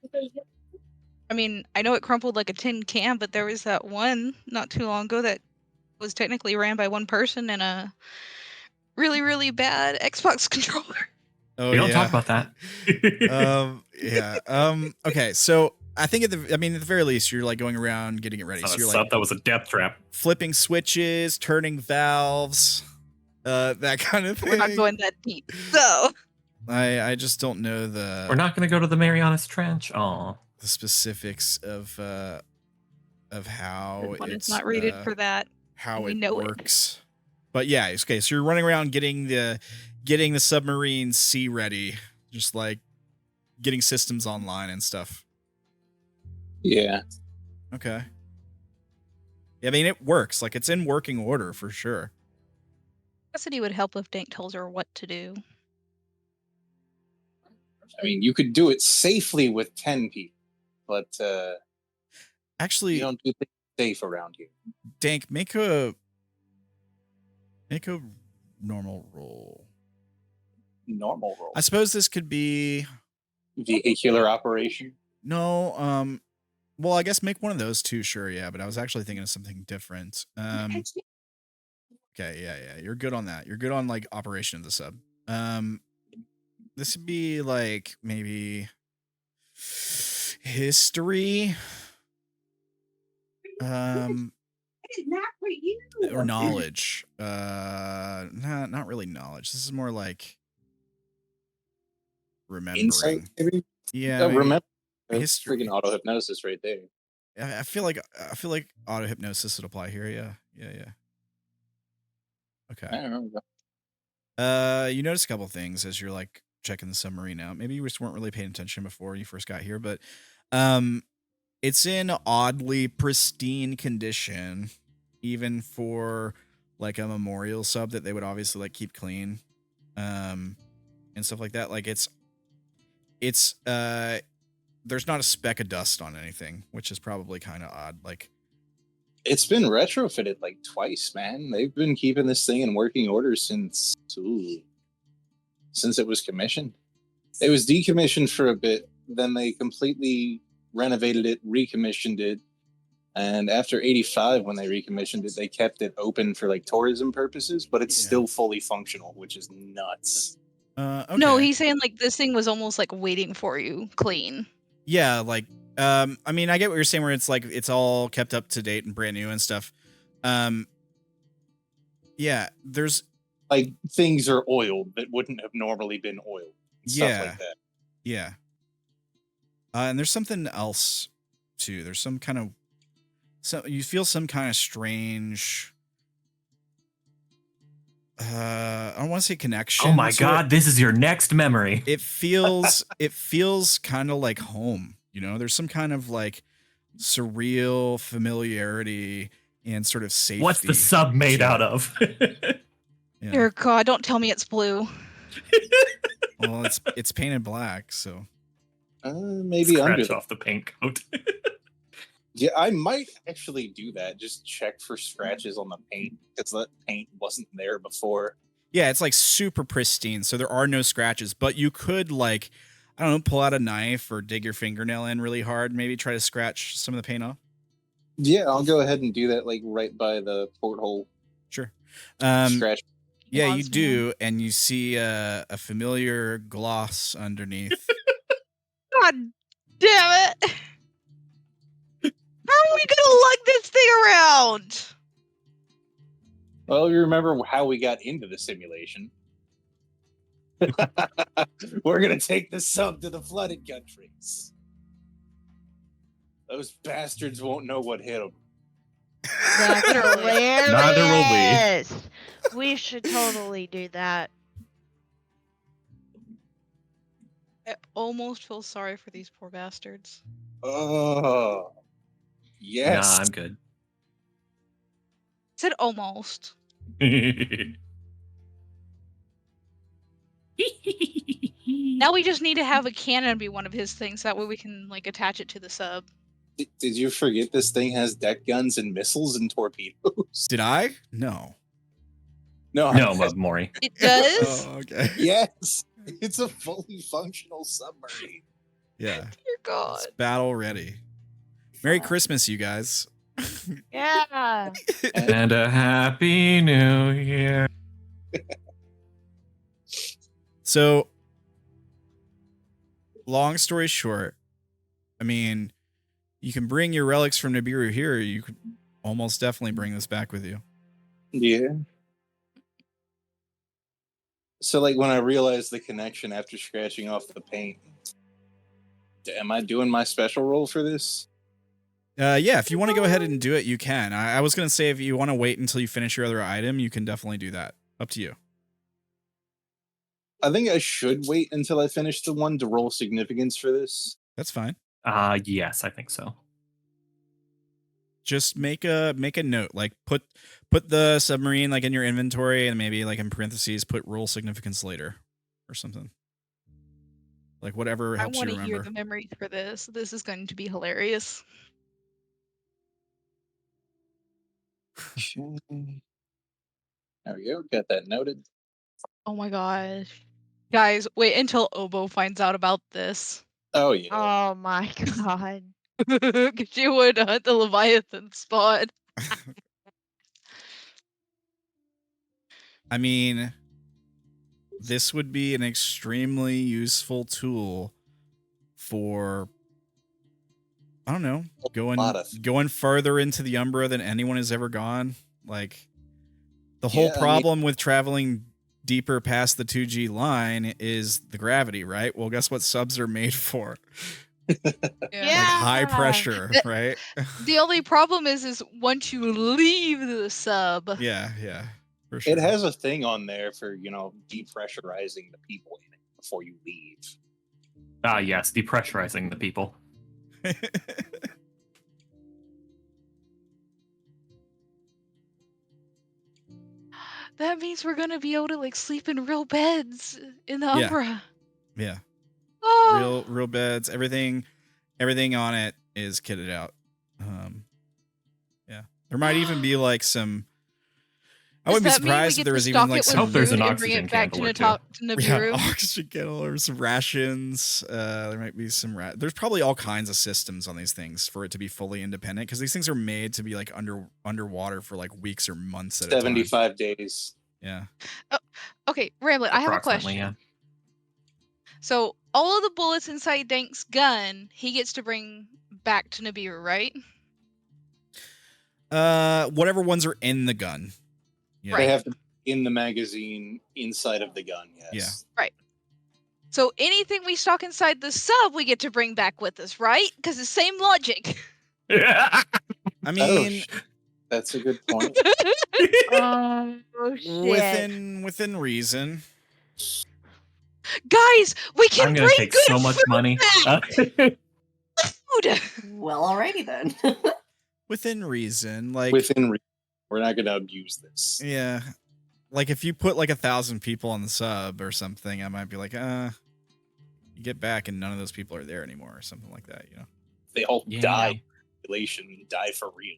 I mean, I know it crumpled like a tin can, but there was that one not too long ago that was technically ran by one person and a really, really bad Xbox controller. Oh, We don't yeah. talk about that. Yeah. Okay, so I think at the very least, you're like going around getting it ready. So you're like That was a death trap. flipping switches, turning valves, that kind of thing. We're not going that deep. So I just don't know the We're not going to go to the Marianas Trench. Aw. the specifics of how this one is it's not rated for that. how We it know it. works. But yeah, okay. So you're running around getting the submarine sea ready, just like getting systems online and stuff. Yeah. Okay. Yeah, I mean it works. Like it's in working order for sure. Cassidy would help if Dank tells her what to do. I mean, you could do it safely with 10 people, but Actually, you don't do things safe around here. Dank, make a normal roll. Normal roll. I suppose this could be Vehicular operation. no. Well, I guess make one of those too. Sure, yeah. But I was actually thinking of something different. Okay, yeah. You're good on that. You're good on like operation of the sub. This would be like maybe history. Or knowledge. Not really knowledge. This is more like remembering. Insight, maybe? Yeah, maybe remember. That's history. freaking auto hypnosis right there. I feel like auto hypnosis would apply here. Yeah. Okay. I don't know. You notice a couple things as you're like checking the submarine out. Maybe you just weren't really paying attention before you first got here, but it's in oddly pristine condition, even for like a memorial sub that they would obviously like keep clean, and stuff like that. Like it's there's not a speck of dust on anything, which is probably kind of odd. Like It's been retrofitted like twice, man. They've been keeping this thing in working order since it was commissioned. It was decommissioned for a bit, then they completely renovated it, recommissioned it, and after 85, when they recommissioned it, they kept it open for like tourism purposes, but it's still fully functional, which is nuts. okay. No, he's saying like this thing was almost like waiting for you, clean. Yeah, like I mean, I get what you're saying where it's like it's all kept up to date and brand new and stuff. Yeah, there's like things are oiled that wouldn't have normally been oiled. Stuff like that. Yeah. And there's something else too. There's some kind of you feel some kind of strange I don't want to say connection. Oh my to god, this is your next memory. It feels kind of like home. You know, there's some kind of like surreal familiarity and sort of safety. What's the sub made out of? Yeah. Dear God, don't tell me it's blue. Well, it's painted black, so maybe Scratch under off the paint coat. Yeah, I might actually do that. Just check for scratches on the paint because that paint wasn't there before. yeah, it's like super pristine, so there are no scratches. But you could like, I don't know, pull out a knife or dig your fingernail in really hard, maybe try to scratch some of the paint off. Yeah, I'll go ahead and do that, like right by the porthole. Sure. Scratch. Yeah, you Gloss, do, and you see a familiar gloss underneath. God damn it! How are we gonna lug this thing around? Well, you remember how we got into the simulation. We're gonna take the sub to the flooded countries. Those bastards won't know what hit them. That's hilarious. Neither will we. We should totally do that. I almost feel sorry for these poor bastards. Oh, yes. Nah, I'm good. I said almost. Now we just need to have a cannon be one of his things. That way we can like attach it to the sub. Did you forget this thing has deck guns and missiles and torpedoes? Did I? No. No, No, Mori. It does? Oh, okay. Yes, it's a fully functional submarine. Yeah. Dear God. It's battle ready. Merry Christmas, you guys. Yeah. And a happy new year. So, long story short, I mean, you can bring your relics from Nibiru here. You could almost definitely bring this back with you. Yeah. So, like, when I realized the connection after scratching off the paint, am I doing my special roll for this? Yeah, if you want to go ahead and do it, you can. I was going to say if you want to wait until you finish your other item, you can definitely do that. Up to you. I think I should wait until I finish the one to roll significance for this. That's fine. Yes, I think so. Just make a note, like put the submarine like in your inventory and maybe like in parentheses put roll significance later or something. Like whatever I helps you want to remember. hear the memories for this. This is going to be hilarious. There we go. Got that noted. Oh my gosh. Guys, wait until Obo finds out about this. Oh, yeah. Oh my god. Because she would hunt the Leviathan spot. I mean, this would be an extremely useful tool for, I don't know, going further into the Umbra than anyone has ever gone. Like, the whole problem with traveling deeper past the 2G line is the gravity, right? Well, guess what subs are made for? Yeah. Like high pressure, right? The only problem is once you leave the sub. Yeah, for sure. It has a thing on there for, depressurizing the people in it before you leave. Yes, depressurizing the people. That means we're gonna be able to like sleep in real beds in the Umbra. Yeah. Oh. Real beds, everything on it is kitted out. Yeah. There might even be like some, I wouldn't be surprised if there was even like some, I hope there's an bring oxygen it back to candle or the two. Nibiru. oxygen candle or some rations. There might be some there's probably all kinds of systems on these things for it to be fully independent, because these things are made to be like underwater for like weeks or months at a time. 75 days. Yeah. Oh, okay, Ramblin, I have a question. Yeah. So all of the bullets inside Dank's gun, he gets to bring back to Nibiru, right? Whatever ones are in the gun. Yeah. They have to be in the magazine inside of the gun, yes. Yeah. Right. So anything we stock inside the sub, we get to bring back with us, right? Because the same logic. I mean, that's a good point. Oh shit! Within reason. Guys, we can I'm bring gonna take good so much food money. back! Food! Well, alrighty then. Within reason. Like Within reason. We're not going to abuse this. yeah. Like if you put like 1,000 people on the sub or something, I might be like, you get back and none of those people are there anymore or something like that, you know. They all Yeah. die. Die for real.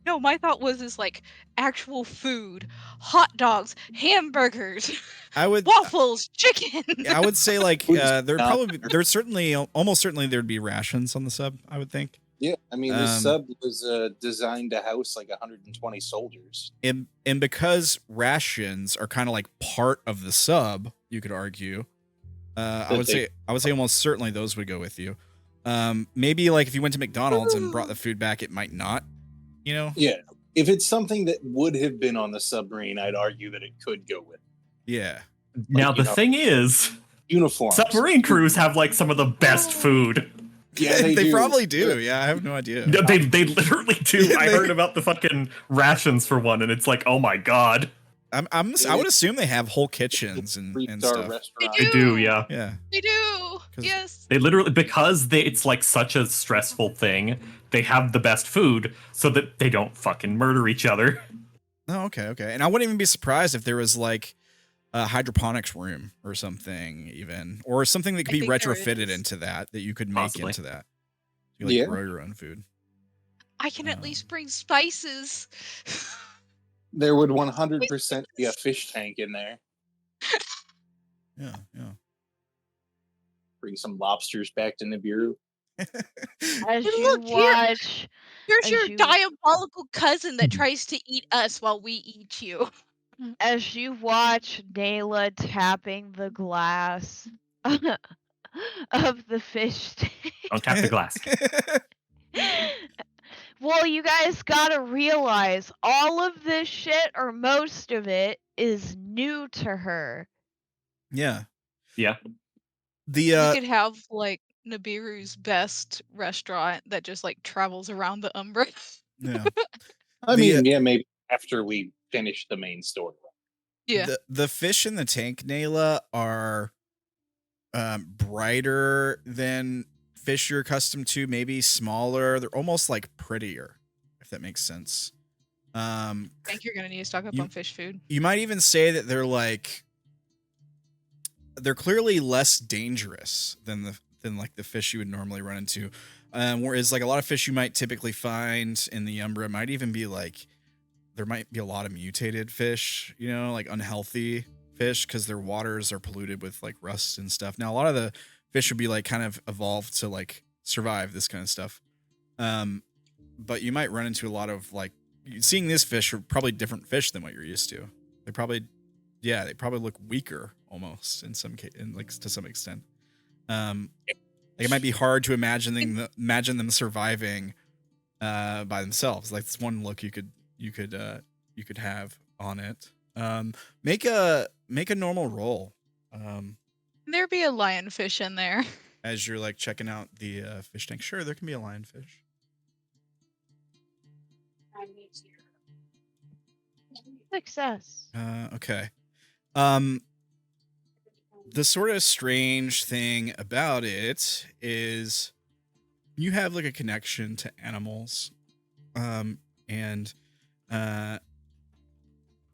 No, my thought was is like actual food, hot dogs, hamburgers, I would waffles, chicken. I would say like Food's there's certainly almost certainly there'd be rations on the sub, I would think. Yeah, I mean, the sub was designed to house like 120 soldiers. And because rations are kind of like part of the sub, you could argue. I would say almost certainly those would go with you. Maybe like if you went to McDonald's and brought the food back, it might not. You know? Yeah, if it's something that would have been on the submarine, I'd argue that it could go with. Yeah. Now the thing is, uniforms. Submarine crews have like some of the best food. Yeah, they do. Probably do. Yeah, I have no idea. No, they literally do. I heard about the fucking rations for one, and it's like, oh my god. I would assume they have whole kitchens and stuff. Restaurant. They do, yeah. Yeah. They do. Yes. They literally, because it's like such a stressful thing, they have the best food so that they don't fucking murder each other. Oh, okay. And I wouldn't even be surprised if there was like a hydroponics room or something, even, or something that could be retrofitted into that you could make into that. You like grow your own food. I can at least bring spices. There would 100% be a fish tank in there. Yeah. Bring some lobsters back to Nibiru. As you Look, watch, here's your diabolical cousin that tries to eat us while we eat you. as you watch Naela tapping the glass of the fish tank. Don't tap the glass. Well, you guys gotta realize all of this shit, or most of it, is new to her. Yeah. Yeah. You could have like Nibiru's best restaurant that just like travels around the Umbra. Yeah. I mean, maybe after we finish the main story. Yeah. The fish in the tank, Naela, are brighter than fish you're accustomed to, maybe smaller. They're almost like prettier, if that makes sense. I think you're gonna need to stock up on fish food. You might even say that they're clearly less dangerous than like the fish you would normally run into. Whereas like a lot of fish you might typically find in the Umbra might even be like, there might be a lot of mutated fish, you know, like unhealthy fish because their waters are polluted with like rust and stuff. Now, a lot of the fish would be like kind of evolved to like survive this kind of stuff. But you might run into a lot of like, seeing this fish are probably different fish than what you're used to. They probably look weaker almost in some case, to some extent. Like it might be hard to imagine them surviving by themselves. Like this one look you could have on it. Make a normal roll. There be a lionfish in there. As you're like checking out the fish tank. Sure, there can be a lionfish. Success. Okay. The sort of strange thing about it is you have like a connection to animals. And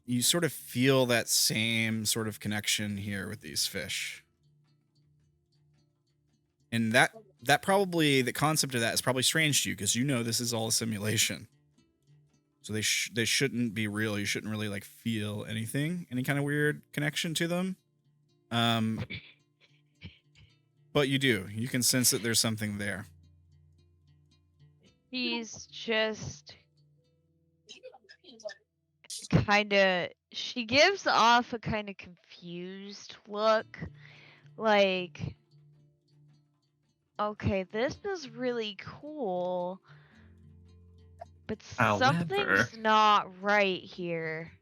you sort of feel that same sort of connection here with these fish. And that probably, the concept of that is probably strange to you because you know this is all a simulation. So they shouldn't be real. You shouldn't really like feel any kind of weird connection to them. But you do. You can sense that there's something there. She's just she gives off a kind of confused look. Like, okay, this is really cool, but something's not right here.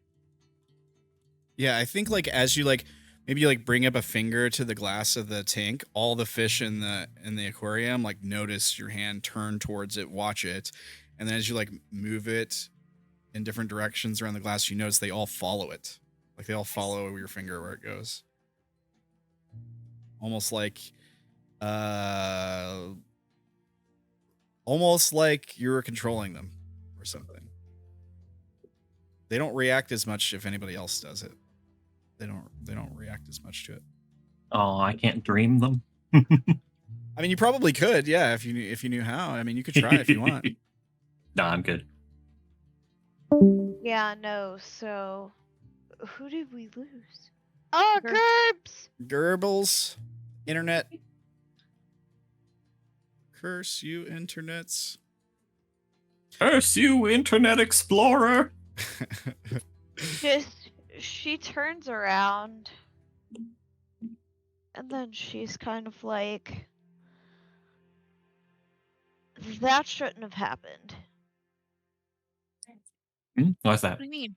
Yeah, I think like as you like maybe you like bring up a finger to the glass of the tank, all the fish in the aquarium like notice your hand, turn towards it, watch it, and then as you like move it in different directions around the glass. You notice they all follow it. Like they all follow your finger where it goes. Almost like you're controlling them or something. They don't react as much if anybody else does it. They don't react as much to it. Oh, I can't dream them. I mean, you probably could, yeah, if you knew how. I mean, you could try if you want. Nah, I'm good. Yeah, no, so who did we lose? Oh, Ger- Gerbs! Gerbles, internet. Curse you, internets. Curse you, Internet Explorer! She turns around and then she's kind of like, that shouldn't have happened. What's that? What do you mean?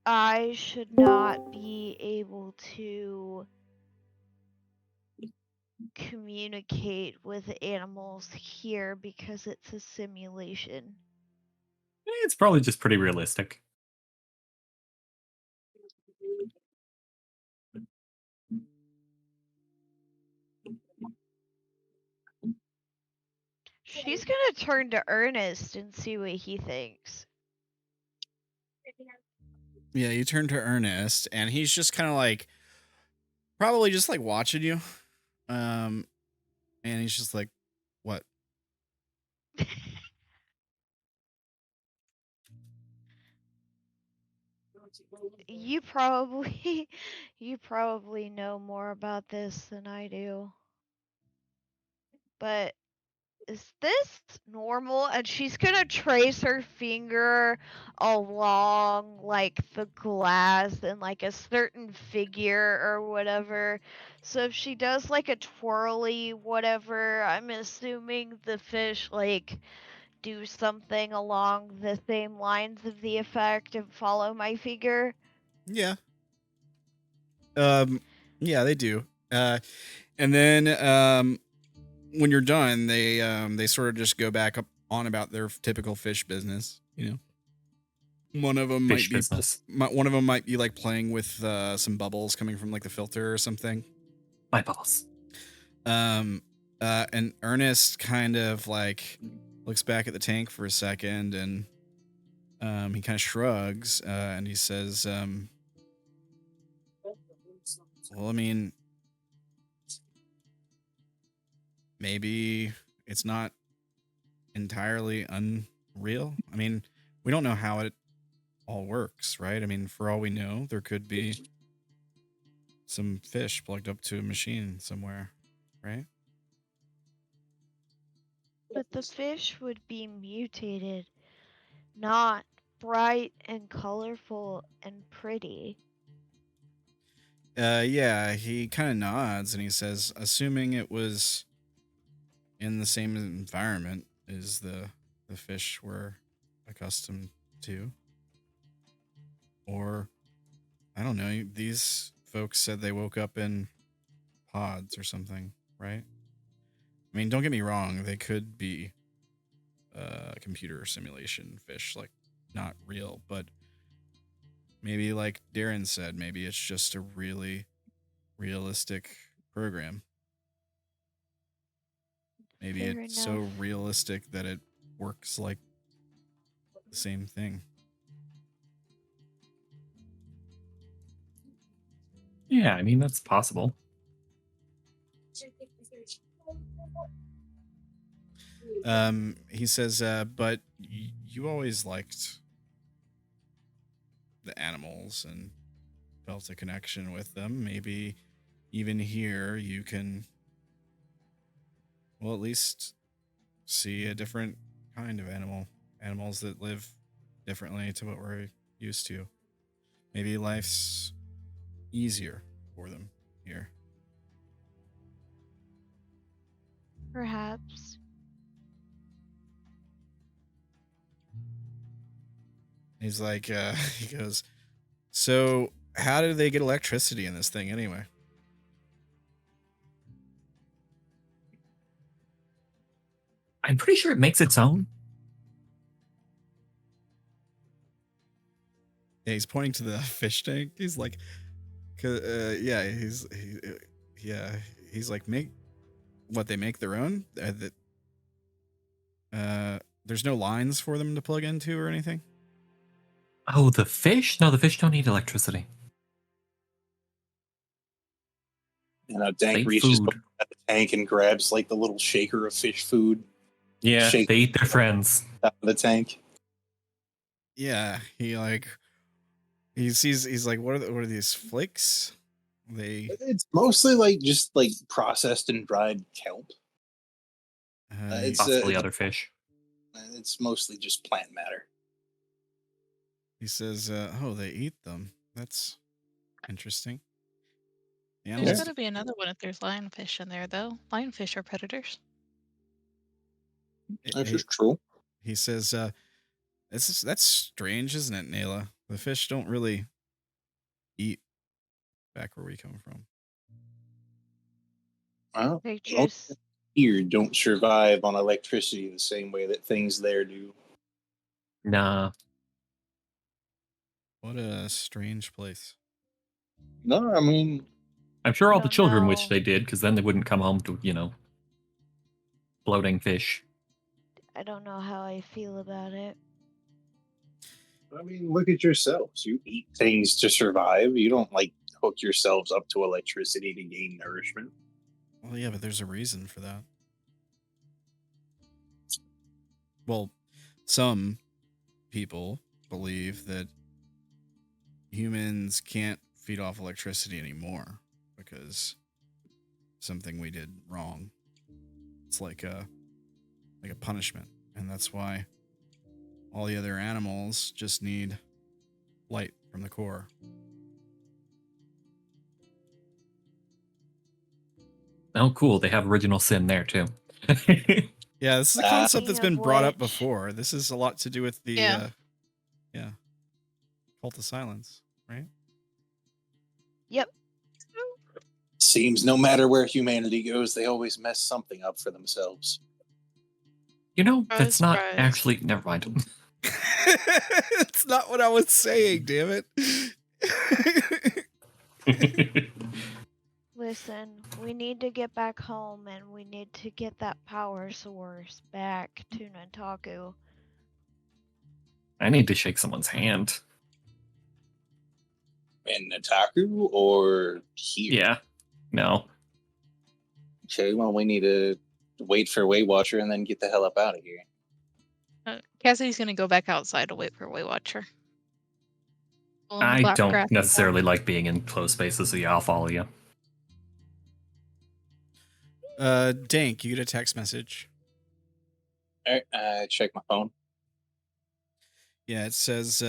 I should not be able to communicate with animals here because it's a simulation. It's probably just pretty realistic. She's gonna turn to Ernest and see what he thinks. Yeah, you turn to Ernest, and he's just kind of like, probably just like watching you. And he's just like, what? You probably you probably know more about this than I do. But is this normal? And she's gonna trace her finger along like the glass and like a certain figure or whatever. So if she does like a twirly whatever, I'm assuming the fish like do something along the same lines of the effect and follow my finger. Yeah. Yeah, they do. And then when you're done, they sort of just go back up on about their typical fish business. You know, one of them Fish business. might be like playing with some bubbles coming from like the filter or something. My boss. And Ernest kind of like looks back at the tank for a second, and he kind of shrugs, and he says, well, I mean, maybe it's not entirely unreal. I mean, we don't know how it all works, right? I mean, for all we know, there could be some fish plugged up to a machine somewhere, right? But the fish would be mutated, not bright and colorful and pretty. Yeah, he kind of nods and he says, assuming it was in the same environment as the fish we're accustomed to. Or, I don't know, these folks said they woke up in pods or something, right? I mean, don't get me wrong, they could be computer simulation fish, like not real, but maybe like Derrin said, maybe it's just a really realistic program. Maybe Fair it's so enough. realistic that it works like the same thing. Yeah, I mean, that's possible. He says, but you always liked the animals and felt a connection with them. Maybe even here you can, well, at least see a different kind of animals that live differently to what we're used to. Maybe life's easier for them here. Perhaps. He's like, he goes, so how do they get electricity in this thing anyway? I'm pretty sure it makes its own. Yeah, he's pointing to the fish tank. He's like, yeah, he's like, make what they make their own. There's no lines for them to plug into or anything. Oh, the fish? No, the fish don't need electricity. Dank They eat reaches food. at the tank and grabs like the little shaker of fish food. Yeah, Shake they eat their friends. out of the tank. Yeah, he sees. He's like, what are these flakes? It's mostly like just like processed and dried kelp. Possibly other fish. It's mostly just plant matter. He says, oh, they eat them. That's interesting. The There's animals, got to be another one if there's lionfish in there, though. Lionfish are predators. That's just true. he says, that's strange, isn't it, Naela? The fish don't really eat back where we come from. Well, They most just here don't survive on electricity the same way that things there do. Nah. What a strange place. No, I mean, I'm sure I all the don't children know. wish they did, because then they wouldn't come home to, floating fish. I don't know how I feel about it. look at yourselves. You eat things to survive. You don't like hook yourselves up to electricity to gain nourishment. Well, yeah, but there's a reason for that. Well, some people believe that humans can't feed off electricity anymore because something we did wrong. It's like a punishment, and that's why all the other animals just need light from the core. Oh, cool. They have original sin there, too. Yeah, this is a concept that's Speaking been of brought up which- before. This is a lot to do with the Yeah. Cult of Silence, right? Yep. Seems no matter where humanity goes, they always mess something up for themselves. That's not Surprise. actually... Never mind. It's not what I was saying, damn it. Listen, we need to get back home and we need to get that power source back to Nantaku. I need to shake someone's hand. In Nataku or here? Yeah. No. Okay, well, we need to wait for Weight Watcher and then get the hell up out of here. Cassidy's gonna go back outside to wait for Weight Watcher. I don't necessarily like being in closed spaces, so yeah, I'll follow you. Dank, you get a text message. All right, check my phone. Yeah, it says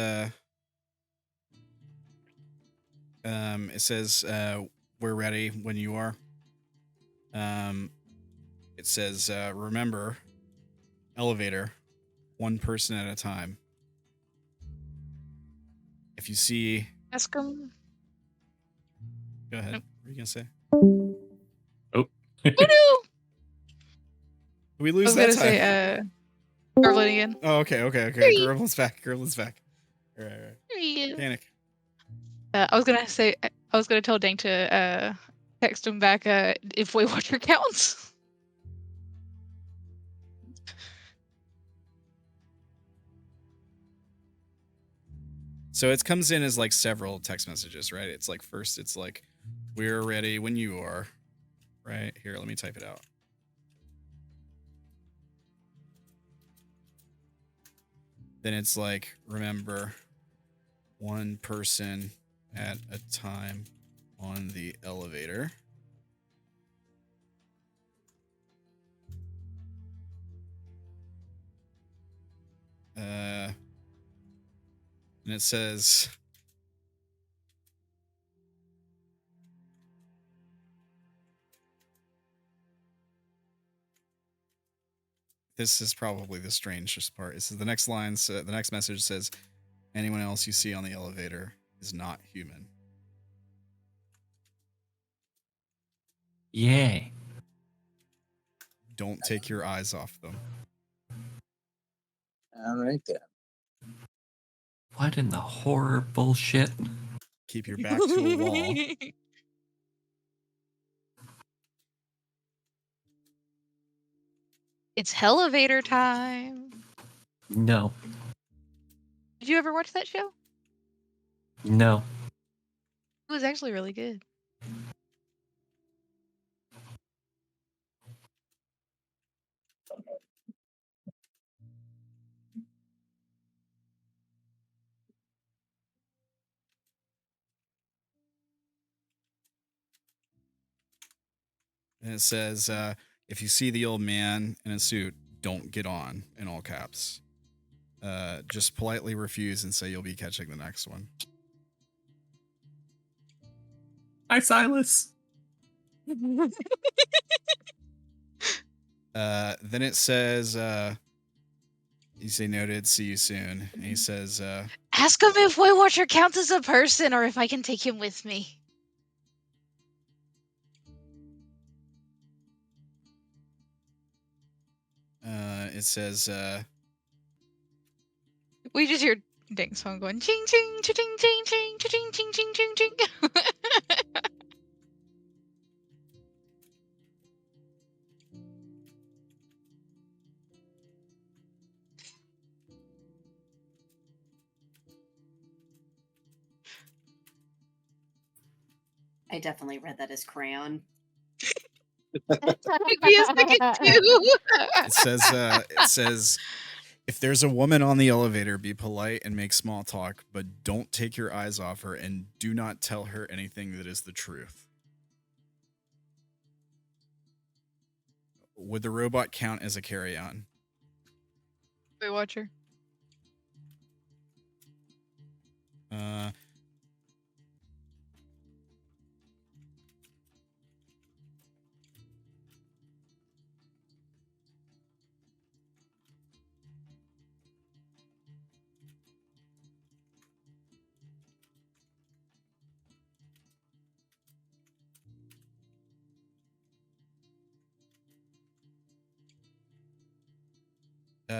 we're ready when you are. It says remember, elevator, one person at a time. If you see, Ask him. go ahead. Nope. What are you gonna say? Oh. Oh no! We I lose was that gonna time. say, Gerblin again. Oh, okay. There you- Gerblin's back. Right. There you go. Panic. I was gonna tell Dank to text him back if Weight Watcher counts. So it comes in as like several text messages, right? It's like first, it's like we're ready when you are. Right here, let me type it out. Then it's like, remember, one person at a time on the elevator. And it says, this is probably the strangest part. This is the next line. So the next message says, anyone else you see on the elevator is not human. Yay. Don't take your eyes off them. All right then. What in the horror bullshit? Keep your back to a wall. It's elevator time. No. Did you ever watch that show? No. It was actually really good. And it says, if you see the old man in a suit, don't get on, in all caps. Just politely refuse and say you'll be catching the next one. Hi, Silas. Then it says, you say noted, see you soon. And he says, Ask him if Weight Watcher counts as a person or if I can take him with me. it says, We just hear Dank's phone going ching ching ching ching ching ching ching ching ching ching ching. I definitely read that as crayon. Took me a second too. it says, if there's a woman on the elevator, be polite and make small talk, but don't take your eyes off her and do not tell her anything that is the truth. Would the robot count as a carry-on? Weight Watcher.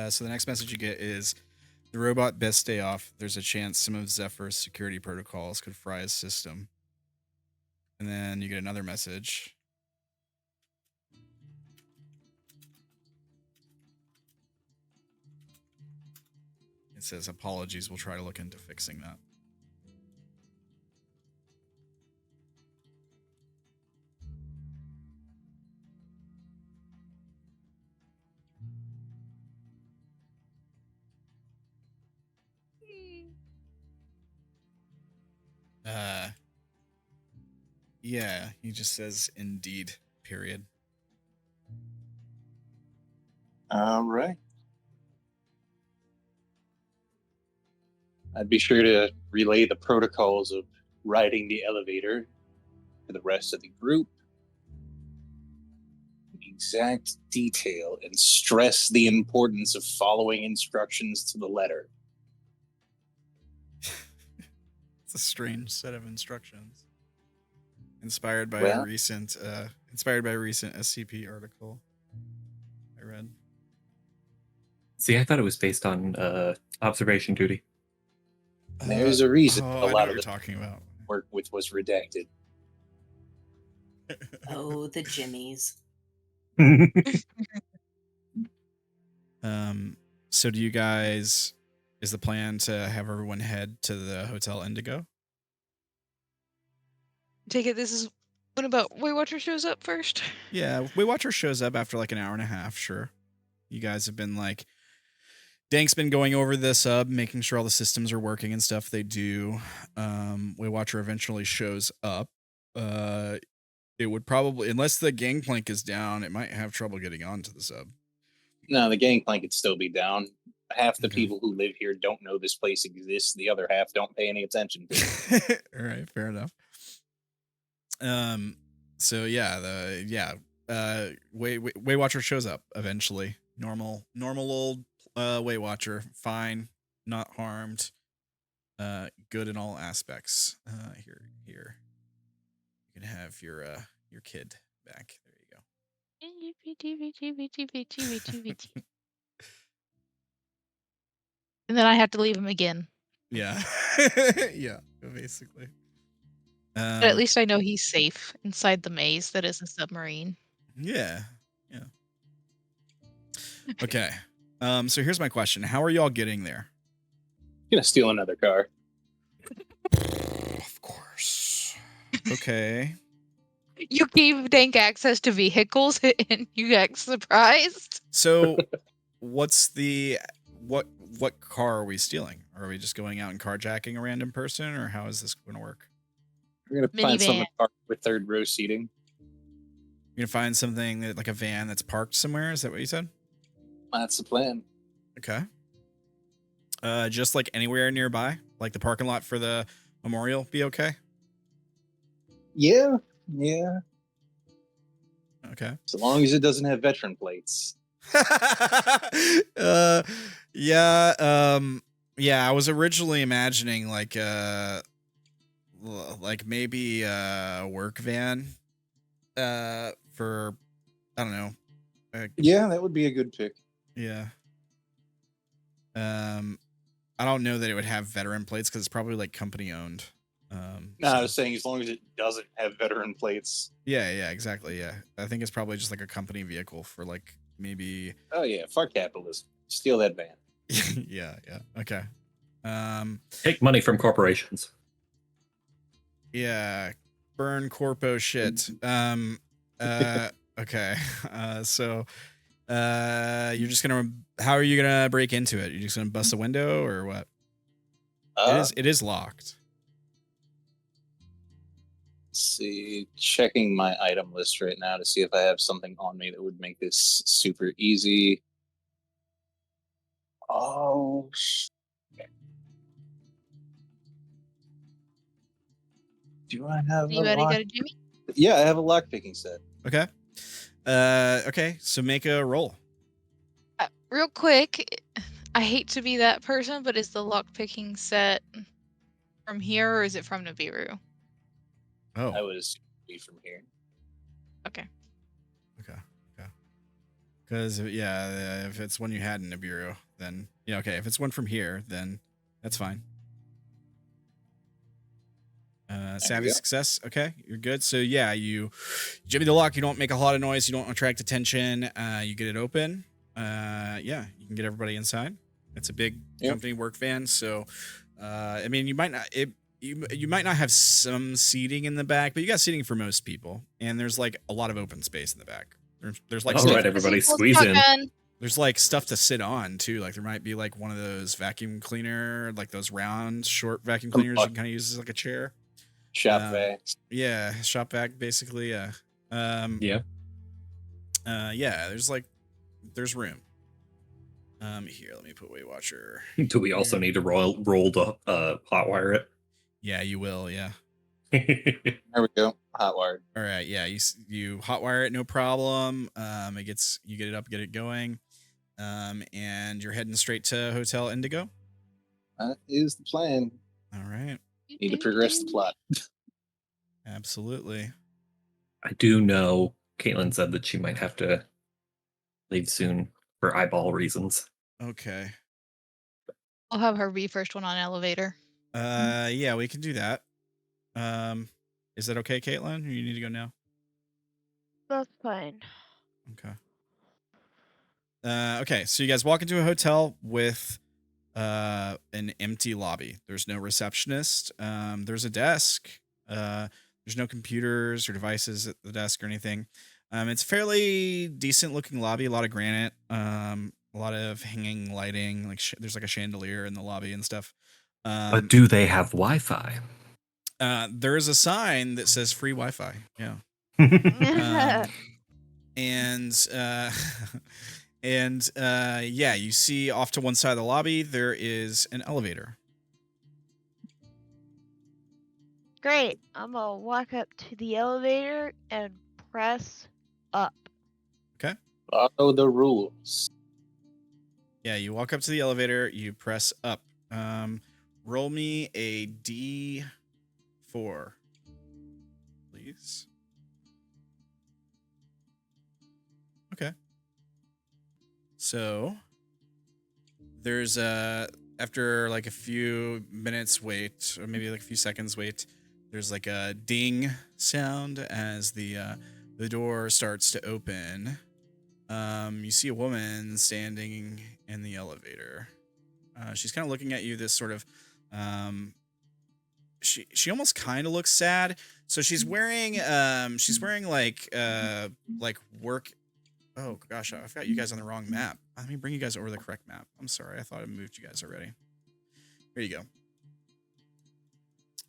So the next message you get is, the robot best stay off. There's a chance some of Zephyr's security protocols could fry his system. And then you get another message. It says, apologies, we'll try to look into fixing that. Yeah, he just says indeed, period. All right. I'd be sure to relay the protocols of riding the elevator to the rest of the group. Exact detail and stress the importance of following instructions to the letter. It's a strange set of instructions. Inspired by Well- a recent SCP article I read. See, I thought it was based on observation duty. There's a reason I a know lot what of you're the talking about. work with was redacted. Oh, the Jimmies. So do you guys, is the plan to have everyone head to the Hotel Indigo? Take it this is when about Weight Watcher shows up first. Yeah, Weight Watcher shows up after like an hour and a half, sure. You guys have been like, Dank's been going over the sub, making sure all the systems are working and stuff. They do. Weight Watcher eventually shows up. It would probably, unless the gangplank is down, it might have trouble getting onto the sub. No, the gangplank could still be down. Half the Okay. people who live here don't know this place exists. The other half don't pay any attention to it. All right, fair enough. So yeah, Weight Watcher shows up eventually. Normal old Weight Watcher, fine, not harmed, good in all aspects. Here, you can have your kid back. There you go. And then I have to leave him again. Yeah. Yeah, basically. But at least I know he's safe inside the maze that is a submarine. Yeah. Yeah. Okay. So here's my question. How are y'all getting there? Gonna steal another car. Of course. Okay. You gave Dank access to vehicles and you got surprised. So what's the what car are we stealing? Are we just going out and carjacking a random person, or how is this going to work? We're gonna find Minivan. something parked with third row seating. You're gonna find something that, like a van that's parked somewhere? Is that what you said? That's the plan. Okay. Just like anywhere nearby, like the parking lot for the memorial, be okay. Yeah. Okay. So long as it doesn't have veteran plates. Yeah. Yeah. I was originally imagining like maybe a work van. For I don't know. Yeah, that would be a good pick. Yeah. I don't know that it would have veteran plates because it's probably like company owned. No, I was saying as long as it doesn't have veteran plates. Yeah, exactly. Yeah. I think it's probably just like a company vehicle for like maybe. Oh yeah, fuck capitalism. Steal that van. Yeah. Okay. Take money from corporations. Yeah. Burn corpo shit. Okay. So you're just gonna how are you gonna break into it? You're just gonna bust a window or what? It is locked. Let's see, checking my item list right now to see if I have something on me that would make this super easy. Oh, do I have Anybody got a Jimmy? Yeah, I have a lockpicking set. Okay. Okay, so make a roll. Real quick, I hate to be that person, but is the lockpicking set from here or is it from Nibiru? Oh. I would assume it'd be from here. Okay. Because if it's one you had in Nibiru, then okay. If it's one from here, then that's fine. Savvy success. Okay, you're good. So yeah, you jimmy the lock. You don't make a lot of noise. You don't attract attention. You get it open. Yeah, you can get everybody inside. It's a big company work van. So, I mean, you might not you might not have some seating in the back, but you got seating for most people. And there's like a lot of open space in the back. There's like all right, everybody, squeeze in. There's like stuff to sit on too. Like there might be like one of those vacuum cleaner, like those round short vacuum cleaners you can kind of use as like a chair. Shop vac. Yeah, shop vac basically. Yeah. Yeah. There's room. Here, let me put Weight Watcher. Do we also need to roll to hotwire it? Yeah, you will. Yeah. There we go. Hotwired. All right. Yeah, you hotwire it, no problem. You get it up, get it going. And you're heading straight to Hotel Indigo. That is the plan. All right. Need to progress the plot. Absolutely. I do know Caitlin said that she might have to leave soon for eyeball reasons. Okay. I'll have her be first one on elevator. Yeah, we can do that. Is that okay, Caitlin? Or you need to go now? That's fine. Okay. Okay, so you guys walk into a hotel with an empty lobby. There's no receptionist. There's a desk. There's no computers or devices at the desk or anything. It's fairly decent looking lobby. A lot of granite. A lot of hanging lighting. Like there's like a chandelier in the lobby and stuff. But do they have Wi-Fi? There is a sign that says free Wi-Fi. Yeah. Yeah, you see off to one side of the lobby there is an elevator. Great. I'm gonna walk up to the elevator and press up. Okay. Follow the rules. Yeah, you walk up to the elevator, you press up. Roll me a D4, please. Okay. So there's after like a few minutes wait, or maybe like a few seconds wait, there's like a ding sound as the door starts to open. You see a woman standing in the elevator. She's kind of looking at you. This sort of, she almost kind of looks sad. So she's wearing like work. Oh gosh, I've got you guys on the wrong map. Let me bring you guys over the correct map. I'm sorry, I thought I moved you guys already. Here you go.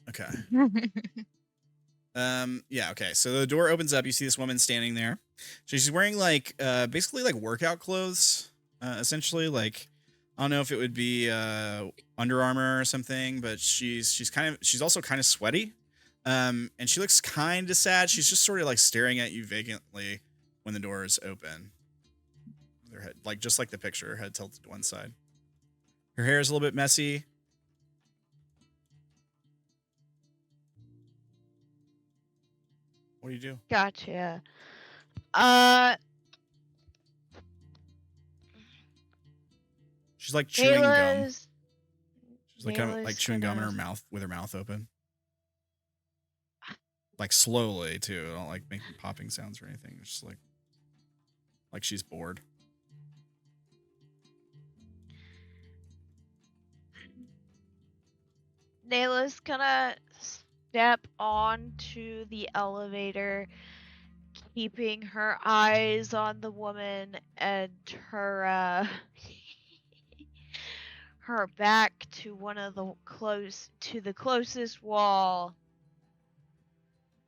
Okay. Yeah, okay. So the door opens up. You see this woman standing there. So she's wearing like basically like workout clothes. Essentially, like I don't know if it would be Under Armour or something, but she's also kind of sweaty. And she looks kind of sad. She's just sort of like staring at you vacantly when the door is open. Her head, like just like the picture, her head tilted to one side. Her hair is a little bit messy. What do you do? Gotcha. She's like chewing gum. Naela's She's like kind of like chewing gum in her mouth with her mouth open. Like slowly too. I don't like making popping sounds or anything. It's just like she's bored. Naela's gonna step onto the elevator, keeping her eyes on the woman and her her back to one of the closest wall.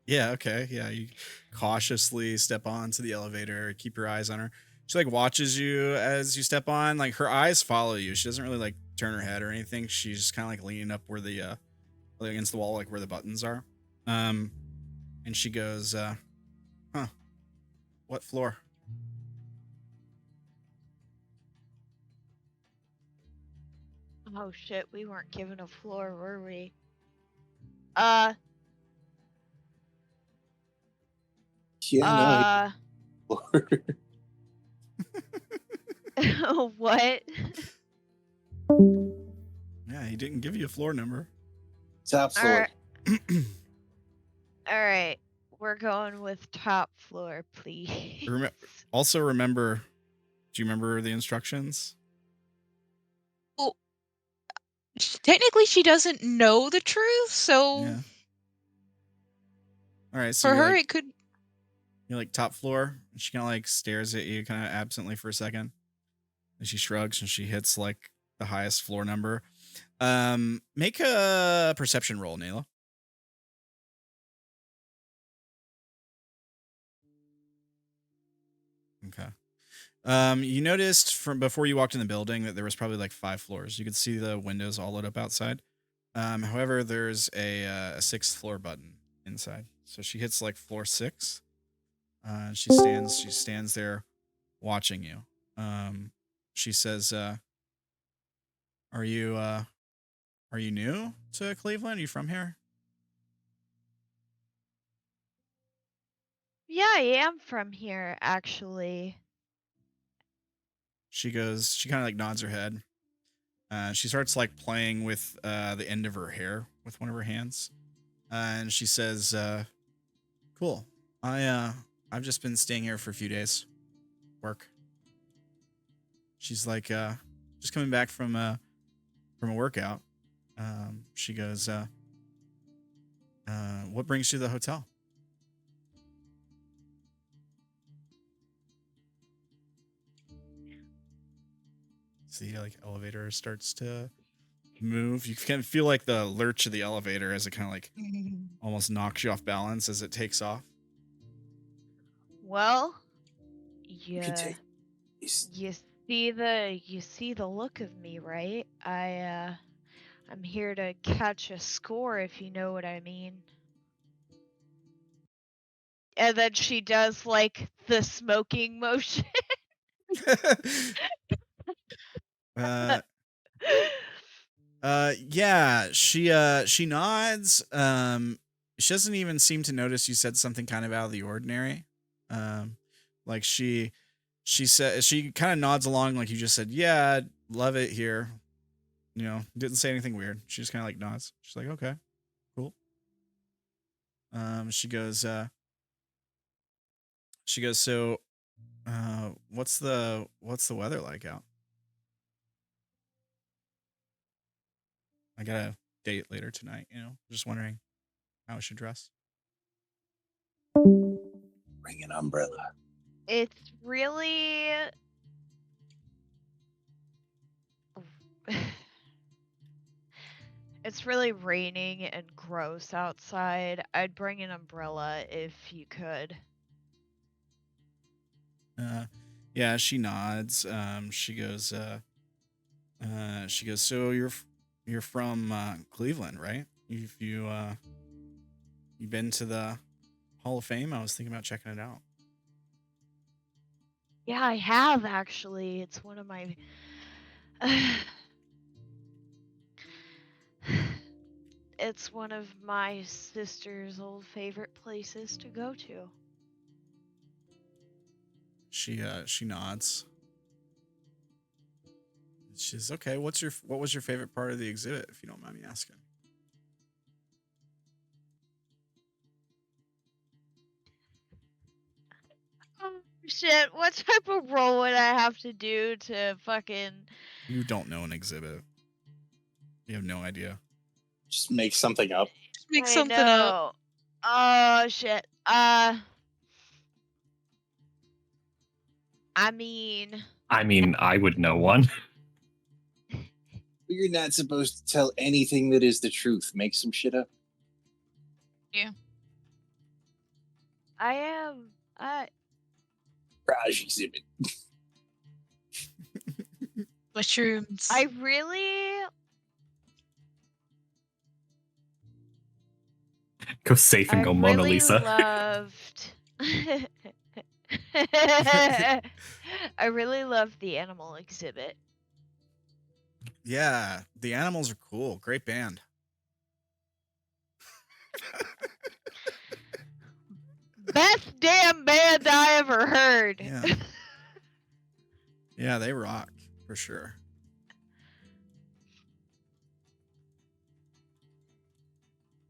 Yeah, okay. Yeah, you cautiously step onto the elevator, keep your eyes on her. She like watches you as you step on. Like her eyes follow you. She doesn't really like turn her head or anything. She's just kind of like leaning up where the against the wall, like where the buttons are. And she goes, huh, what floor? Oh shit, we weren't given a floor, were we? Yeah, no. What? Yeah, he didn't give you a floor number. Top floor. All right, we're going with top floor, please. Also remember, do you remember the instructions? Well, technically, she doesn't know the truth, so Yeah. All right, so for her, like, it could. you're like top floor. And she kind of like stares at you kind of absently for a second. And she shrugs and she hits like the highest floor number. Make a perception roll, Naela. Okay. You noticed from before you walked in the building that there was probably like 5 floors. You could see the windows all lit up outside. However, there's a 6th floor button inside. So she hits like floor 6. She stands there watching you. She says, are you new to Cleveland? Are you from here? Yeah, I am from here, actually. She kind of like nods her head. She starts like playing with the end of her hair with one of her hands. And she says, cool. I've just been staying here for a few days. Work. She's like, just coming back from a workout. She goes, what brings you to the hotel? See, like elevator starts to move. You can feel like the lurch of the elevator as it kind of like almost knocks you off balance as it takes off. Well, You can take these. you see the look of me, right? I'm here to catch a score, if you know what I mean. And then she does like the smoking motion. Yeah, she nods. She doesn't even seem to notice you said something kind of out of the ordinary. Like she said, she kind of nods along like you just said, yeah, love it here. didn't say anything weird. She just kind of like nods. She's like, okay, cool. She goes, so, what's the weather like out? I got a date later tonight, just wondering how I should dress. Bring an umbrella. It's really it's really raining and gross outside. I'd bring an umbrella if you could. Yeah, she nods. She goes, so you're from Cleveland, right? You've been to the Hall of Fame? I was thinking about checking it out. Yeah, I have actually. It's one of my it's one of my sister's old favorite places to go to. She nods. She's okay. What was your favorite part of the exhibit, if you don't mind me asking? Oh shit, what type of role would I have to do to fucking... You don't know an exhibit. You have no idea. Just make something up. Make something up. Oh shit. I mean, I would know one. You're not supposed to tell anything that is the truth. Make some shit up. I am. Raj exhibit. Mushrooms. I really. Go safe and go Mona really Lisa. Loved. I really loved the animal exhibit. Yeah, the animals are cool. Great band. Best damn band I ever heard. Yeah. Yeah, they rock for sure.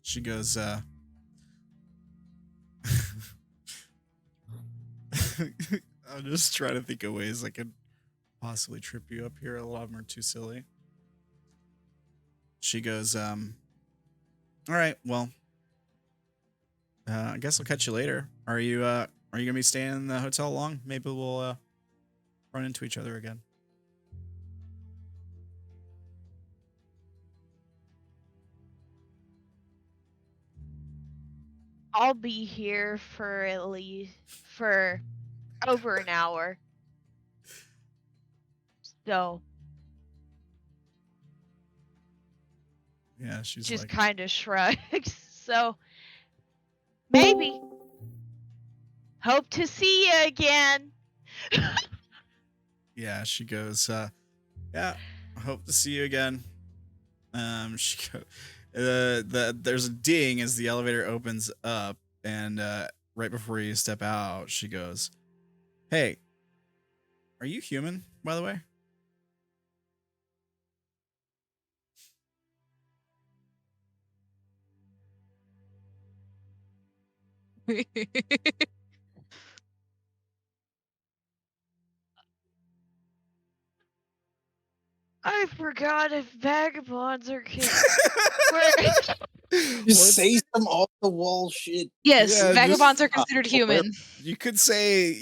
She goes, I'm just trying to think of ways I could possibly trip you up here. A lot of them are too silly. She goes, all right, well, I guess I'll catch you later. Are you gonna be staying in the hotel long? Maybe we'll run into each other again. I'll be here for at least for over an hour. So. Yeah, she's just like, kind of shrugs. So maybe. Hope to see you again. yeah, she goes, yeah, I hope to see you again. She go, there's a ding as the elevator opens up, and right before you step out, she goes, hey, are you human, by the way? I forgot if vagabonds are kids. Just say some off the wall shit. Yes, Yeah, vagabonds are considered human. You could say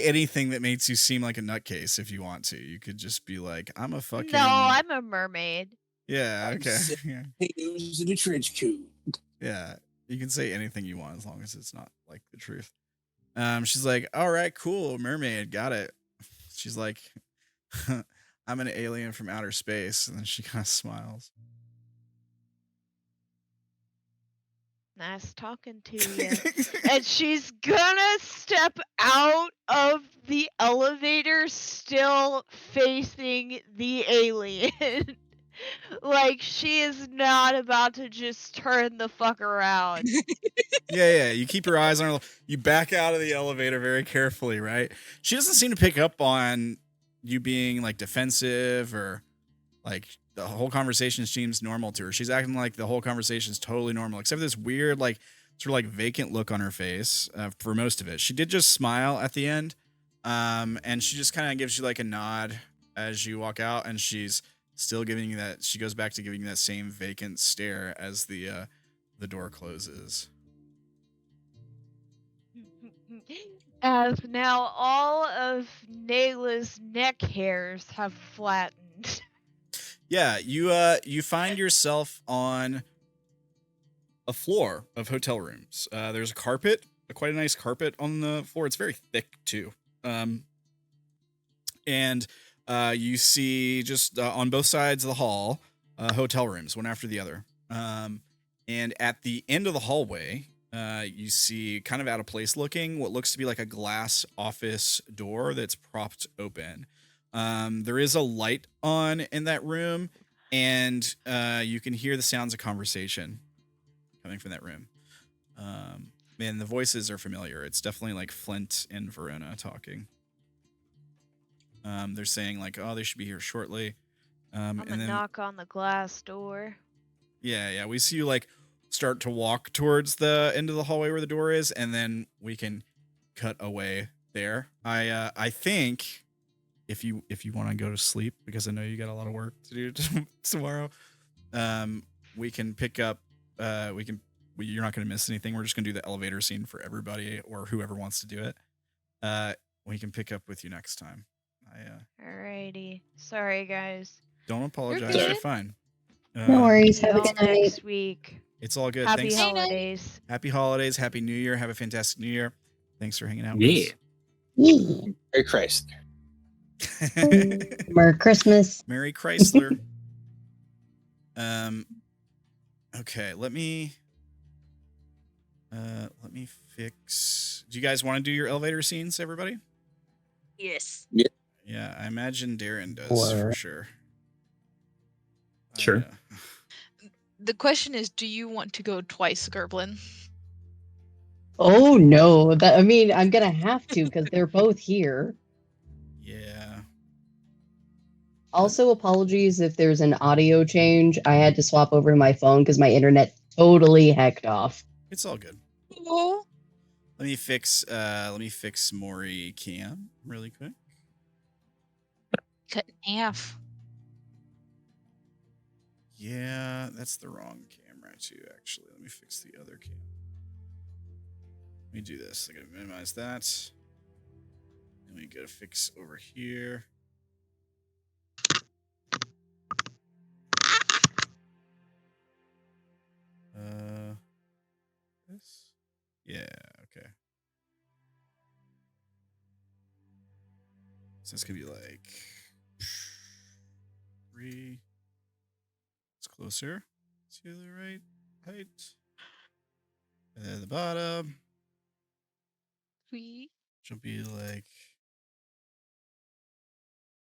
anything that makes you seem like a nutcase if you want to. You could just be like, I'm a fucking... No, I'm a mermaid. Yeah, okay. Yeah. Potatoes in a trench coat. Yeah, you can say anything you want as long as it's not like the truth. She's like, all right, cool, mermaid, got it. She's like, I'm an alien from outer space, and then she kind of smiles. Nice talking to you. And she's gonna step out of the elevator still facing the alien. Like, she is not about to just turn the fuck around. Yeah, you keep your eyes on her. You back out of the elevator very carefully, right? She doesn't seem to pick up on you being like defensive or like the whole conversation seems normal to her. She's acting like the whole conversation is totally normal, except for this weird, like, sort of like vacant look on her face for most of it. She did just smile at the end, and she just kind of gives you like a nod as you walk out, and she's still giving you that. She goes back to giving you that same vacant stare as the door closes. As now all of Naela's neck hairs have flattened. Yeah, you find yourself on a floor of hotel rooms. There's a carpet, quite a nice carpet on the floor. It's very thick too. And you see just on both sides of the hall, hotel rooms, one after the other. And at the end of the hallway, you see kind of out of place looking what looks to be like a glass office door that's propped open. There is a light on in that room, and you can hear the sounds of conversation coming from that room. And the voices are familiar. It's definitely like Flint and Verona talking. They're saying like, oh, they should be here shortly. I'm and gonna then knock on the glass door. yeah, we see you like start to walk towards the end of the hallway where the door is, and then we can cut away there. I think if you want to go to sleep, because I know you got a lot of work to do tomorrow, we can pick up. You're not going to miss anything. We're just going to do the elevator scene for everybody or whoever wants to do it. We can pick up with you next time. Alrighty. Sorry, guys. Don't apologize. good. You're fine. No worries. Have a Till good night. next week. It's all good. Happy Thanks. holidays. Happy holidays. Happy New Year. Have a fantastic New Year. Thanks for hanging out with Yeah. Yee. Merry Christ. us. Merry Christmas. Merry Chrysler. Okay, let me fix. Do you guys want to do your elevator scenes, everybody? Yes. Yeah, I imagine Derrin does for sure. Sure. The question is, do you want to go twice, Gerblin? Oh no! I mean, I'm gonna have to because they're both here. Yeah. Also, apologies if there's an audio change. I had to swap over to my phone because my internet totally hecked off. It's all good. Oh. Let me fix Maury Cam really quick. Cut in half. Yeah, that's the wrong camera too, actually. Let me fix the other cam. Let me do this. I gotta minimize that. And we gotta fix over here. This? Yeah, okay. So it's gonna be like 3. It's closer to the right height. And then the bottom Sweet. should be like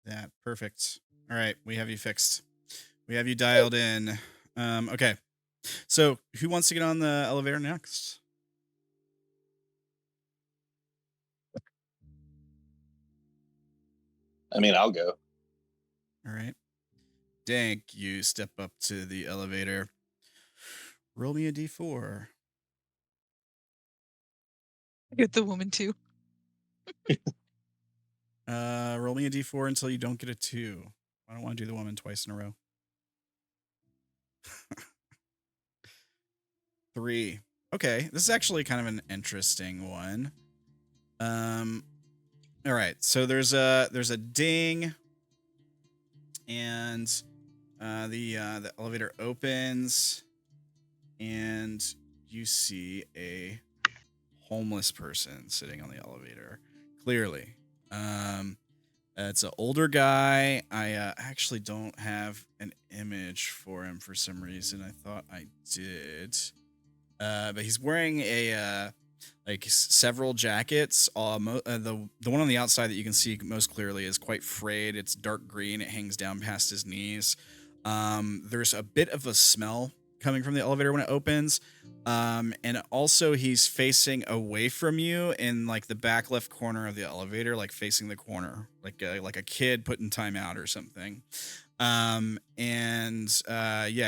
that. Perfect. All right, we have you fixed. We have you dialed in. Okay. So who wants to get on the elevator next? I mean, I'll go. All right. Dank, you step up to the elevator. Roll me a d4. Get the woman too. Roll me a d4 until you don't get a 2. I don't want to do the woman twice in a row. 3. Okay, this is actually kind of an interesting one. All right, so there's a ding, and the elevator opens, and you see a homeless person sitting on the elevator. Clearly, it's an older guy. I actually don't have an image for him for some reason. I thought I did. But he's wearing a like several jackets. The one on the outside that you can see most clearly is quite frayed. It's dark green. It hangs down past his knees. There's a bit of a smell coming from the elevator when it opens. And also he's facing away from you in like the back left corner of the elevator, like facing the corner, like a kid putting time out or something. Yeah,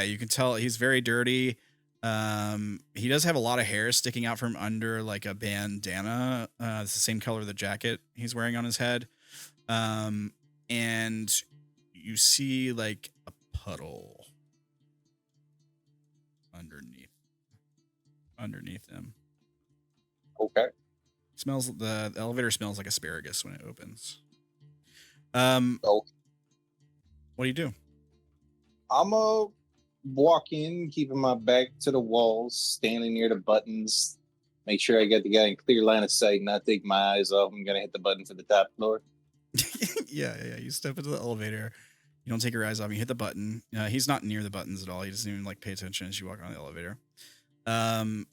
you can tell he's very dirty. He does have a lot of hair sticking out from under like a bandana. It's the same color of the jacket he's wearing on his head. And you see like a puddle underneath him. Okay. Smells the elevator smells like asparagus when it opens. Oh, What do you do? I'm walk in, keeping my back to the walls, standing near the buttons, make sure I get the guy in clear line of sight, not take my eyes off. I'm gonna hit the button for the top floor. Yeah. You step into the elevator. You don't take your eyes off. You hit the button. He's not near the buttons at all. He doesn't even like pay attention as you walk on the elevator. Yeah,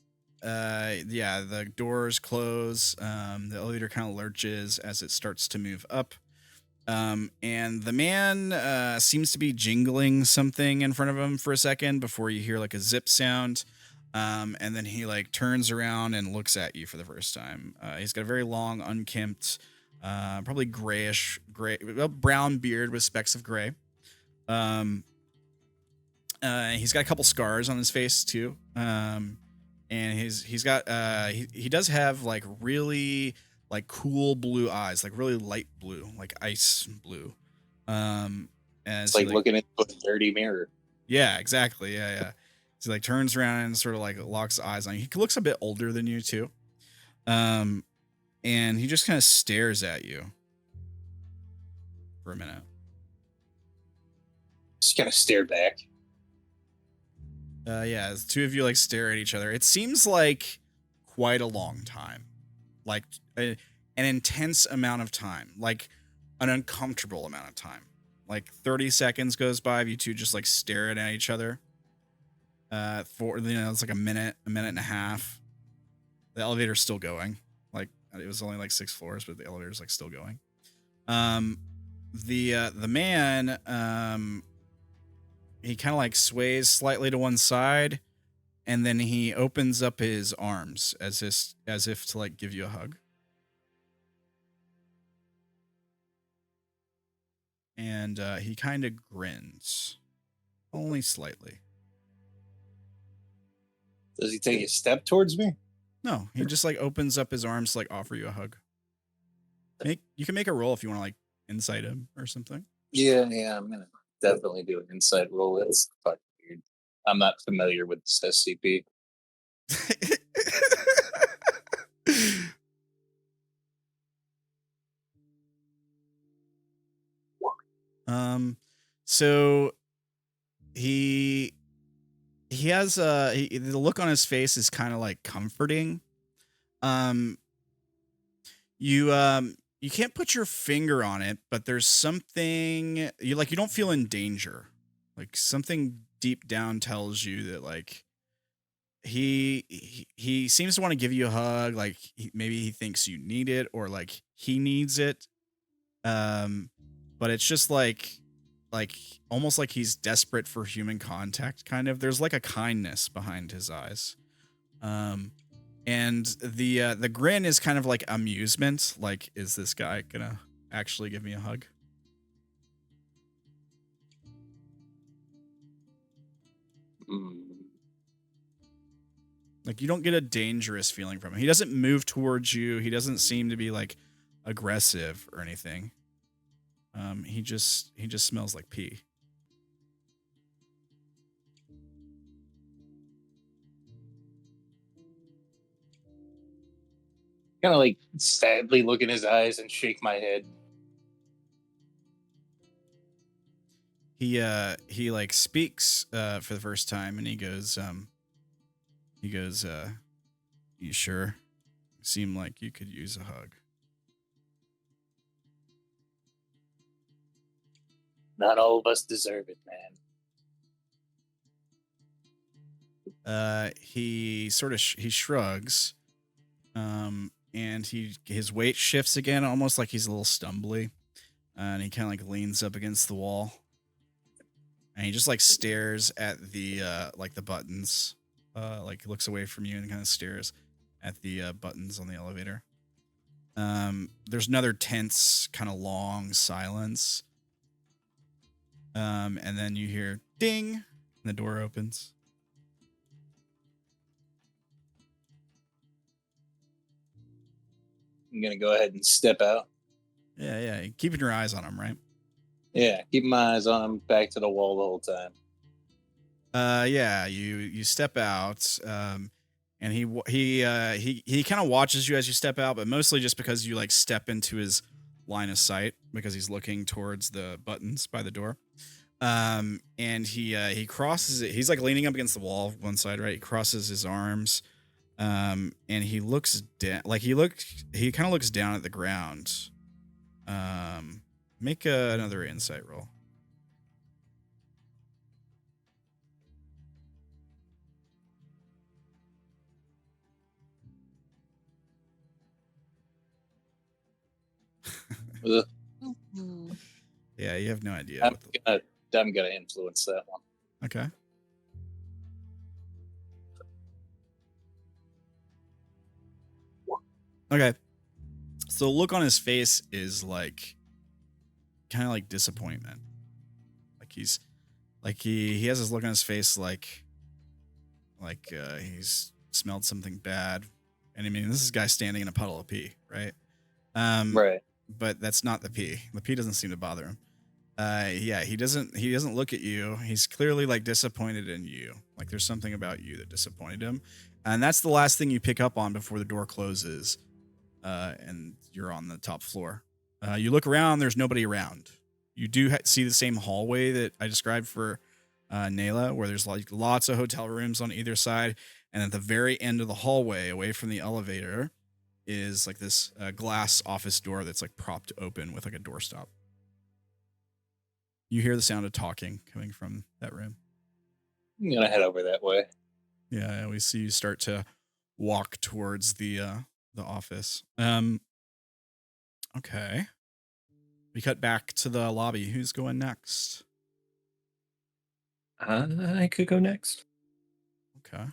the doors close. The elevator kind of lurches as it starts to move up. And the man seems to be jingling something in front of him for a second before you hear like a zip sound. And then he like turns around and looks at you for the first time. He's got a very long, unkempt, probably brown beard with specks of gray. He's got a couple scars on his face too. And he's got he does have like really like cool blue eyes, like really light blue, like ice blue. As It's like looking into a dirty mirror. Yeah, exactly. Yeah. So he like turns around and sort of like locks eyes on you. He looks a bit older than you too. And he just kind of stares at you for a minute. Just kind of stare back. Yeah, the two of you like stare at each other. It seems like quite a long time, like an intense amount of time, like an uncomfortable amount of time. Like 30 seconds goes by of you two just like staring at each other. For it's like a minute and a half. The elevator's still going. Like it was only like 6 floors, but the elevator's like still going. The man he kind of like sways slightly to one side, and then he opens up his arms as if to like give you a hug. And he kind of grins, only slightly. Does he take a step towards me? No, he just like opens up his arms to like offer you a hug. You can make a roll if you want to like insight him or something. Yeah, I'm gonna definitely do an insight roll. It's fucking weird. I'm not familiar with SCP. So he has the look on his face is kind of like comforting. You can't put your finger on it, but there's something you don't feel in danger. Like something deep down tells you that like he seems to want to give you a hug, like maybe he thinks you need it or like he needs it. But it's just like almost like he's desperate for human contact kind of. There's like a kindness behind his eyes. And the grin is kind of like amusement. Like, is this guy gonna actually give me a hug? Like, you don't get a dangerous feeling from him. He doesn't move towards you. He doesn't seem to be like aggressive or anything. He just smells like pee. Kind of like sadly look in his eyes and shake my head. He like speaks for the first time, and he goes, you sure? Seem like you could use a hug. Not all of us deserve it, man. He sort of he shrugs, and his weight shifts again, almost like he's a little stumbly, and he kind of like leans up against the wall, and he just like stares at the like the buttons, like looks away from you and kind of stares at the buttons on the elevator. There's another tense, kind of long silence. And then you hear ding, and the door opens. I'm gonna go ahead and step out. Yeah. Keeping your eyes on him, right? Yeah, keep my eyes on him, back to the wall the whole time. Yeah. You step out, and he kind of watches you as you step out, but mostly just because you like step into his line of sight because he's looking towards the buttons by the door. And he crosses it. He's like leaning up against the wall one side, right? He crosses his arms, and he looks down. Like he kind of looks down at the ground. Make another insight roll. Ugh, Yeah, you have no idea. I'm gonna influence that one. Okay. Okay. So the look on his face is like kind of like disappointment. Like he has this look on his face like he's smelled something bad. And I mean, this is a guy standing in a puddle of pee, right? Right. But that's not the pee. The pee doesn't seem to bother him. Yeah, he doesn't look at you. He's clearly like disappointed in you. Like there's something about you that disappointed him. And that's the last thing you pick up on before the door closes. And you're on the top floor. You look around, there's nobody around. You do see the same hallway that I described for Naela, where there's like lots of hotel rooms on either side. And at the very end of the hallway, away from the elevator, is like this glass office door that's like propped open with like a doorstop. You hear the sound of talking coming from that room. I'm gonna head over that way. Yeah, we see you start to walk towards the office. Okay. We cut back to the lobby. Who's going next? I could go next. Okay.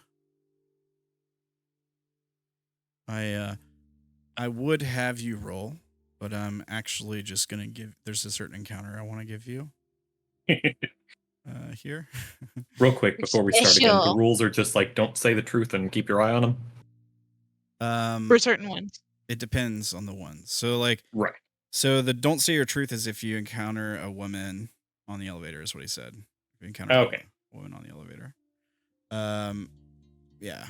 I would have you roll, but I'm actually just gonna there's a certain encounter I want to give you. Here. Real quick before we start again, the Special. rules are just like don't say the truth and keep your eye on them. For certain ones. It depends on the one. So like Right. So the don't say your truth is if you encounter a woman on the elevator is what he said. If you encounter Okay. a woman on the elevator. Yeah.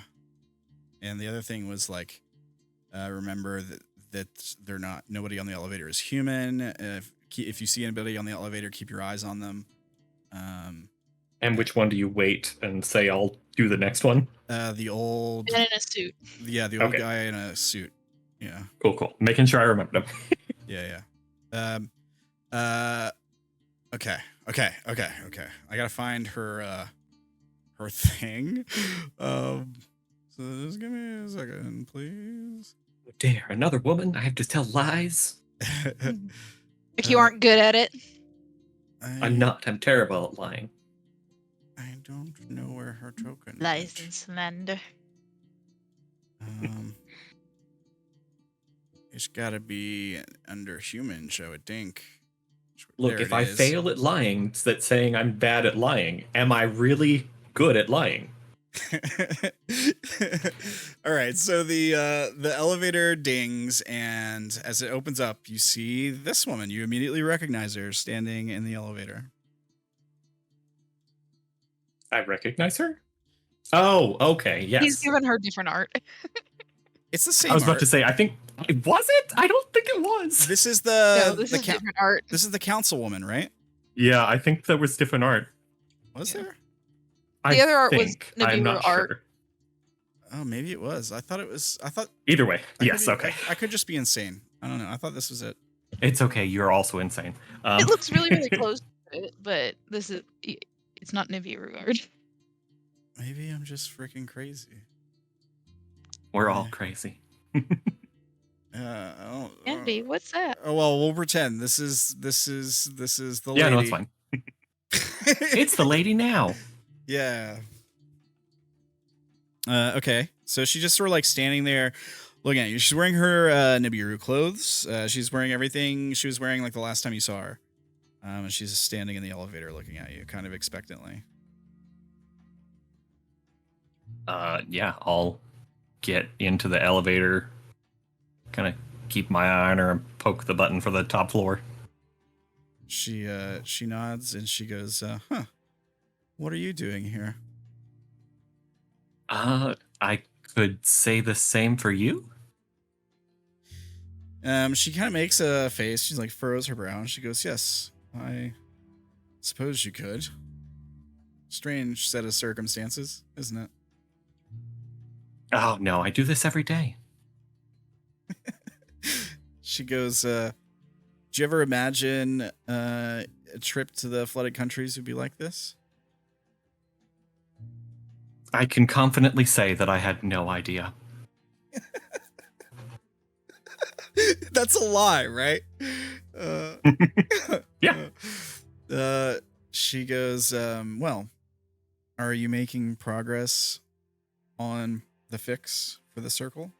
And the other thing was like remember that they're not nobody on the elevator is human. If you see anybody on the elevator, keep your eyes on them. And which one do you wait and say I'll do the next one? The old And in a suit. Yeah, the old Okay. guy in a suit. Yeah. Cool. Making sure I remember them. Yeah. Okay. I gotta find her thing. So just give me a second, please. Oh, dear, another woman? I have to tell lies? If you aren't good at it. I'm not. I'm terrible at lying. I don't know where her token Lies went. and slander. It's gotta be under human, I would think. Look, There if it I is. fail at lying, that's saying I'm bad at lying. Am I really good at lying? All right, so the elevator dings, and as it opens up, you see this woman. You immediately recognize her standing in the elevator. I recognize her? Oh, okay, yes. He's given her different art. It's the same. I was about art. to say, I think, was it? I don't think it was. This is No, this is the different art. this is the councilwoman, right? Yeah, I think there was different art. Was Yeah. there? I The other art was think. I'm Nibiru not art. sure. Oh, maybe it was. I thought it was. I thought. Either way, I yes, could be- okay. I could just be insane. I don't know. I thought this was it. It's okay, you're also insane. It looks really, really close to it, but it's not Nibiru art. Maybe I'm just freaking crazy. We're all Yeah. crazy. I don't, Andy, what's that? Oh well, we'll pretend this is the lady. Yeah, no, it's fine. It's the lady now. Yeah. Okay. So she's just sort of like standing there looking at you. She's wearing her Nibiru clothes. She's wearing everything she was wearing like the last time you saw her. And she's standing in the elevator looking at you, kind of expectantly. Yeah, I'll get into the elevator, kind of keep my eye on her and poke the button for the top floor. She nods and she goes, huh, what are you doing here? I could say the same for you. She kind of makes a face. She's like furrows her brow. And she goes, yes, I suppose you could. Strange set of circumstances, isn't it? Oh, no, I do this every day. She goes, do you ever imagine a trip to the flooded countries would be like this? I can confidently say that I had no idea. That's a lie, right? Yeah. She goes, well, are you making progress on the fix for the circle?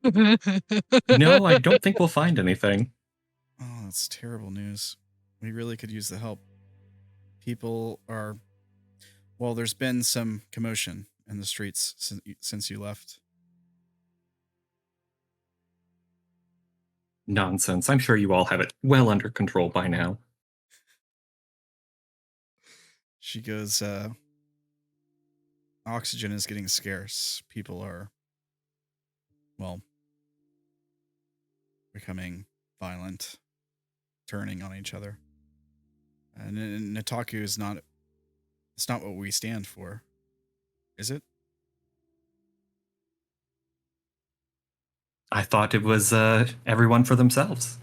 No, I don't think we'll find anything. Oh, that's terrible news. We really could use the help. People are... Well, there's been some commotion in the streets since you left. Nonsense. I'm sure you all have it well under control by now. She goes, oxygen is getting scarce. People are, well, becoming violent, turning on each other. And Nataku is not, it's not what we stand for, is it? I thought it was everyone for themselves.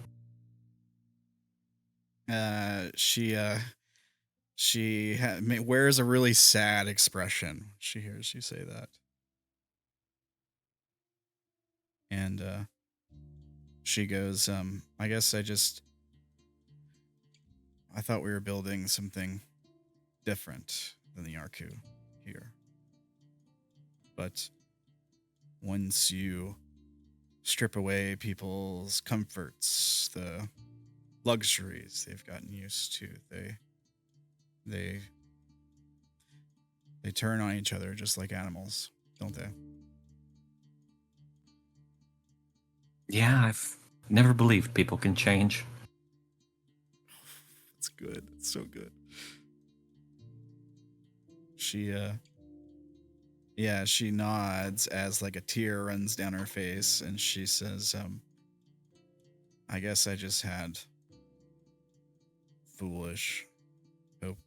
She wears a really sad expression when she hears you say that. And she goes, I guess I thought we were building something different than the Arku here. But once you strip away people's comforts, the luxuries they've gotten used to, they turn on each other just like animals, don't they? Yeah, I've never believed people can change. It's good. It's so good. She she nods as like a tear runs down her face, and she says, I guess I just had foolish hope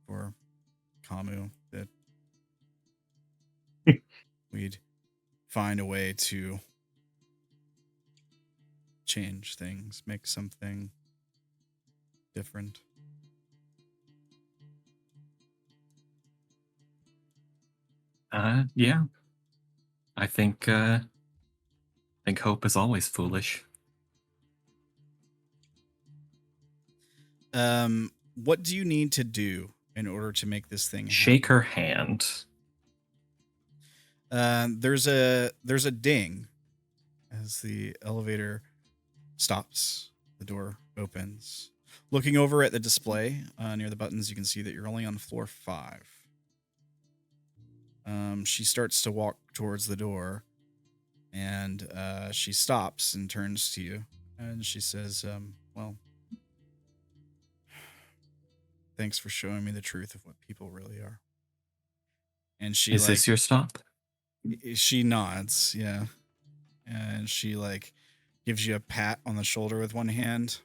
for Kamu that we'd find a way to change things, make something different. Yeah. I think hope is always foolish. What do you need to do in order to make this thing happen? Shake her hand. There's a ding as the elevator stops. The door opens. Looking over at the display near the buttons, you can see that you're only on floor 5. She starts to walk towards the door, and she stops and turns to you, and she says, well, thanks for showing me the truth of what people really are. And she Is this your stop? She nods, yeah. And she gives you a pat on the shoulder with one hand.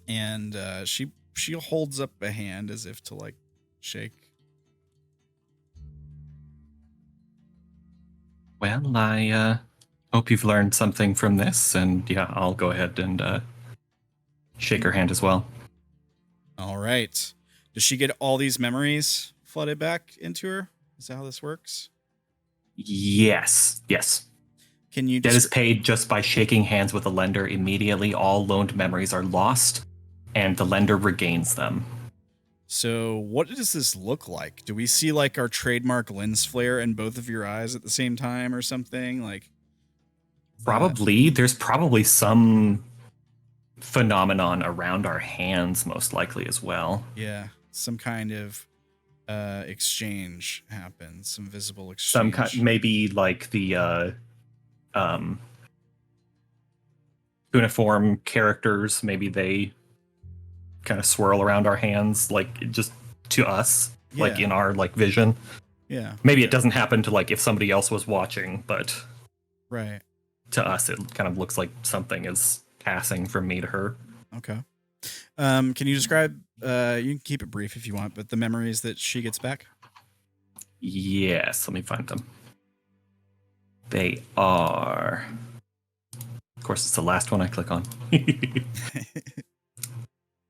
And she holds up a hand as if to shake. Well, I hope you've learned something from this, and yeah, I'll go ahead and shake her hand as well. All right. Does she get all these memories flooded back into her? Is that how this works? Yes. Can you Debt is paid just by shaking hands with the lender. Immediately, all loaned memories are lost, and the lender regains them. So what does this look like? Do we see our trademark lens flare in both of your eyes at the same time or something? Probably. There's probably some phenomenon around our hands, most likely as well. Yeah, some kind of exchange happens, some visible exchange. Some kind, maybe like the uniform characters. Maybe they kind of swirl around our hands, like just to us, like Yeah. in our like vision. Yeah. Maybe okay. it doesn't happen to like if somebody else was watching, but Right. to us, it kind of looks like something is passing from me to her. Okay. Can you describe? You can keep it brief if you want, but the memories that she gets back. Yes, let me find them. They are. Of course, it's the last one I click on.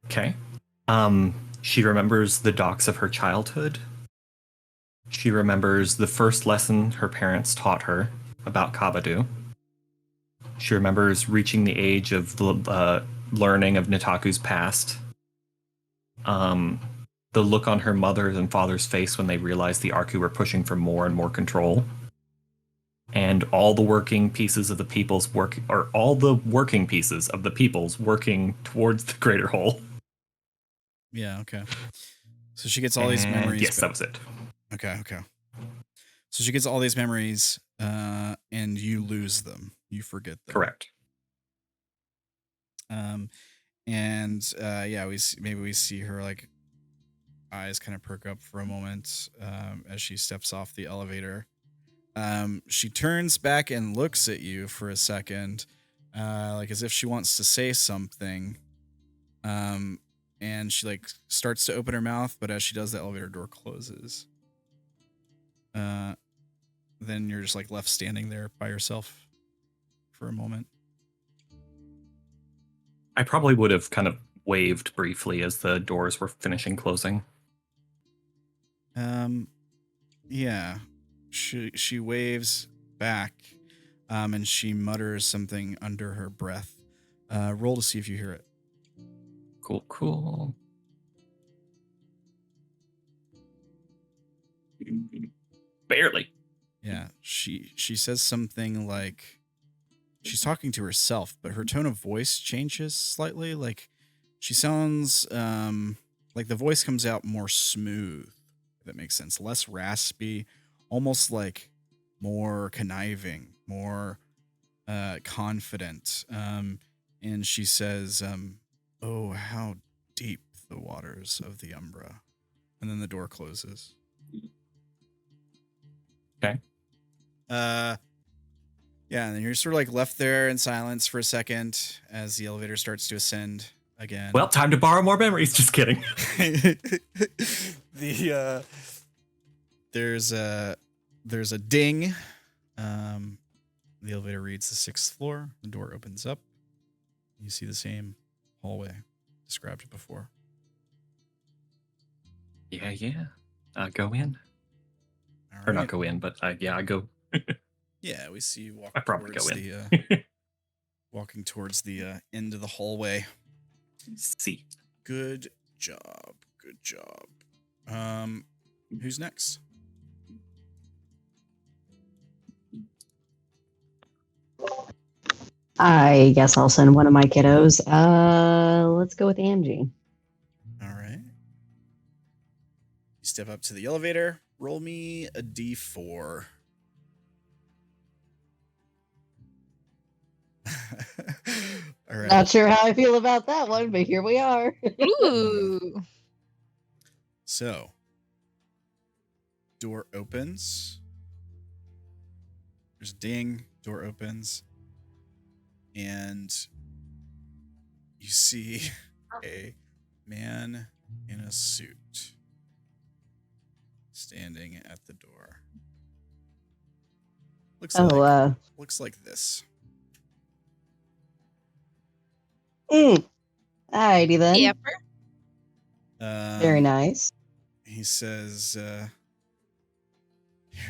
Okay. She remembers the docks of her childhood. She remembers the first lesson her parents taught her about Kabadu. She remembers reaching the age of learning of Nitaku's past. The look on her mother's and father's face when they realized the Arku were pushing for more and more control. And all the working pieces of the people's working towards the greater whole. Yeah. Okay. So she gets all these memories. Yes, that was it. Okay. So she gets all these memories, and you lose them. You forget them. Correct. Yeah, we see her like eyes kind of perk up for a moment as she steps off the elevator. She turns back and looks at you for a second, like as if she wants to say something. And she like starts to open her mouth, but as she does, the elevator door closes. Then you're just like left standing there by yourself for a moment. I probably would have kind of waved briefly as the doors were finishing closing. Yeah. She waves back, and she mutters something under her breath. Roll to see if you hear it. Cool. Barely. Yeah, she says something like she's talking to herself, but her tone of voice changes slightly. Like she sounds like the voice comes out more smooth, if that makes sense. Less raspy, almost like more conniving, more confident. And she says, "Oh, how deep the waters of the Umbra." And then the door closes. Okay. Yeah, and then you're sort of like left there in silence for a second as the elevator starts to ascend again. Well, time to borrow more memories. Just kidding. There's a ding. The elevator reads the 6th floor. The door opens up. You see the same hallway described before. Yeah. Go in. All Or not right. go in, but I go. Yeah, we see you walk I probably towards go in. walking towards the end of the hallway. See. Good job. Who's next? I guess I'll send one of my kiddos. Let's go with Angie. All right. You step up to the elevator. Roll me a d4. All right. Not sure how I feel about that one, but here we are. Ooh. So, door opens. There's a ding. Door opens. And you see a man in a suit standing at the door. Looks like this. Alrighty then. Yep. Very nice. He says, here,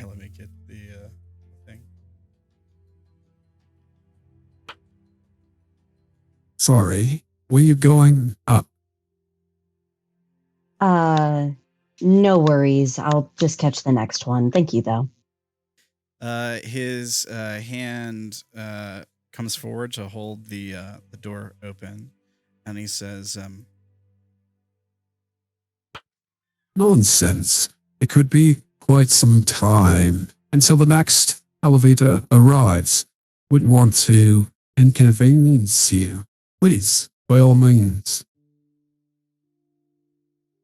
let me get the thing. Sorry, were you going up? No worries. I'll just catch the next one. Thank you, though. His hand comes forward to hold the door open. And he says, Nonsense. It could be quite some time until the next elevator arrives. Wouldn't want to inconvenience you. Please, by all means.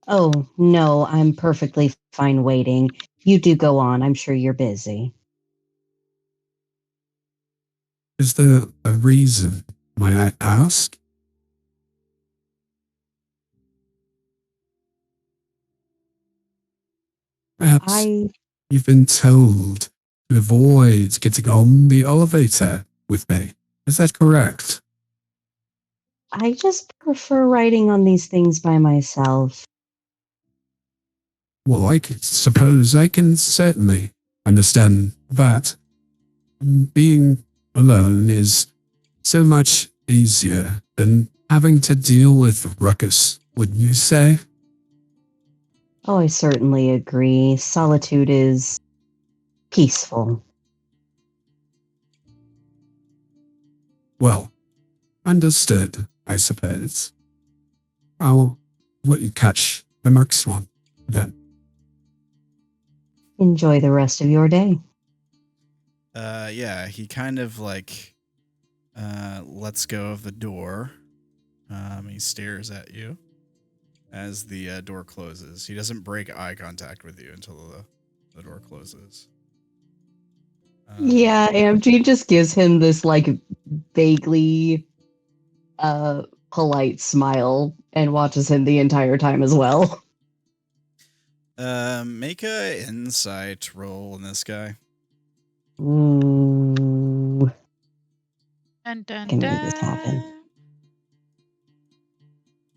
Oh, no, I'm perfectly fine waiting. You do go on. I'm sure you're busy. Is there a reason, may I ask? Perhaps you've been told to avoid getting on the elevator with me. Is that correct? I just prefer writing on these things by myself. Well, I suppose I can certainly understand that. Being alone is so much easier than having to deal with ruckus, wouldn't you say? Oh, I certainly agree. Solitude is peaceful. Well, understood, I suppose. I'll let you catch the next one, then. Enjoy the rest of your day. yeah, he kind of like lets go of the door. He stares at you as the door closes. He doesn't break eye contact with you until the door closes. Yeah, Amg just gives him this like vaguely polite smile and watches him the entire time as well. Make a insight roll on this guy. Ooh. Dun, dun, I can make this happen. dun.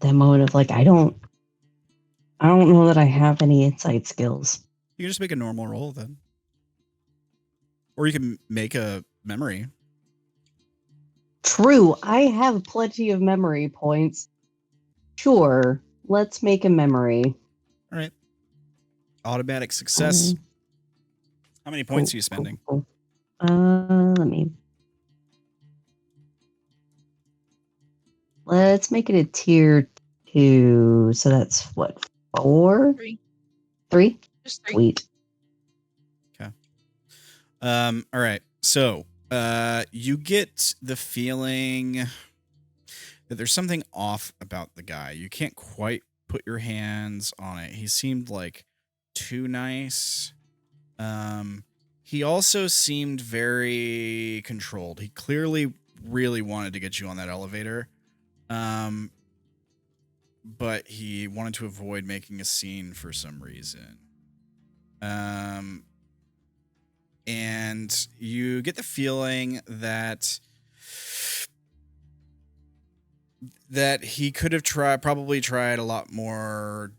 That moment of like, I don't know that I have any insight skills. You can just make a normal roll then. Or you can make a memory. True, I have plenty of memory points. Sure, let's make a memory. All right. Automatic success. How many points are you spending? Cool. Let's make it a tier 2. So that's what, 4? 3. 3? Just 3. Sweet. Okay. All right. So, you get the feeling that there's something off about the guy. You can't quite put your hands on it. He seemed like too nice. He also seemed very controlled. He clearly really wanted to get you on that elevator. But he wanted to avoid making a scene for some reason. And you get the feeling that he could have probably tried a lot more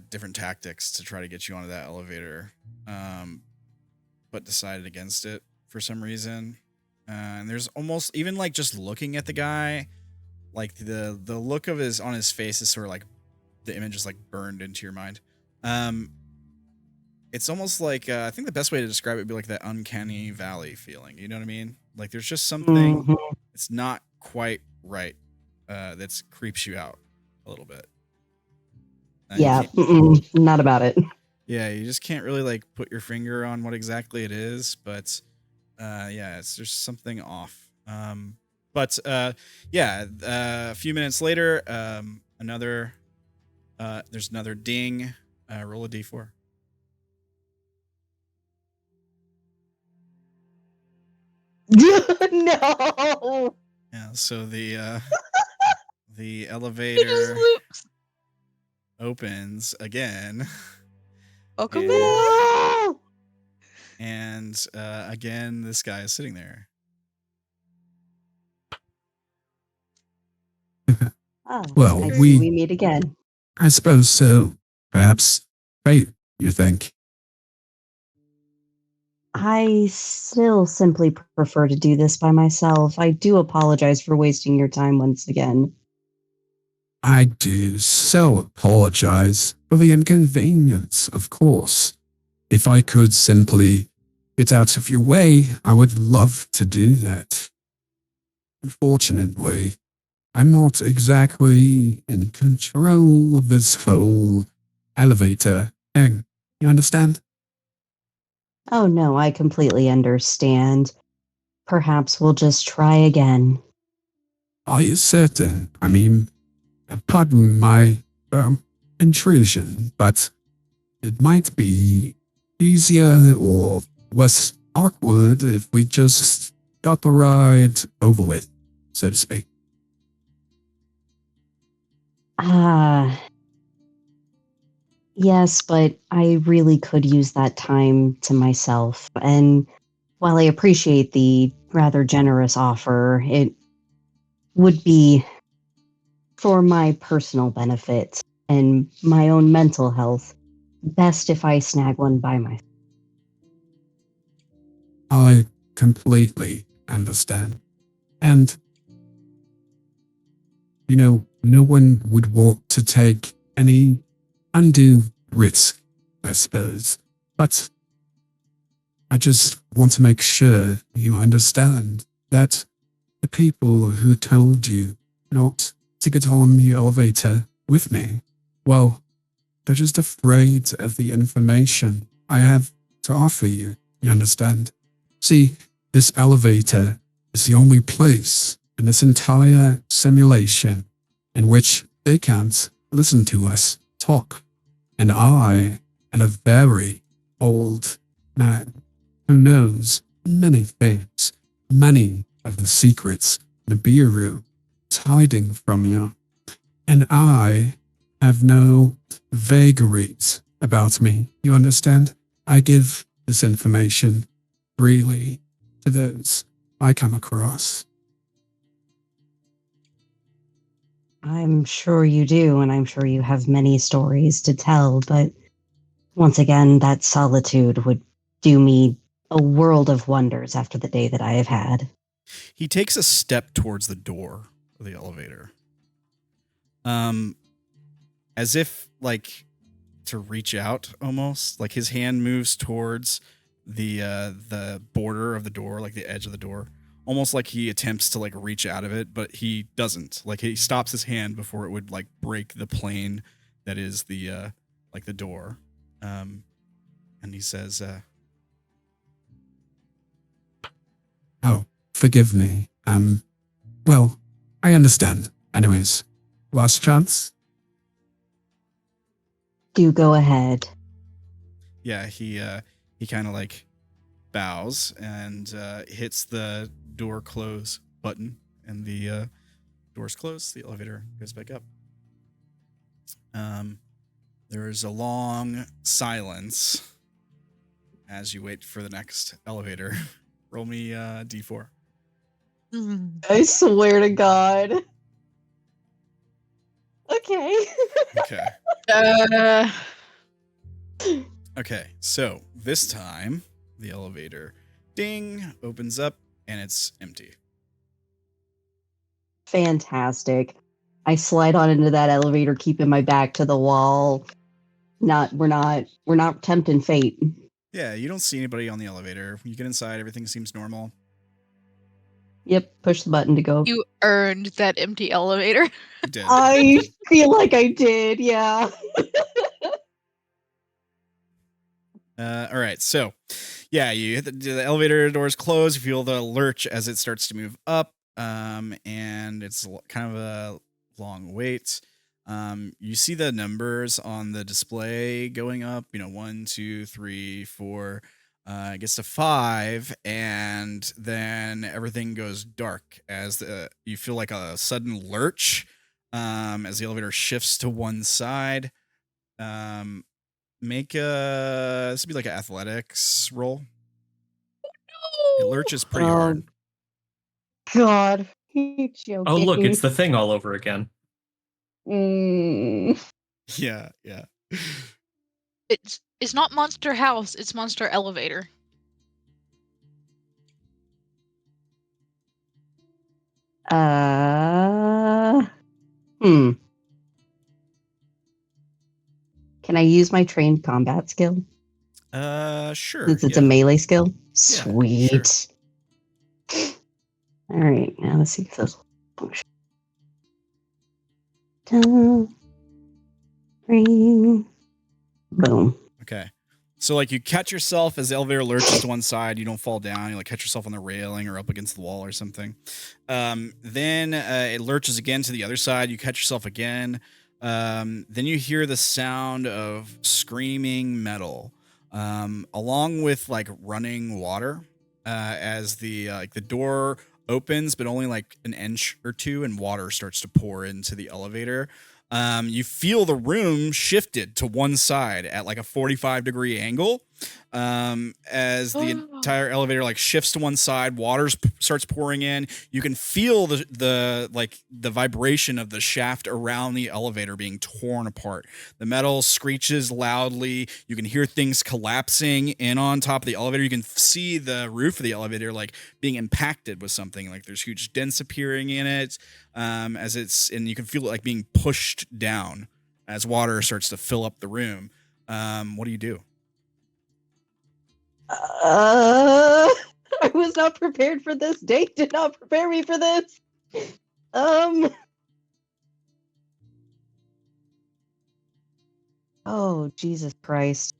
different tactics to try to get you onto that elevator, but decided against it for some reason. And there's almost, even like just looking at the guy, like the look of on his face is sort of like the image is like burned into your mind. It's almost like, I think the best way to describe it would be like that uncanny valley feeling. You know what I mean? Like there's just something, it's not quite right, that creeps you out a little bit. Yeah, not about it. Yeah, you just can't really like put your finger on what exactly it is, but yeah, there's something off. But yeah, a few minutes later, there's another ding. Roll a d4. No. Yeah, so the He just elevator loops. opens again. Welcome Yeah. back. And again, this guy is sitting there. Oh, Well, I see we meet again. I suppose so. Perhaps fate, you think? I still simply prefer to do this by myself. I do apologize for wasting your time once again. I do so apologize for the inconvenience, of course. If I could simply get out of your way, I would love to do that. Unfortunately, I'm not exactly in control of this whole elevator thing. You understand? Oh no, I completely understand. Perhaps we'll just try again. Are you certain? I mean, pardon my intrusion, but it might be easier or less awkward if we just got the ride over with, so to speak. Yes, but I really could use that time to myself. And while I appreciate the rather generous offer, it would be for my personal benefit and my own mental health best if I snag one by myself. I completely understand. And, no one would want to take any undue risk, I suppose. But I just want to make sure you understand that the people who told you not to get on the elevator with me, well, they're just afraid of the information I have to offer you. You understand? See, this elevator is the only place in this entire simulation in which they can't listen to us talk. And I am a very old man who knows many things, many of the secrets the Bureau is hiding from you. And I have no vagaries about me. You understand? I give this information freely to those I come across. I'm sure you do, and I'm sure you have many stories to tell, but once again, that solitude would do me a world of wonders after the day that I have had. He takes a step towards the door of the elevator. As if, like, to reach out almost. Like, his hand moves towards the border of the door, like the edge of the door. Almost like he attempts to, like, reach out of it, but he doesn't. Like, he stops his hand before it would, like, break the plane that is the, like, the door. And he says, Oh, forgive me. Well, I understand. Anyways, last chance? Do go ahead. yeah, he kind of, like, bows and hits the door close button, and the doors close. The elevator goes back up. There is a long silence as you wait for the next elevator. Roll me D4. I swear to God. Okay. Okay. Okay, so this time the elevator ding opens up and it's empty. Fantastic. I slide on into that elevator, keeping my back to the wall. We're not tempting fate. Yeah, you don't see anybody on the elevator. You get inside, everything seems normal. Yep, push the button to go. You earned that empty elevator. You did. I feel like I did, yeah. All right, so yeah, you hit the elevator doors close. You feel the lurch as it starts to move up, and it's kind of a long wait. You see the numbers on the display going up. 1, 2, 3, 4. It gets to 5, and then everything goes dark as you feel like a sudden lurch as the elevator shifts to one side. Make this would be like an athletics roll. It lurches pretty hard. God. You're joking. Oh, look, it's the thing all over again. Yeah. It's not Monster House, it's Monster Elevator. Can I use my trained combat skill? Sure. Since it's a melee skill? Yeah, Sweet. All right, now let's see if this will function. Boom. Okay. So like you catch yourself as the elevator lurches to one side, you don't fall down, you like catch yourself on the railing or up against the wall or something. Then it lurches again to the other side, you catch yourself again. Then you hear the sound of screaming metal, along with like running water, as the door opens, but only like an inch or two, and water starts to pour into the elevator. You feel the room shifted to one side at like a 45-degree angle, as the entire elevator like shifts to one side. Water starts pouring in. You can feel the vibration of the shaft around the elevator being torn apart. The metal screeches loudly. You can hear things collapsing in on top of the elevator. You can see the roof of the elevator like being impacted with something. Like there's huge dents appearing in it. And you can feel it like being pushed down as water starts to fill up the room. What do you do? I was not prepared for this. Date did not prepare me for this. Oh, Jesus Christ.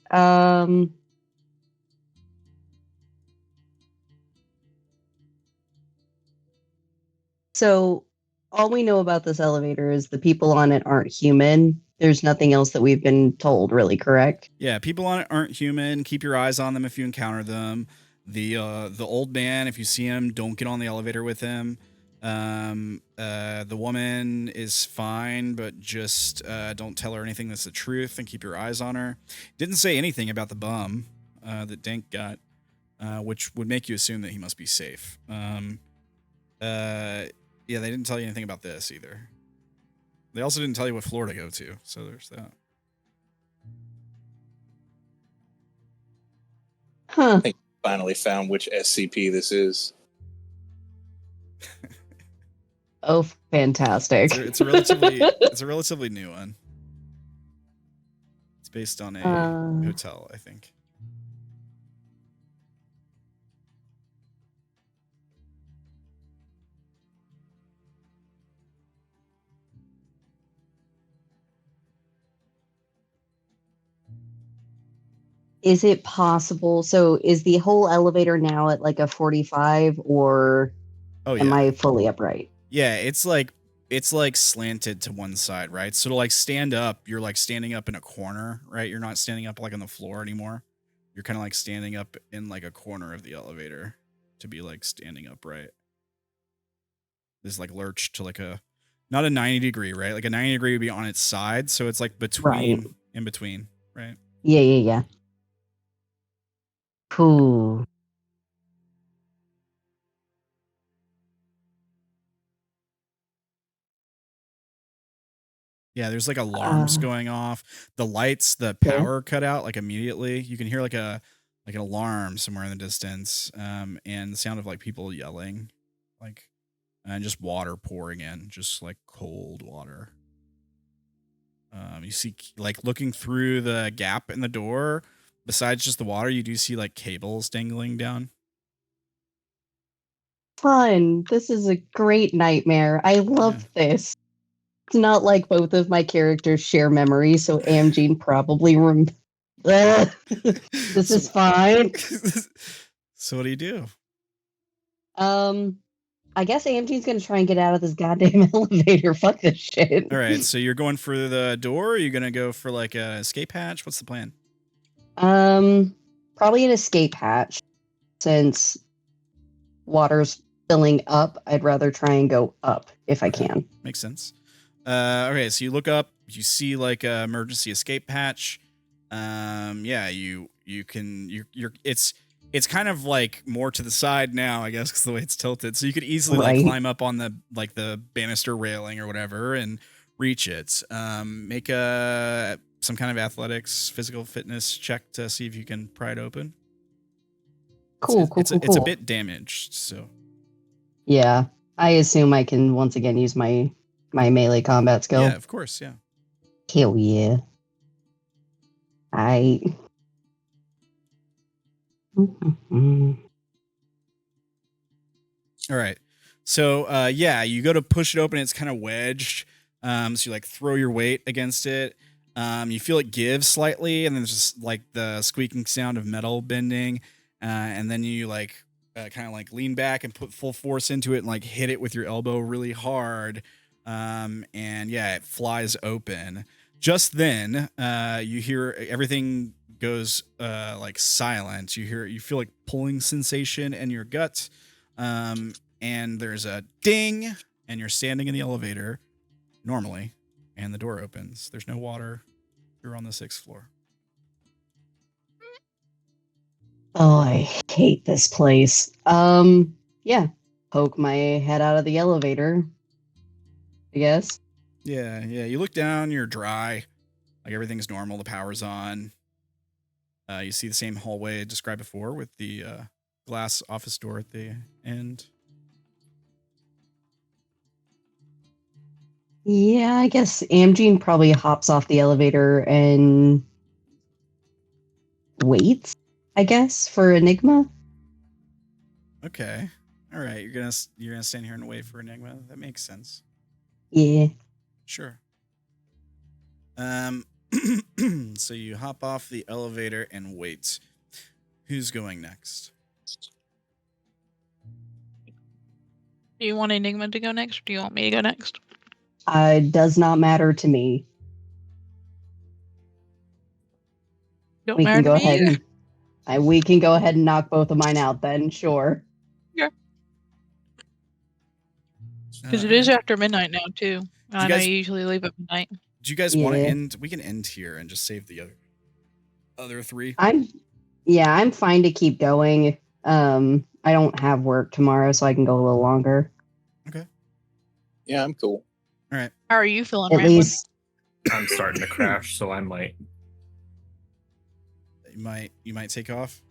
So all we know about this elevator is the people on it aren't human. There's nothing else that we've been told, really, correct? Yeah, people on it aren't human. Keep your eyes on them if you encounter them. The old man, if you see him, don't get on the elevator with him. The woman is fine, but just don't tell her anything that's the truth, and keep your eyes on her. Didn't say anything about the bum that Dank got, which would make you assume that he must be safe. Yeah, they didn't tell you anything about this either. They also didn't tell you what floor to go to, so there's that. Huh. I think finally found which SCP this is. Oh, fantastic. It's a relatively new one. It's based on a hotel, I think. Is it possible? So is the whole elevator now at like a 45, or am I fully upright? Yeah, it's like slanted to one side, right? So to like stand up, you're like standing up in a corner, right? You're not standing up like on the floor anymore. You're kind of like standing up in like a corner of the elevator to be like standing upright. This like lurch to like not a 90-degree, right? Like a 90-degree would be on its side, so it's like between, in between, right? Yeah. Cool. Yeah, there's like alarms going off. The lights, the power cut out like immediately. You can hear like an alarm somewhere in the distance, and the sound of like people yelling, like, and just water pouring in, just like cold water. You see like looking through the gap in the door. Besides just the water, you do see like cables dangling down. Fun. This is a great nightmare. I love this. It's not like both of my characters share memories, so Amgene probably this is fine. So what do you do? I guess Amgene's gonna try and get out of this goddamn elevator. Fuck this shit. All right, so you're going for the door, or are you gonna go for like a escape hatch? What's the plan? Probably an escape hatch. Since water's filling up, I'd rather try and go up if I can. Makes sense. Okay, so you look up, you see like a emergency escape hatch. Yeah, you can it's kind of like more to the side now, I guess, because the way it's tilted. So you could easily like climb up on the banister railing or whatever and reach it. Make some kind of athletics, physical fitness check to see if you can pry it open. Cool. It's a bit damaged, so. Yeah, I assume I can once again use my melee combat skill. Yeah, of course, yeah. Hell yeah. All right. So, yeah, you go to push it open. It's kind of wedged. So you like throw your weight against it. You feel it give slightly, and then there's just like the squeaking sound of metal bending. And then you like kind of like lean back and put full force into it and like hit it with your elbow really hard. And yeah, it flies open. Just then, you hear everything goes like silent. You feel like pulling sensation in your gut. And there's a ding, and you're standing in the elevator normally, and the door opens. There's no water. You're on the 6th floor. Oh, I hate this place. Yeah. Poke my head out of the elevator, I guess. Yeah. You look down, you're dry. Like everything's normal, the power's on. You see the same hallway described before with the glass office door at the end. Yeah, I guess Amgene probably hops off the elevator and waits, I guess, for Enigma. Okay. All right. You're gonna stand here and wait for Enigma. That makes sense. Yeah. Sure. So you hop off the elevator and wait. Who's going next? Do you want Enigma to go next, or do you want me to go next? Does not matter to me. Don't We matter can to go me ahead either. and we can go ahead and knock both of mine out then, sure. Because it is after midnight now too. I know guys- you usually leave at midnight. Do you guys want to Yeah. end? We can end here and just save the other three. I'm fine to keep going. I don't have work tomorrow, so I can go a little longer. Yeah, I'm cool. All right. How are you feeling, At Ramblin? least I'm starting to crash, so I might. You might take off.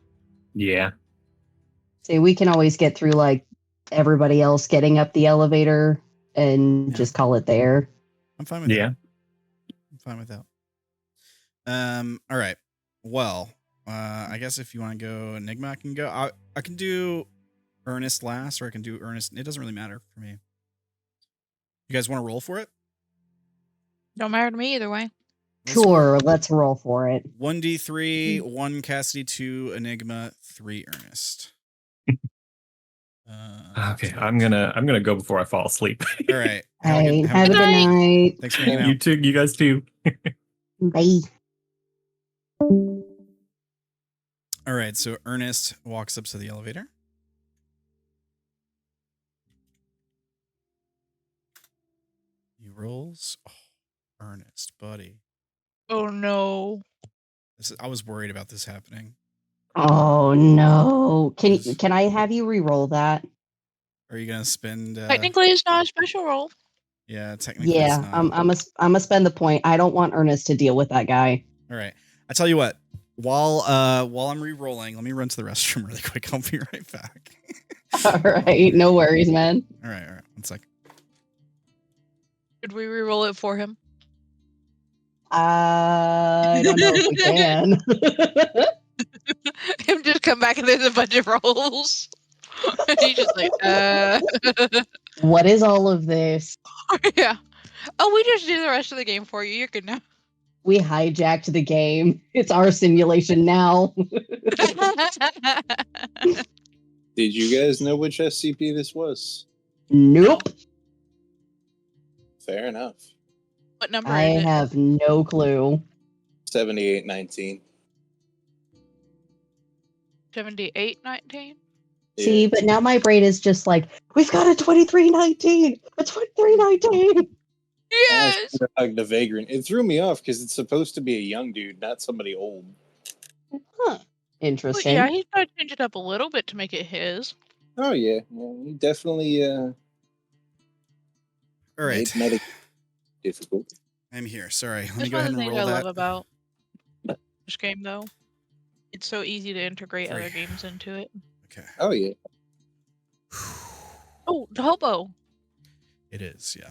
Yeah. say we can always get through like everybody else getting up the elevator and just call it there. I'm fine with that. I'm fine with that. All right. Well, I guess if you want to go Enigma, I can go. I can do Ernest last, or I can do Ernest. It doesn't really matter for me. You guys want to roll for it? Don't matter to me either way. Sure, let's roll for it. 1d3, 1 Cassidy, 2 Enigma, 3 Ernest. Okay, I'm gonna go before I fall asleep. All right. Have a good night. night. Thanks for hanging out. You guys too. Bye. All right, so Ernest walks up to the elevator. He rolls. Oh, Ernest, buddy. Oh no. I was worried about this happening. Oh no. Can I have you re-roll that? Are you gonna spend? Technically, it's not a special roll. Yeah, technically. It's Yeah, not. I'm gonna spend the point. I don't want Ernest to deal with that guy. All right. I tell you what. While I'm re-rolling, let me run to the restroom really quick. I'll be right back. All right, no worries, man. All right. 1 sec. Could we re-roll it for him? I don't know if we can. Him just come back and there's a bunch of rolls. He's just like, What is all of this? yeah. Oh, we just do the rest of the game for you. You're good now. We hijacked the game. It's our simulation now. Did you guys know which SCP this was? Nope. Fair enough. What number I is it? have no clue. 7819. 7819? See, but now my brain is just like, we've got a 2319! A 2319! Yes! Like the vagrant. It threw me off because it's supposed to be a young dude, not somebody old. Huh. Well, Interesting. yeah, he's trying to change it up a little bit to make it his. Oh yeah, he definitely All right. made it difficult. I'm here. Sorry. Let me That's go one ahead of the and things roll I that. love about this game, though. It's so easy to integrate other Three. games into it. Okay. Oh yeah. Oh, the hobo! It is, yeah.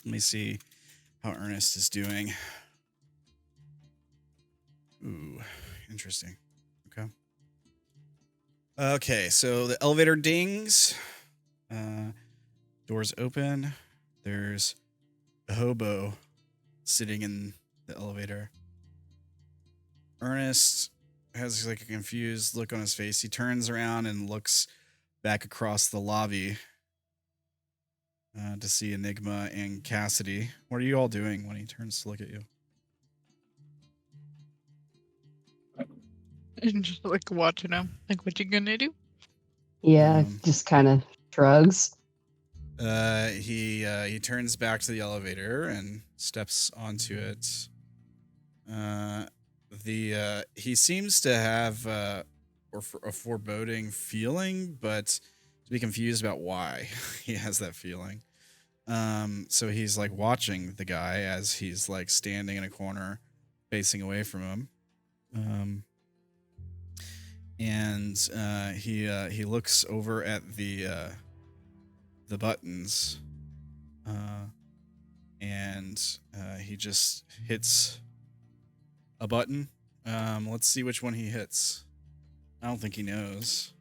Let me see how Ernest is doing. Ooh, interesting. Okay. Okay, so the elevator dings. Doors open. there's a hobo sitting in the elevator. Ernest has like a confused look on his face. He turns around and looks back across the lobby to see Enigma and Cassidy. What are you all doing when he turns to look at you? Just like watching him. Like, what you gonna do? Yeah, just kind of shrugs. He turns back to the elevator and steps onto it. He seems to have a foreboding feeling, but to be confused about why he has that feeling. So he's like watching the guy as he's like standing in a corner, facing away from him. He looks over at the buttons, and he just hits a button. Let's see which one he hits. I don't think he knows.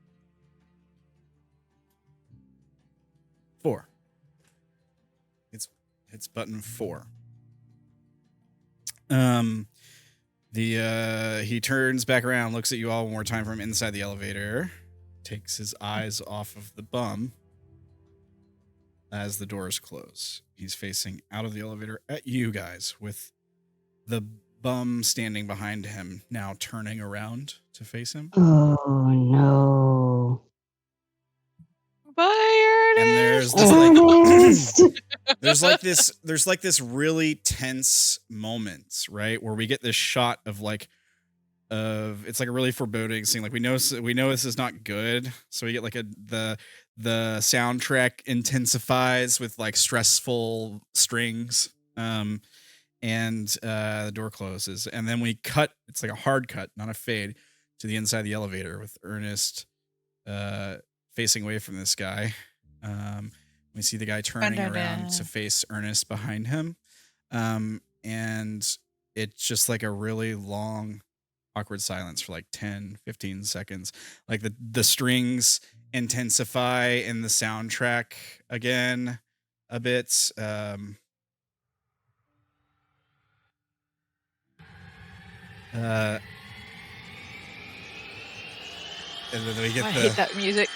4. It's button 4. He turns back around, looks at you all one more time from inside the elevator, takes his eyes off of the bum as the doors close. He's facing out of the elevator at you guys, with the bum standing behind him, now turning around to face him. Oh no. Bye, Ernest. And there's this there's like this really tense moment, right, where we get this shot of it's like a really foreboding scene. Like we know this is not good, so we get like the soundtrack intensifies with like stressful strings, and the door closes, and then we cut. It's like a hard cut, not a fade, to the inside of the elevator with Ernest facing away from this guy. We see the guy turning around to face Ernest behind him. And it's just like a really long, awkward silence for like 10, 15 seconds. Like the strings intensify in the soundtrack again a bit. And then we get I hate that music.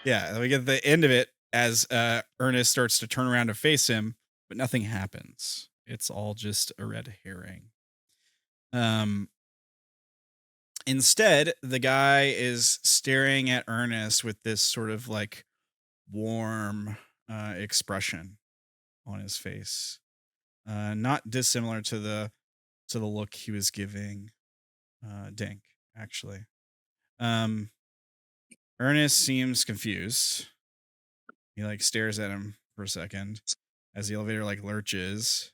Yeah, we get the end of it as Ernest starts to turn around to face him, but nothing happens. It's all just a red herring. Instead, the guy is staring at Ernest with this sort of like warm expression on his face, not dissimilar to the look he was giving Dank, actually. Ernest seems confused. He like stares at him for a second as the elevator like lurches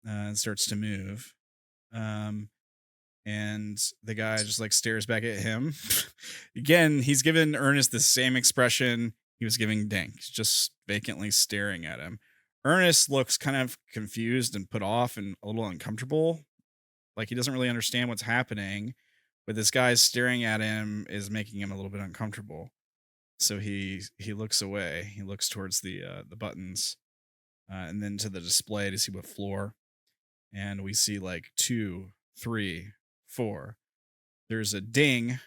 and starts to move. And the guy just like stares back at him. Again, he's given Ernest the same expression he was giving Dank, just vacantly staring at him. Ernest looks kind of confused and put off and a little uncomfortable. Like he doesn't really understand what's happening, but this guy staring at him is making him a little bit uncomfortable. So he looks away. He looks towards the buttons, and then to the display to see what floor. And we see like 2, 3, 4. There's a ding,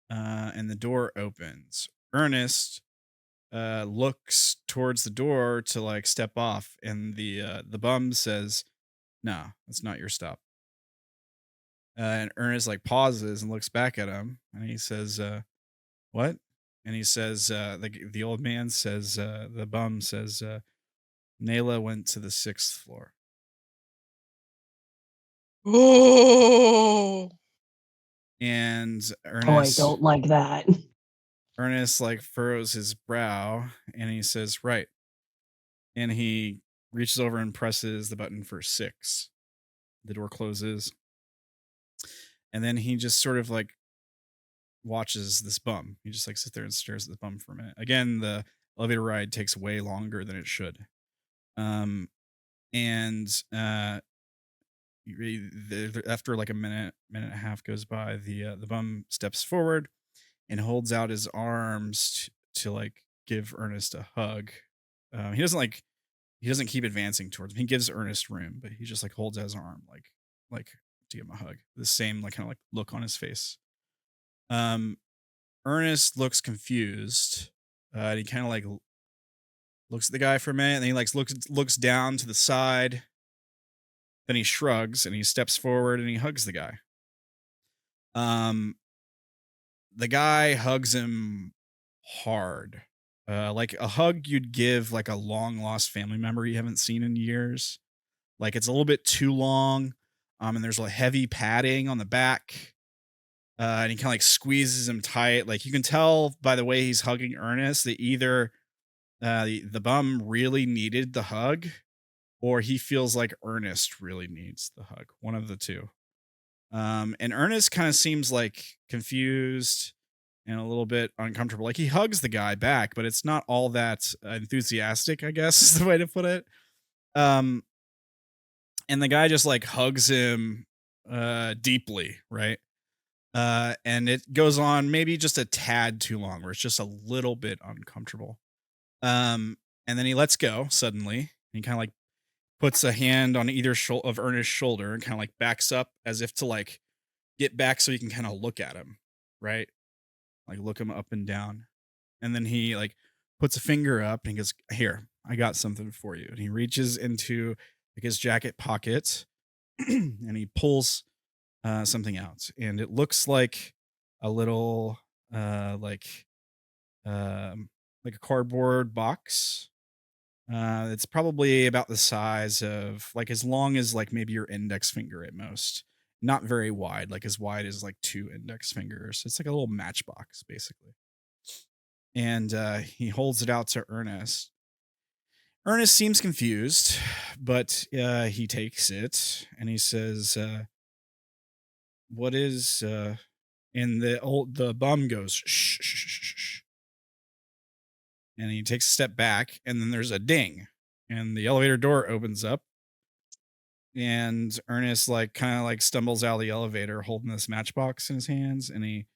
and the door opens. Ernest looks towards the door to like step off, and the bum says, "No, that's not your stop." And Ernest like pauses and looks back at him, and he says, "What?" And he says, the old man says, the bum says, Naela went to the 6th floor. Oh. And Ernest, I don't like that. Ernest like furrows his brow, and he says, "Right." And he reaches over and presses the button for 6. The door closes. And then he just sort of like watches this bum. He just like sits there and stares at the bum for a minute. Again, the elevator ride takes way longer than it should. After like a minute and a half goes by, the bum steps forward and holds out his arms to like give Ernest a hug He doesn't keep advancing towards him. He gives Ernest room, but he just like holds out his arm like to give him a hug. The same like kind of like look on his face. Ernest looks confused. And he kind of like looks at the guy for a minute, and then he like looks down to the side. Then he shrugs and he steps forward and he hugs the guy. The guy hugs him hard. Like a hug you'd give like a long lost family member you haven't seen in years. Like it's a little bit too long. And there's a heavy padding on the back. And he kind of like squeezes him tight. Like you can tell by the way he's hugging Ernest that either the bum really needed the hug, or he feels like Ernest really needs the hug. One of the two. And Ernest kind of seems like confused and a little bit uncomfortable. Like he hugs the guy back, but it's not all that enthusiastic, I guess is the way to put it. And the guy just like hugs him deeply, right? And it goes on maybe just a tad too long, where it's just a little bit uncomfortable. And then he lets go suddenly. He kind of like puts a hand on either of Ernest's shoulder and kind of like backs up as if to like get back so he can kind of look at him, right? Like look him up and down. And then he like puts a finger up and he goes, "Here, I got something for you." And he reaches into like his jacket pocket and he pulls something out. And it looks like a little like a cardboard box. It's probably about the size of like as long as like maybe your index finger at most. Not very wide, like as wide as like 2 index fingers. It's like a little matchbox, basically. And he holds it out to Ernest. Ernest seems confused, but he takes it and he says, "What is?" And the bum goes, "Shh, shh, shh, shh, shh." And he takes a step back, and then there's a ding, and the elevator door opens up, and Ernest like kind of like stumbles out of the elevator holding this matchbox in his hands, and he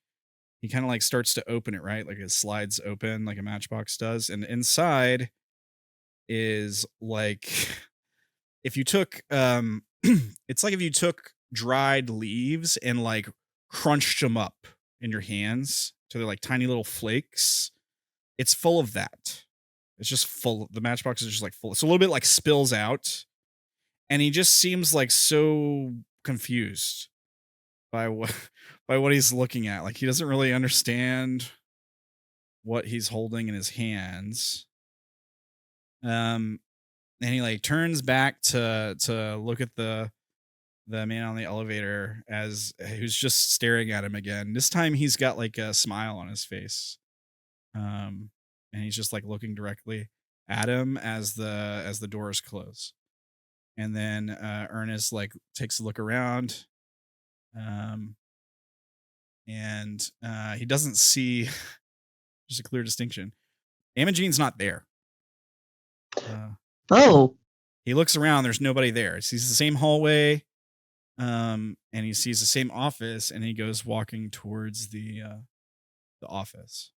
kind of like starts to open it, right? Like it slides open like a matchbox does, and inside is like if you took it's like if you took dried leaves and like crunched them up in your hands to they're like tiny little flakes. It's full of that. It's just full. The matchbox is just like full. It's a little bit like spills out. And he just seems like so confused by what he's looking at. Like he doesn't really understand what he's holding in his hands. And he like turns back to look at the man on the elevator as who's just staring at him again. This time he's got like a smile on his face. And he's just like looking directly at him as the doors close. And then Ernest like takes a look around. And he doesn't see just a clear distinction. Imogene's not there. Oh. He looks around, there's nobody there. He sees the same hallway. And he sees the same office, and he goes walking towards the office.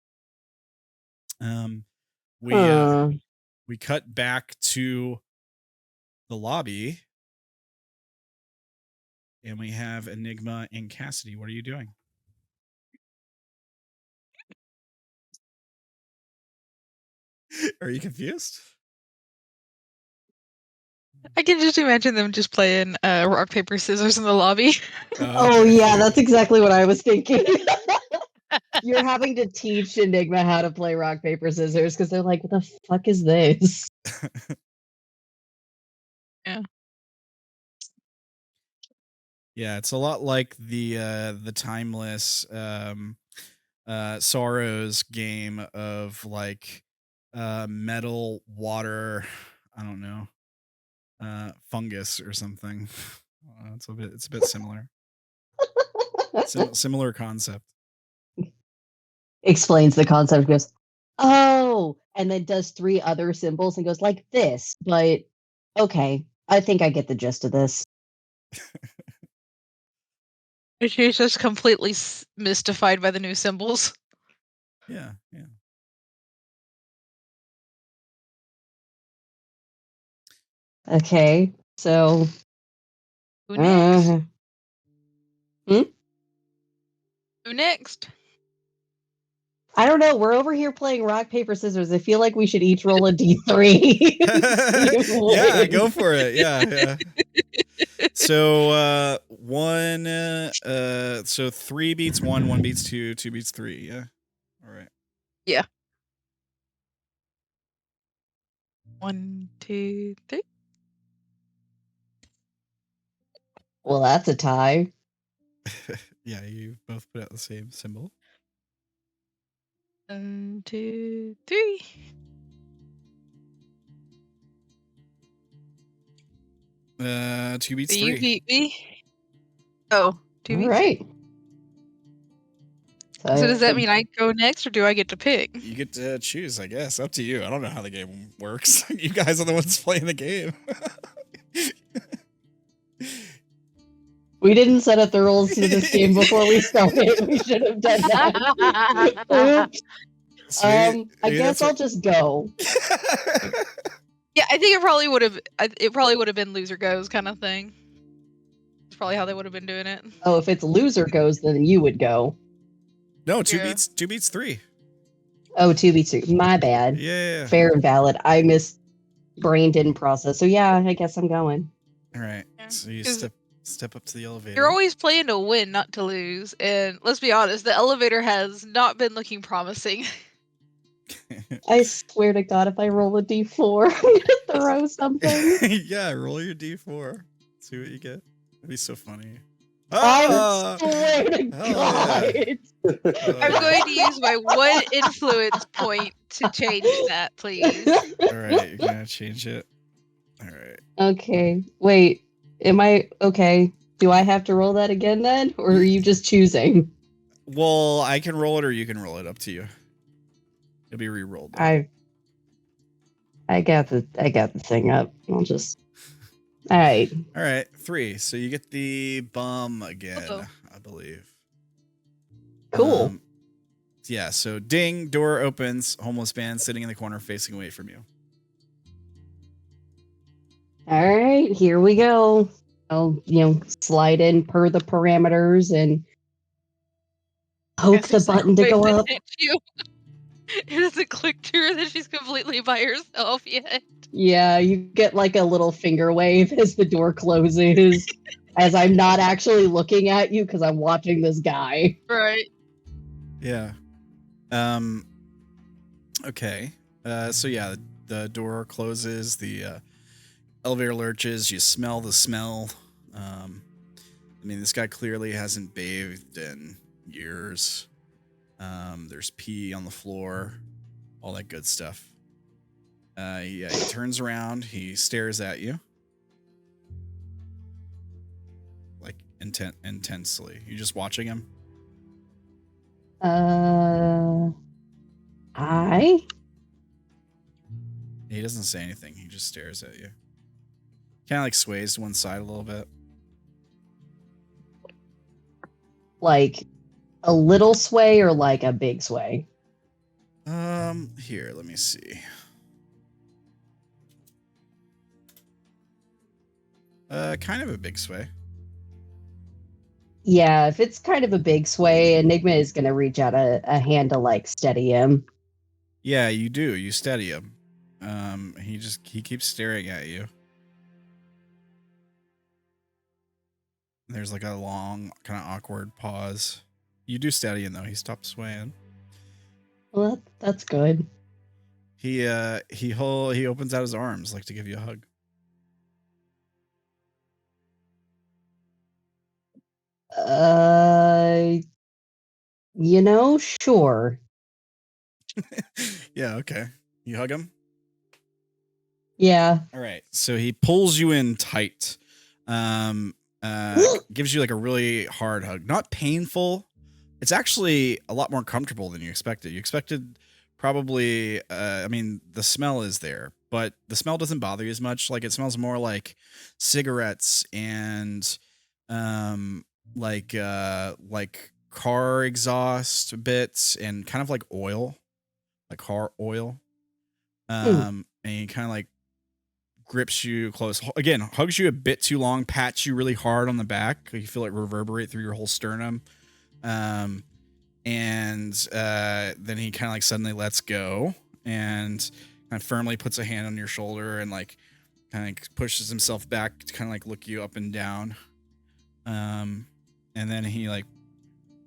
We cut back to the lobby, and we have Enigma and Cassidy. What are you doing? Are you confused? I can just imagine them just playing rock, paper, scissors in the lobby. Oh yeah, that's exactly what I was thinking. You're having to teach Enigma how to play rock, paper, scissors because they're like, what the fuck is this? Yeah. Yeah, it's a lot like the timeless Sorrows game of like metal, water, I don't know, fungus or something. It's a bit similar. Similar concept. Explains the concept, goes, oh, and then does 3 other symbols and goes like this. But okay, I think I get the gist of this. She's just completely mystified by the new symbols. Yeah. Okay, so Who next? Hmm? Who next? I don't know. We're over here playing rock paper scissors. I feel like we should each roll a d3. Yeah, go for it. Yeah. So so 3 beats 1, 1 beats 2, 2 beats 3. Yeah. All right. Yeah. 1, 2, 3. Well, that's a tie. Yeah, you both put out the same symbol. 1, 2, 3. Two beats You 3. beat me. Oh, 2 All beats. right. So does that mean I go next, or do I get to pick? You get to choose, I guess. Up to you. I don't know how the game works. You guys are the ones playing the game. We didn't set up the rules to this game before we started. We should have done that. Oops. Sweet. I guess I'll just go. Yeah, I think it probably would have. It probably would have been loser goes kind of thing. It's probably how they would have been doing it. Oh, if it's loser goes, then you would go. No, 2 beats 3. Oh, 2 beats 3. My bad. Yeah. Fair and valid. I missed. Brain didn't process. So yeah, I guess I'm going. All right. Yeah. So you step up to the elevator. You're always playing to win, not to lose. And let's be honest, the elevator has not been looking promising. I swear to God, if I roll a d4, I'm gonna throw something. Yeah, roll your d4. See what you get. That'd be so funny. I swear to God. I'm going to use my 1 influence point to change that, please. All right, you're gonna change it. All right. Okay. Wait. Am I okay? Do I have to roll that again then, or are you just choosing? Well, I can roll it, or you can roll it. Up to you. It'll be re-rolled. I got the thing up. I'll just. All right. All right, 3. So you get the bum again, Uh-oh. I believe. Cool. Yeah. So ding, door opens. Homeless man sitting in the corner, facing away from you. All right. Here we go. I'll slide in per the parameters and hope the button to go up. It doesn't click to her that she's completely by herself yet. Yeah, you get like a little finger wave as the door closes, as I'm not actually looking at you because I'm watching this guy. Right. Yeah. Okay. So yeah, the door closes. The elevator lurches. You smell the smell. I mean, this guy clearly hasn't bathed in years. There's pee on the floor, all that good stuff. Yeah, he turns around. He stares at you, like intensely. You just watching him? Hi. He doesn't say anything. He just stares at you. Kind of like sways to one side a little bit. Like a little sway or like a big sway? Here, let me see. Kind of a big sway. Yeah, if it's kind of a big sway, Enigma is going to reach out a hand to like steady him. Yeah, you do. You steady him. He keeps staring at you. There's like a long, kind of awkward pause. You do steady him though. He stops swaying. Well, that's good. He opens out his arms like to give you a hug. Sure. Yeah, okay. You hug him? Yeah. All right. So he pulls you in tight. Gives you like a really hard hug. Not painful. It's actually a lot more comfortable than you expected. You expected probably I mean, the smell is there, but the smell doesn't bother you as much. Like it smells more like cigarettes and like car exhaust bits and kind of like oil. Like car oil. And you kind of like grips you close. Again, hugs you a bit too long, pats you really hard on the back. You feel it reverberate through your whole sternum. And then he kind of like suddenly lets go and kind of firmly puts a hand on your shoulder and like kind of pushes himself back to kind of like look you up and down. And then he like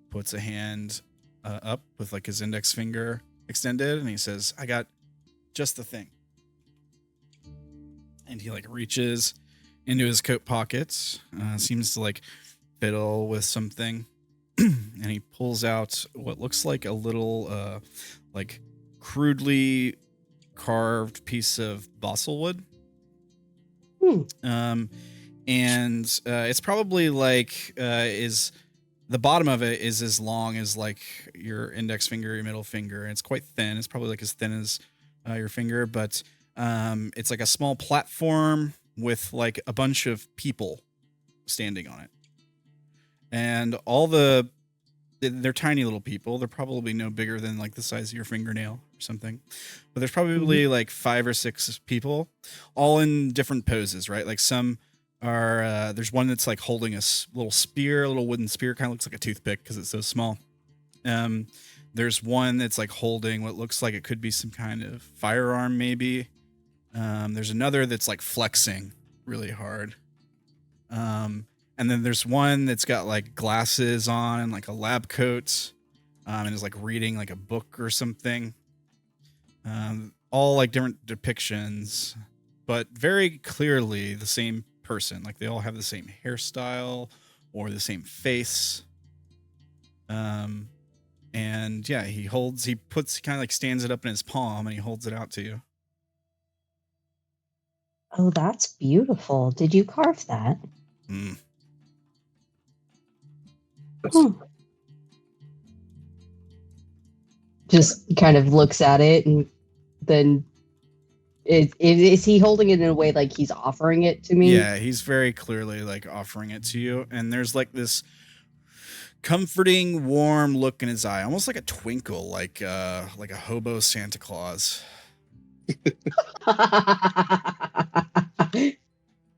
puts a hand up with like his index finger extended and he says, I got just the thing. And he like reaches into his coat pockets, seems to like fiddle with something. And he pulls out what looks like a little like crudely carved piece of balsa wood. And it's probably like is the bottom of it is as long as like your index finger, your middle finger, and it's quite thin. It's probably like as thin as your finger, but it's like a small platform with like a bunch of people standing on it. And they're tiny little people. They're probably no bigger than like the size of your fingernail or something. But there's probably like 5 or 6 people, all in different poses, right? Like some are, there's one that's like holding a little spear, a little wooden spear, kind of looks like a toothpick because it's so small. There's one that's like holding what looks like it could be some kind of firearm, maybe. There's another that's like flexing really hard. And then there's one that's got like glasses on, like a lab coat, and is like reading like a book or something. All like different depictions, but very clearly the same person. Like they all have the same hairstyle or the same face. And yeah, he kind of like stands it up in his palm and he holds it out to you. Oh, that's beautiful. Did you carve that? Just kind of looks at it, and then is he holding it in a way like he's offering it to me? Yeah, he's very clearly like offering it to you, and there's like this comforting, warm look in his eye, almost like a twinkle, like a hobo Santa Claus.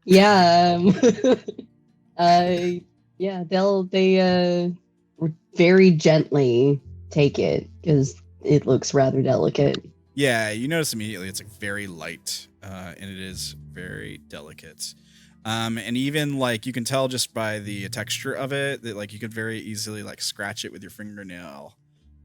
Yeah. Yeah, they very gently take it because it looks rather delicate. Yeah, you notice immediately it's like very light, and it is very delicate. And even like you can tell just by the texture of it that like you could very easily like scratch it with your fingernail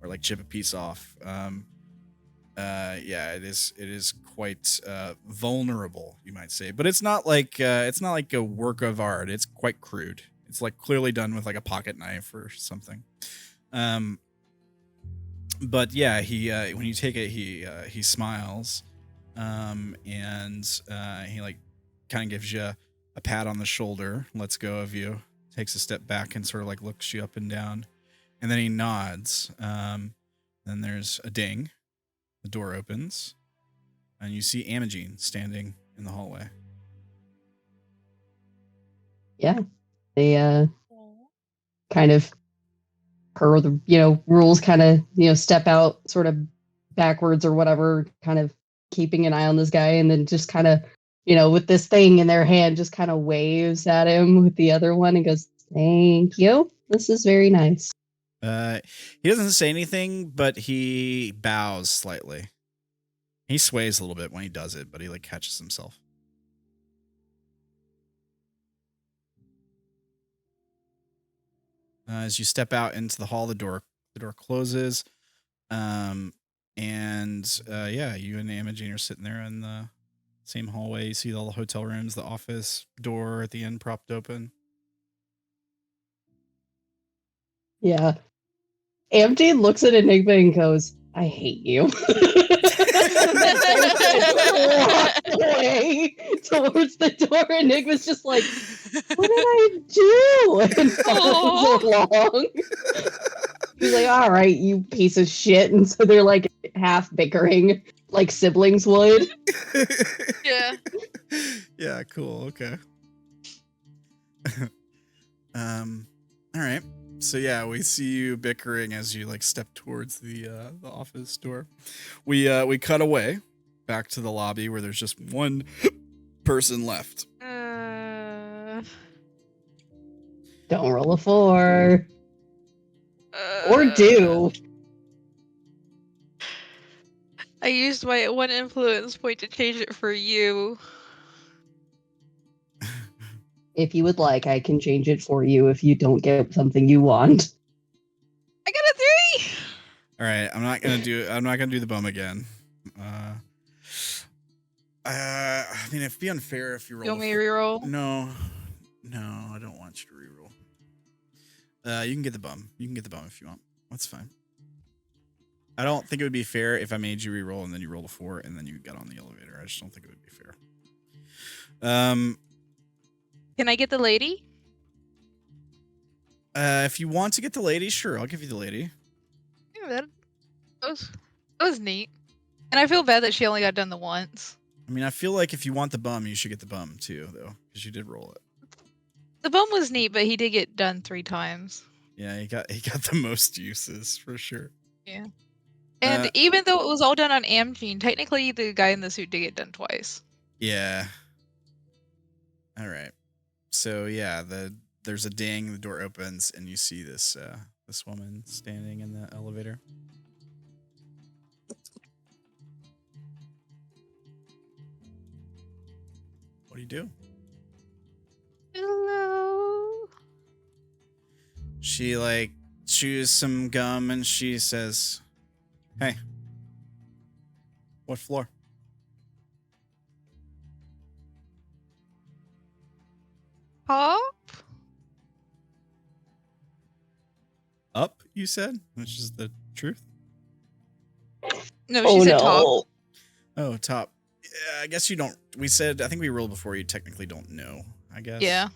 or like chip a piece off. Yeah, it is quite vulnerable, you might say, but it's not like a work of art. It's quite crude. It's like clearly done with like a pocket knife or something. But yeah, he when you take it, he smiles, and he like kind of gives you a pat on the shoulder, lets go of you, takes a step back and sort of like looks you up and down, and then he nods. Then there's a ding. The door opens, and you see Imogene standing in the hallway. Yeah, they kind of per the rules, kind of step out sort of backwards or whatever, kind of keeping an eye on this guy, and then just kind of with this thing in their hand, just kind of waves at him with the other one and goes, "Thank you. This is very nice." He doesn't say anything, but he bows slightly. He sways a little bit when he does it, but he like catches himself. As you step out into the hall, the door closes. Yeah, you and Imogene are sitting there in the same hallway. You see all the hotel rooms, the office door at the end propped open. Yeah. Amjane looks at Enigma and goes, "I hate you." Away towards the door. Enigma's just like, "What did I do?" And follows along. He's like, "All right, you piece of shit." And so they're like half bickering, like siblings would. Yeah. Yeah, cool. Okay. All right. So yeah, we see you bickering as you like step towards the office door. We cut away back to the lobby where there's just one person left. Don't roll a 4. Or do. I used my one influence point to change it for you. If you would like, I can change it for you if you don't get something you want. I got a 3! All right, I'm not gonna do the bum again. I mean, it'd be unfair if you roll. You want me to reroll? No, I don't want you to reroll. You can get the bum. You can get the bum if you want. That's fine. I don't think it would be fair if I made you reroll and then you rolled a 4 and then you got on the elevator. I just don't think it would be fair. Can I get the lady? If you want to get the lady, sure, I'll give you the lady. Yeah, that was neat. And I feel bad that she only got done the once. I mean, I feel like if you want the bum, you should get the bum too, though, because you did roll it. The bum was neat, but he did get done 3 times. Yeah, he got the most uses for sure. Yeah. And even though it was all done on Amgene, technically the guy in the suit did get done twice. Yeah. All right. So yeah, there's a ding, the door opens, and you see this woman standing in the elevator. What do you do? Hello. She chews some gum and she says, "Hey, what floor?" Pop? Up, you said, which is the truth. No, she said top. Oh, top. Yeah, I guess you don't. I think we rolled before. You technically don't know, I guess. Yeah.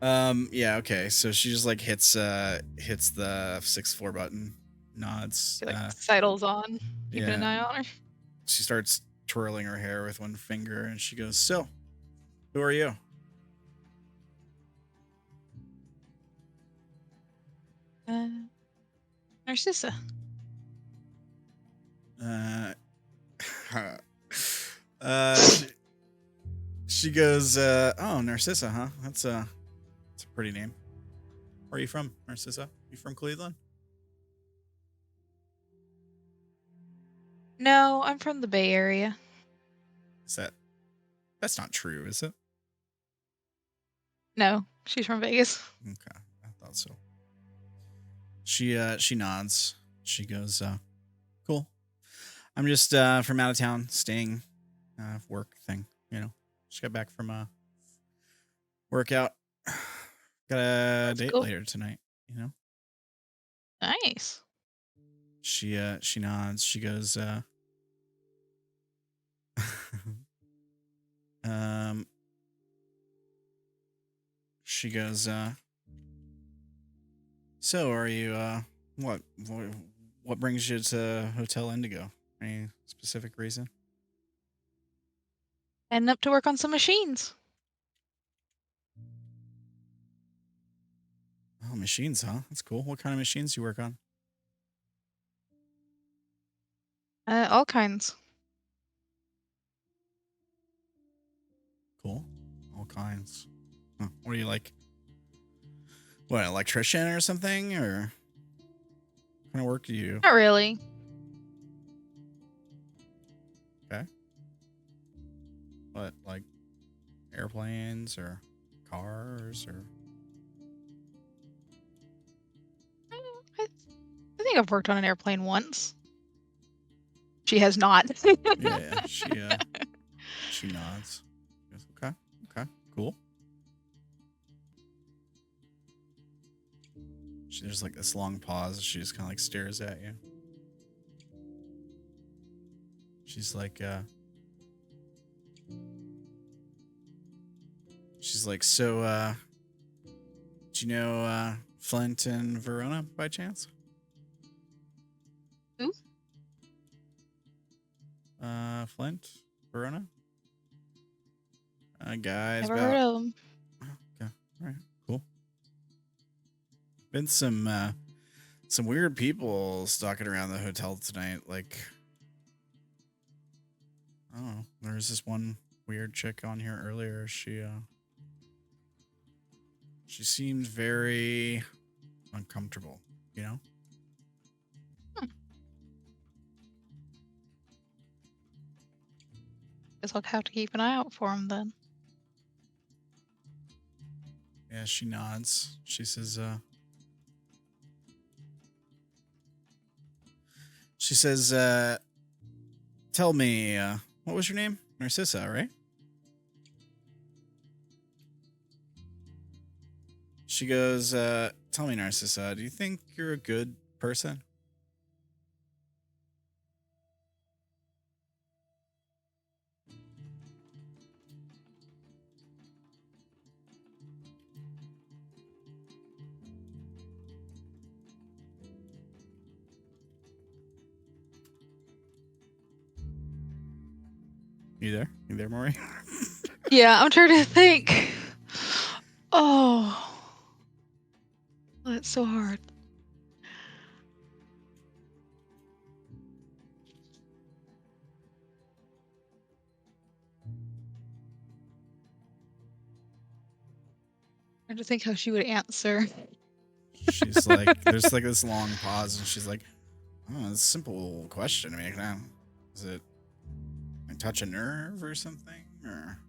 Yeah. Okay. So she just hits the 6th floor button, nods. She sidles on, keeping an yeah. eye on her. She starts twirling her hair with one finger, and she goes, "So, who are you?" Narcissa. She goes, "Oh, Narcissa, huh? That's a pretty name. Where are you from, Narcissa? You from Cleveland?" No, I'm from the Bay Area. That's not true, is it? No, she's from Vegas. Okay, I thought so. She nods. She goes, "Cool. I'm just from out of town, staying, work thing. Just got back from workout. Got a date later tonight. Nice. She nods. She goes, she goes, "So are you what brings you to Hotel Indigo? Any specific reason?" Heading up to work on some machines. Oh, machines, huh? That's cool. What kind of machines do you work on? All kinds. Cool. All kinds. Huh. What are you like? What, an electrician or something? Or what kind of work do you do? Not really. Okay. What, like airplanes or cars or? I think I've worked on an airplane once. She has not. Yeah. She nods. She goes, okay, cool. There's this long pause. She just kind of stares at you. She's like, "So, do you know Flint and Verona by chance?" Who? Flint, Verona. Guys, Never heard of them. Okay, all right, cool. Been some weird people stalking around the hotel tonight. I don't know. There's this one weird chick on here earlier. She seemed very uncomfortable, you know? Guess I'll have to keep an eye out for him then. Yeah, she nods. She says, tell me, what was your name? Narcissa, right? She goes, tell me, Narcissa, do you think you're a good person? You there? You there, Maury? Yeah, I'm trying to think. Oh, that's so hard. Trying to think how she would answer. She's like, there's like this long pause, and she's like, oh, it's a simple question. I mean, is it I touch a nerve or something? Or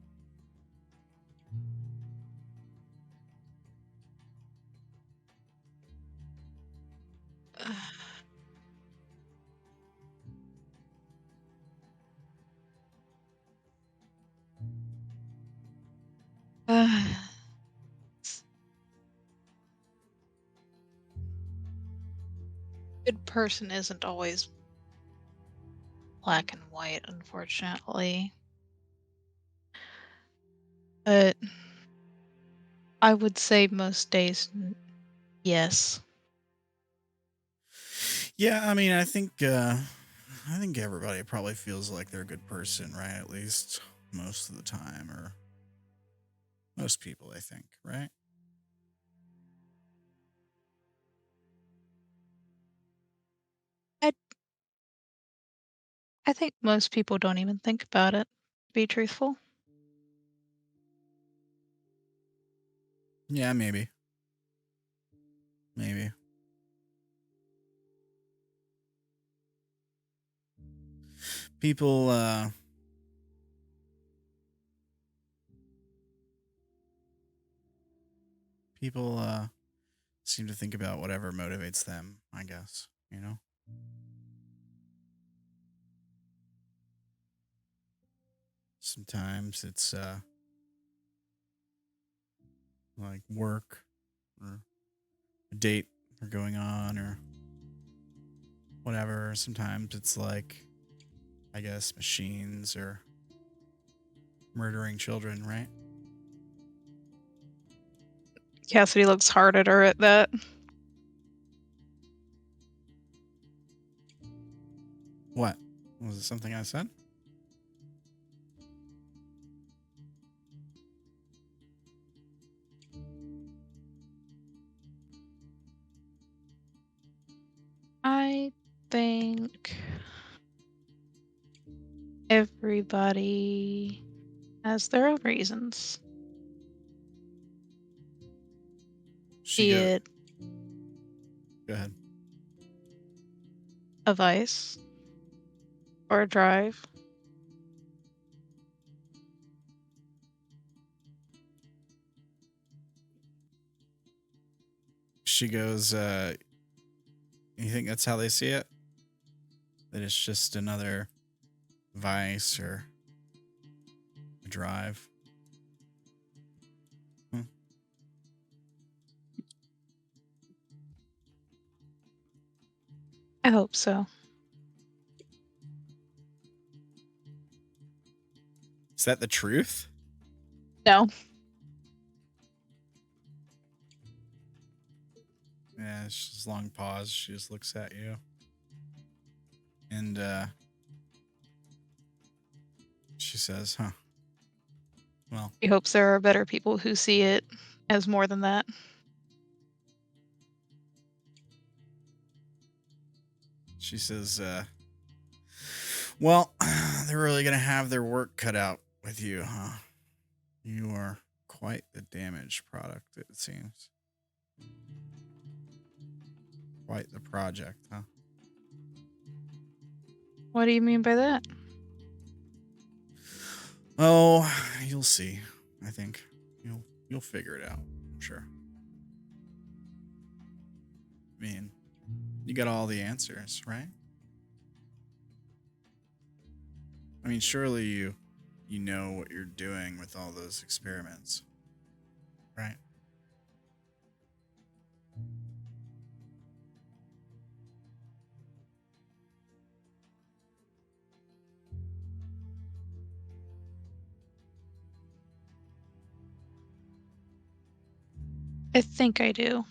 Good person isn't always black and white, unfortunately. But I would say most days, yes. yeah, I mean, I think everybody probably feels like they're a good person, right? At least most of the time, or most people, I think, right? I think most people don't even think about it, to be truthful. Yeah, maybe. Maybe. People, seem to think about whatever motivates them, I guess, you know? Sometimes it's, like work or a date or going on or whatever. Sometimes it's like, I guess, machines or murdering children, right? Cassidy looks hard at her at that. What? Was it something I said? I think everybody has their own reasons. Be it Go ahead. a vice or a drive. She goes, you think that's how they see it? That it's just another vice or a drive? I hope so. Is that the truth? No. Yeah, it's just a long pause. She just looks at you. And she says, huh. Well, He hopes there are better people who see it as more than that. she says, well, they're really going to have their work cut out with you, huh? You are quite the damaged product, it seems. Quite the project, huh? What do you mean by that? Oh, you'll see. I think you'll figure it out. I'm sure. I mean, you got all the answers, right? I mean, surely you know what you're doing with all those experiments, right? I think I do.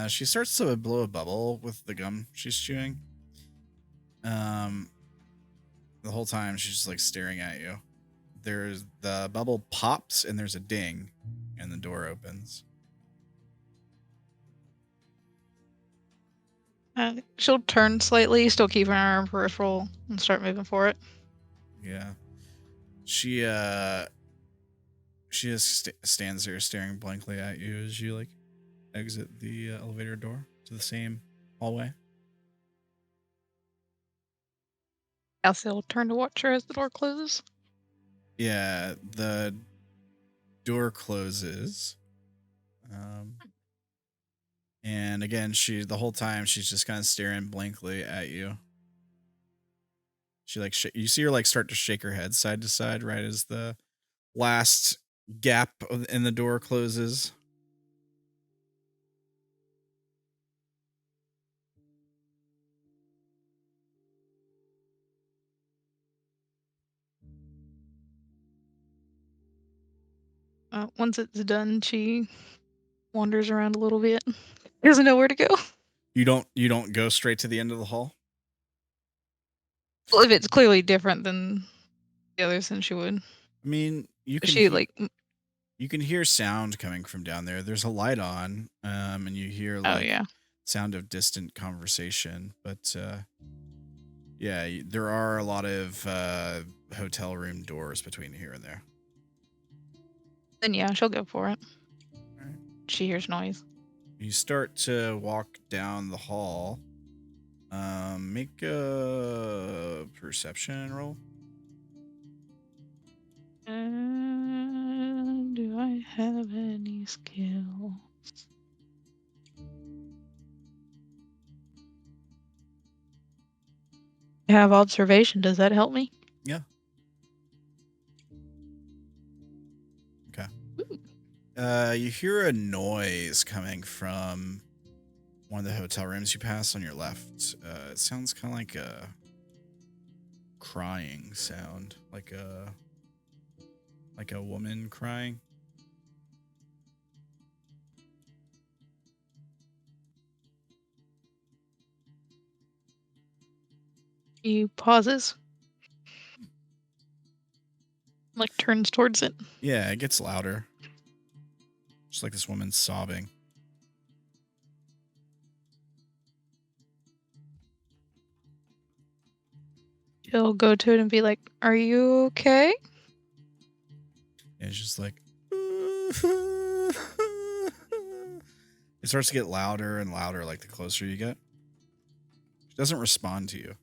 She starts to blow a bubble with the gum she's chewing. The whole time she's just like staring at you. There's the bubble pops and there's a ding, and the door opens. She'll turn slightly, still keeping her arm peripheral, and start moving for it. Yeah. She just stands there staring blankly at you as you like exit the elevator door to the same hallway. Elsie will turn to watch her as the door closes. Yeah, the door closes. And again, the whole time she's just kind of staring blankly at you. She like you see her like start to shake her head side to side right as the last gap in the door closes. Once it's done, she wanders around a little bit. Doesn't know where to go. You don't go straight to the end of the hall? Well, if it's clearly different than the others, then she would. I mean, you can you can hear sound coming from down there. There's a light on, and you hear like sound of distant conversation. But yeah, there are a lot of hotel room doors between here and there. Then yeah, she'll go for it. Right. She hears noise. You start to walk down the hall. Make a perception roll. Do I have any skills? I have observation. Does that help me? Yeah. Okay. You hear a noise coming from one of the hotel rooms you pass on your left. It sounds kind of like a crying sound, like a woman crying. He pauses. Like turns towards it. Yeah, it gets louder. Just like this woman sobbing. He'll go to it and be like, "Are you okay?" And it's just like it starts to get louder and louder like the closer you get. She doesn't respond to you.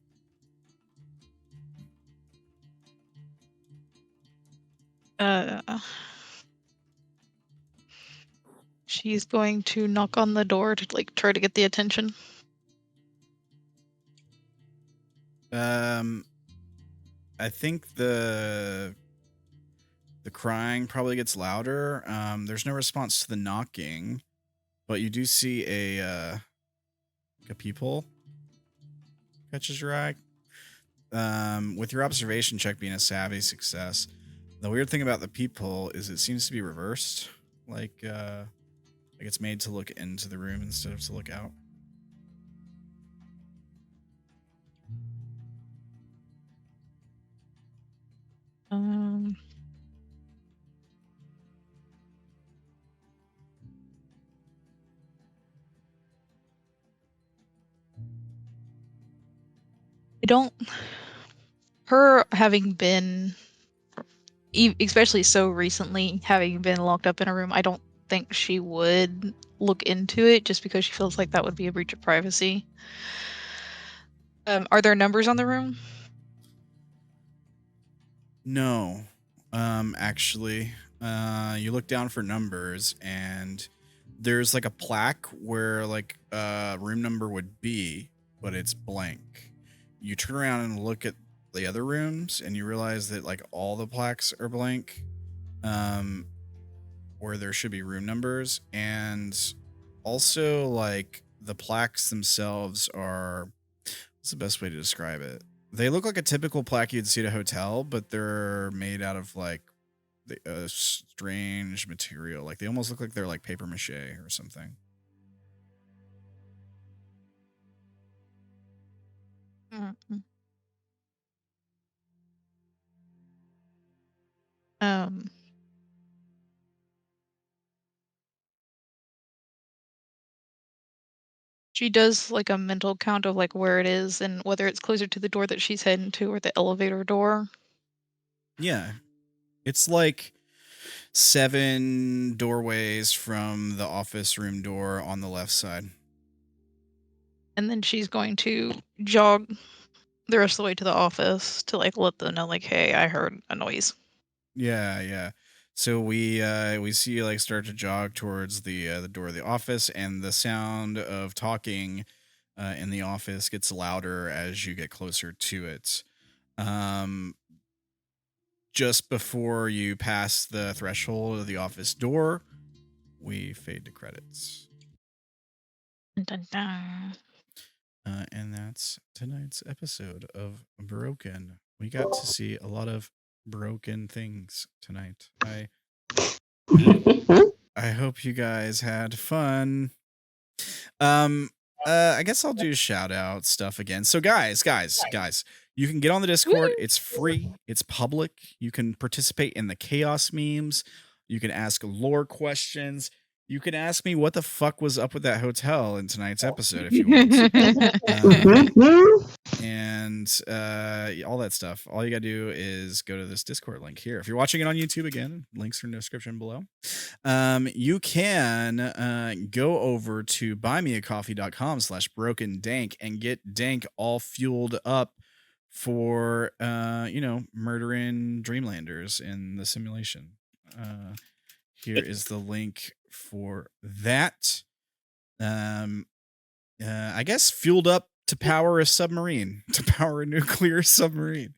She's going to knock on the door to like try to get the attention. I think the crying probably gets louder. There's no response to the knocking, but you do see a peephole catches your eye. With your observation check being a savvy success, the weird thing about the peephole is it seems to be reversed, like it's made to look into the room instead of to look out. I don't. Her having been, especially so recently, having been locked up in a room, I don't think she would look into it just because she feels like that would be a breach of privacy. Are there numbers on the room? No. Actually, you look down for numbers and there's like a plaque where like room number would be, but it's blank. You turn around and look at the other rooms and you realize that like all the plaques are blank. Where there should be room numbers, and also like the plaques themselves are, what's the best way to describe it? They look like a typical plaque you'd see at a hotel, but they're made out of like a strange material. Like they almost look like they're like paper mache or something. Mm-hmm. She does like a mental count of like where it is and whether it's closer to the door that she's heading to or the elevator door. Yeah. It's like 7 doorways from the office room door on the left side. And then she's going to jog the rest of the way to the office to like let them know like, hey, I heard a noise. Yeah. So we see you like start to jog towards the door of the office, and the sound of talking in the office gets louder as you get closer to it. Just before you pass the threshold of the office door, we fade to credits. Dun, dun. And that's tonight's episode of Broken. We got to see a lot of broken things tonight. I hope you guys had fun. I guess I'll do shout out stuff again. So guys, you can get on the Discord. It's free. It's public. You can participate in the chaos memes. You can ask lore questions. You can ask me what the fuck was up with that hotel in tonight's episode if you want. And all that stuff. All you gotta do is go to this Discord link here. If you're watching it on YouTube, again, links are in the description below. You can go over to buymeacoffee.com/brokendank and get Dank all fueled up for murdering Dreamlanders in the simulation. Here is the link for that. I guess fueled up to power a submarine, to power a nuclear submarine.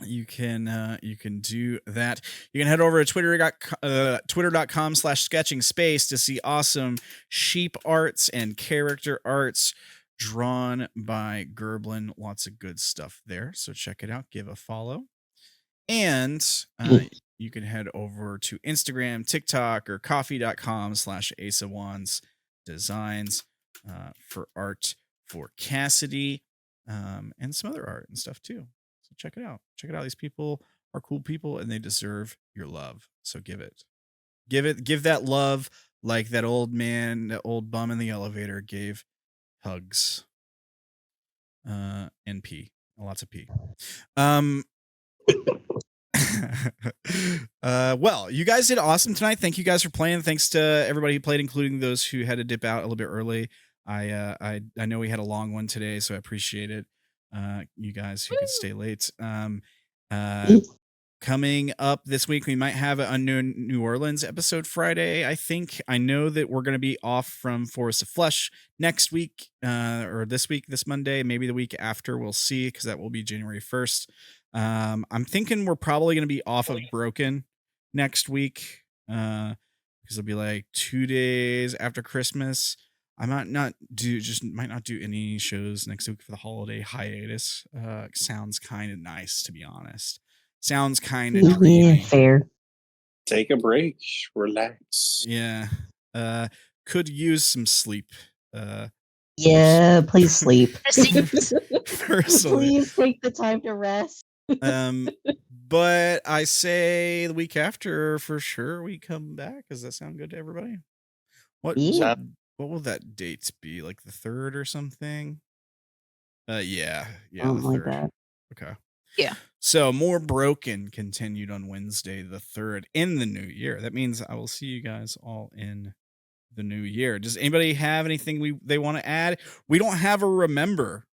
You can do that. You can head over to twitter.com/sketching space to see awesome sheep arts and character arts drawn by Gerblin. Lots of good stuff there. So check it out. Give a follow. And you can head over to Instagram, TikTok, or coffee.com/AsaWands designs for art for Cassidy and some other art and stuff too. So check it out. Check it out. These people are cool people and they deserve your love. So give that love like that old man, that old bum in the elevator gave hugs and pee. Lots of pee. Well, you guys did awesome tonight. Thank you guys for playing. Thanks to everybody who played, including those who had to dip out a little bit early. I know we had a long one today, so I appreciate it. You guys who could stay late. Coming up this week, we might have an Unknown New Orleans episode Friday. I know that we're going to be off from Forest of Flesh next week, or this week, this Monday, maybe the week after. We'll see, because that will be January 1st. I'm thinking we're probably going to be off of Broken next week, because it'll be like 2 days after Christmas. I might not do any shows next week for the holiday hiatus. Sounds kind of nice, to be honest. Sounds kind of dreamy. Yeah, fair. Take a break, relax. Yeah. Could use some sleep. Yeah, please sleep. Personally. Please take the time to rest. But I say the week after for sure we come back. Does that sound good to everybody? What will that date be? Like the 3rd or something? Yeah, the Something like 3rd. that. Okay. Yeah. So More Broken continued on Wednesday the 3rd in the new year. That means I will see you guys all in the new year. Does anybody have anything they want to add? We don't have a remember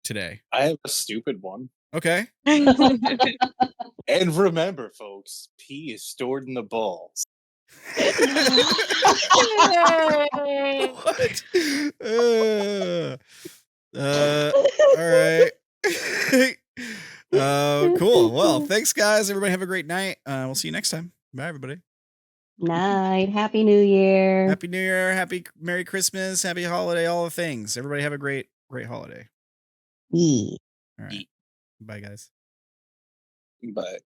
today. I have a stupid one. Okay. And remember, folks, pee is stored in the balls. What? All right. Cool. Well, thanks, guys. Everybody have a great night. We'll see you next time. Bye, everybody. Night. Happy New Year. Happy New Year. Happy Merry Christmas. Happy holiday. All the things. Everybody have a great holiday. Yeah. All right. Bye, guys. But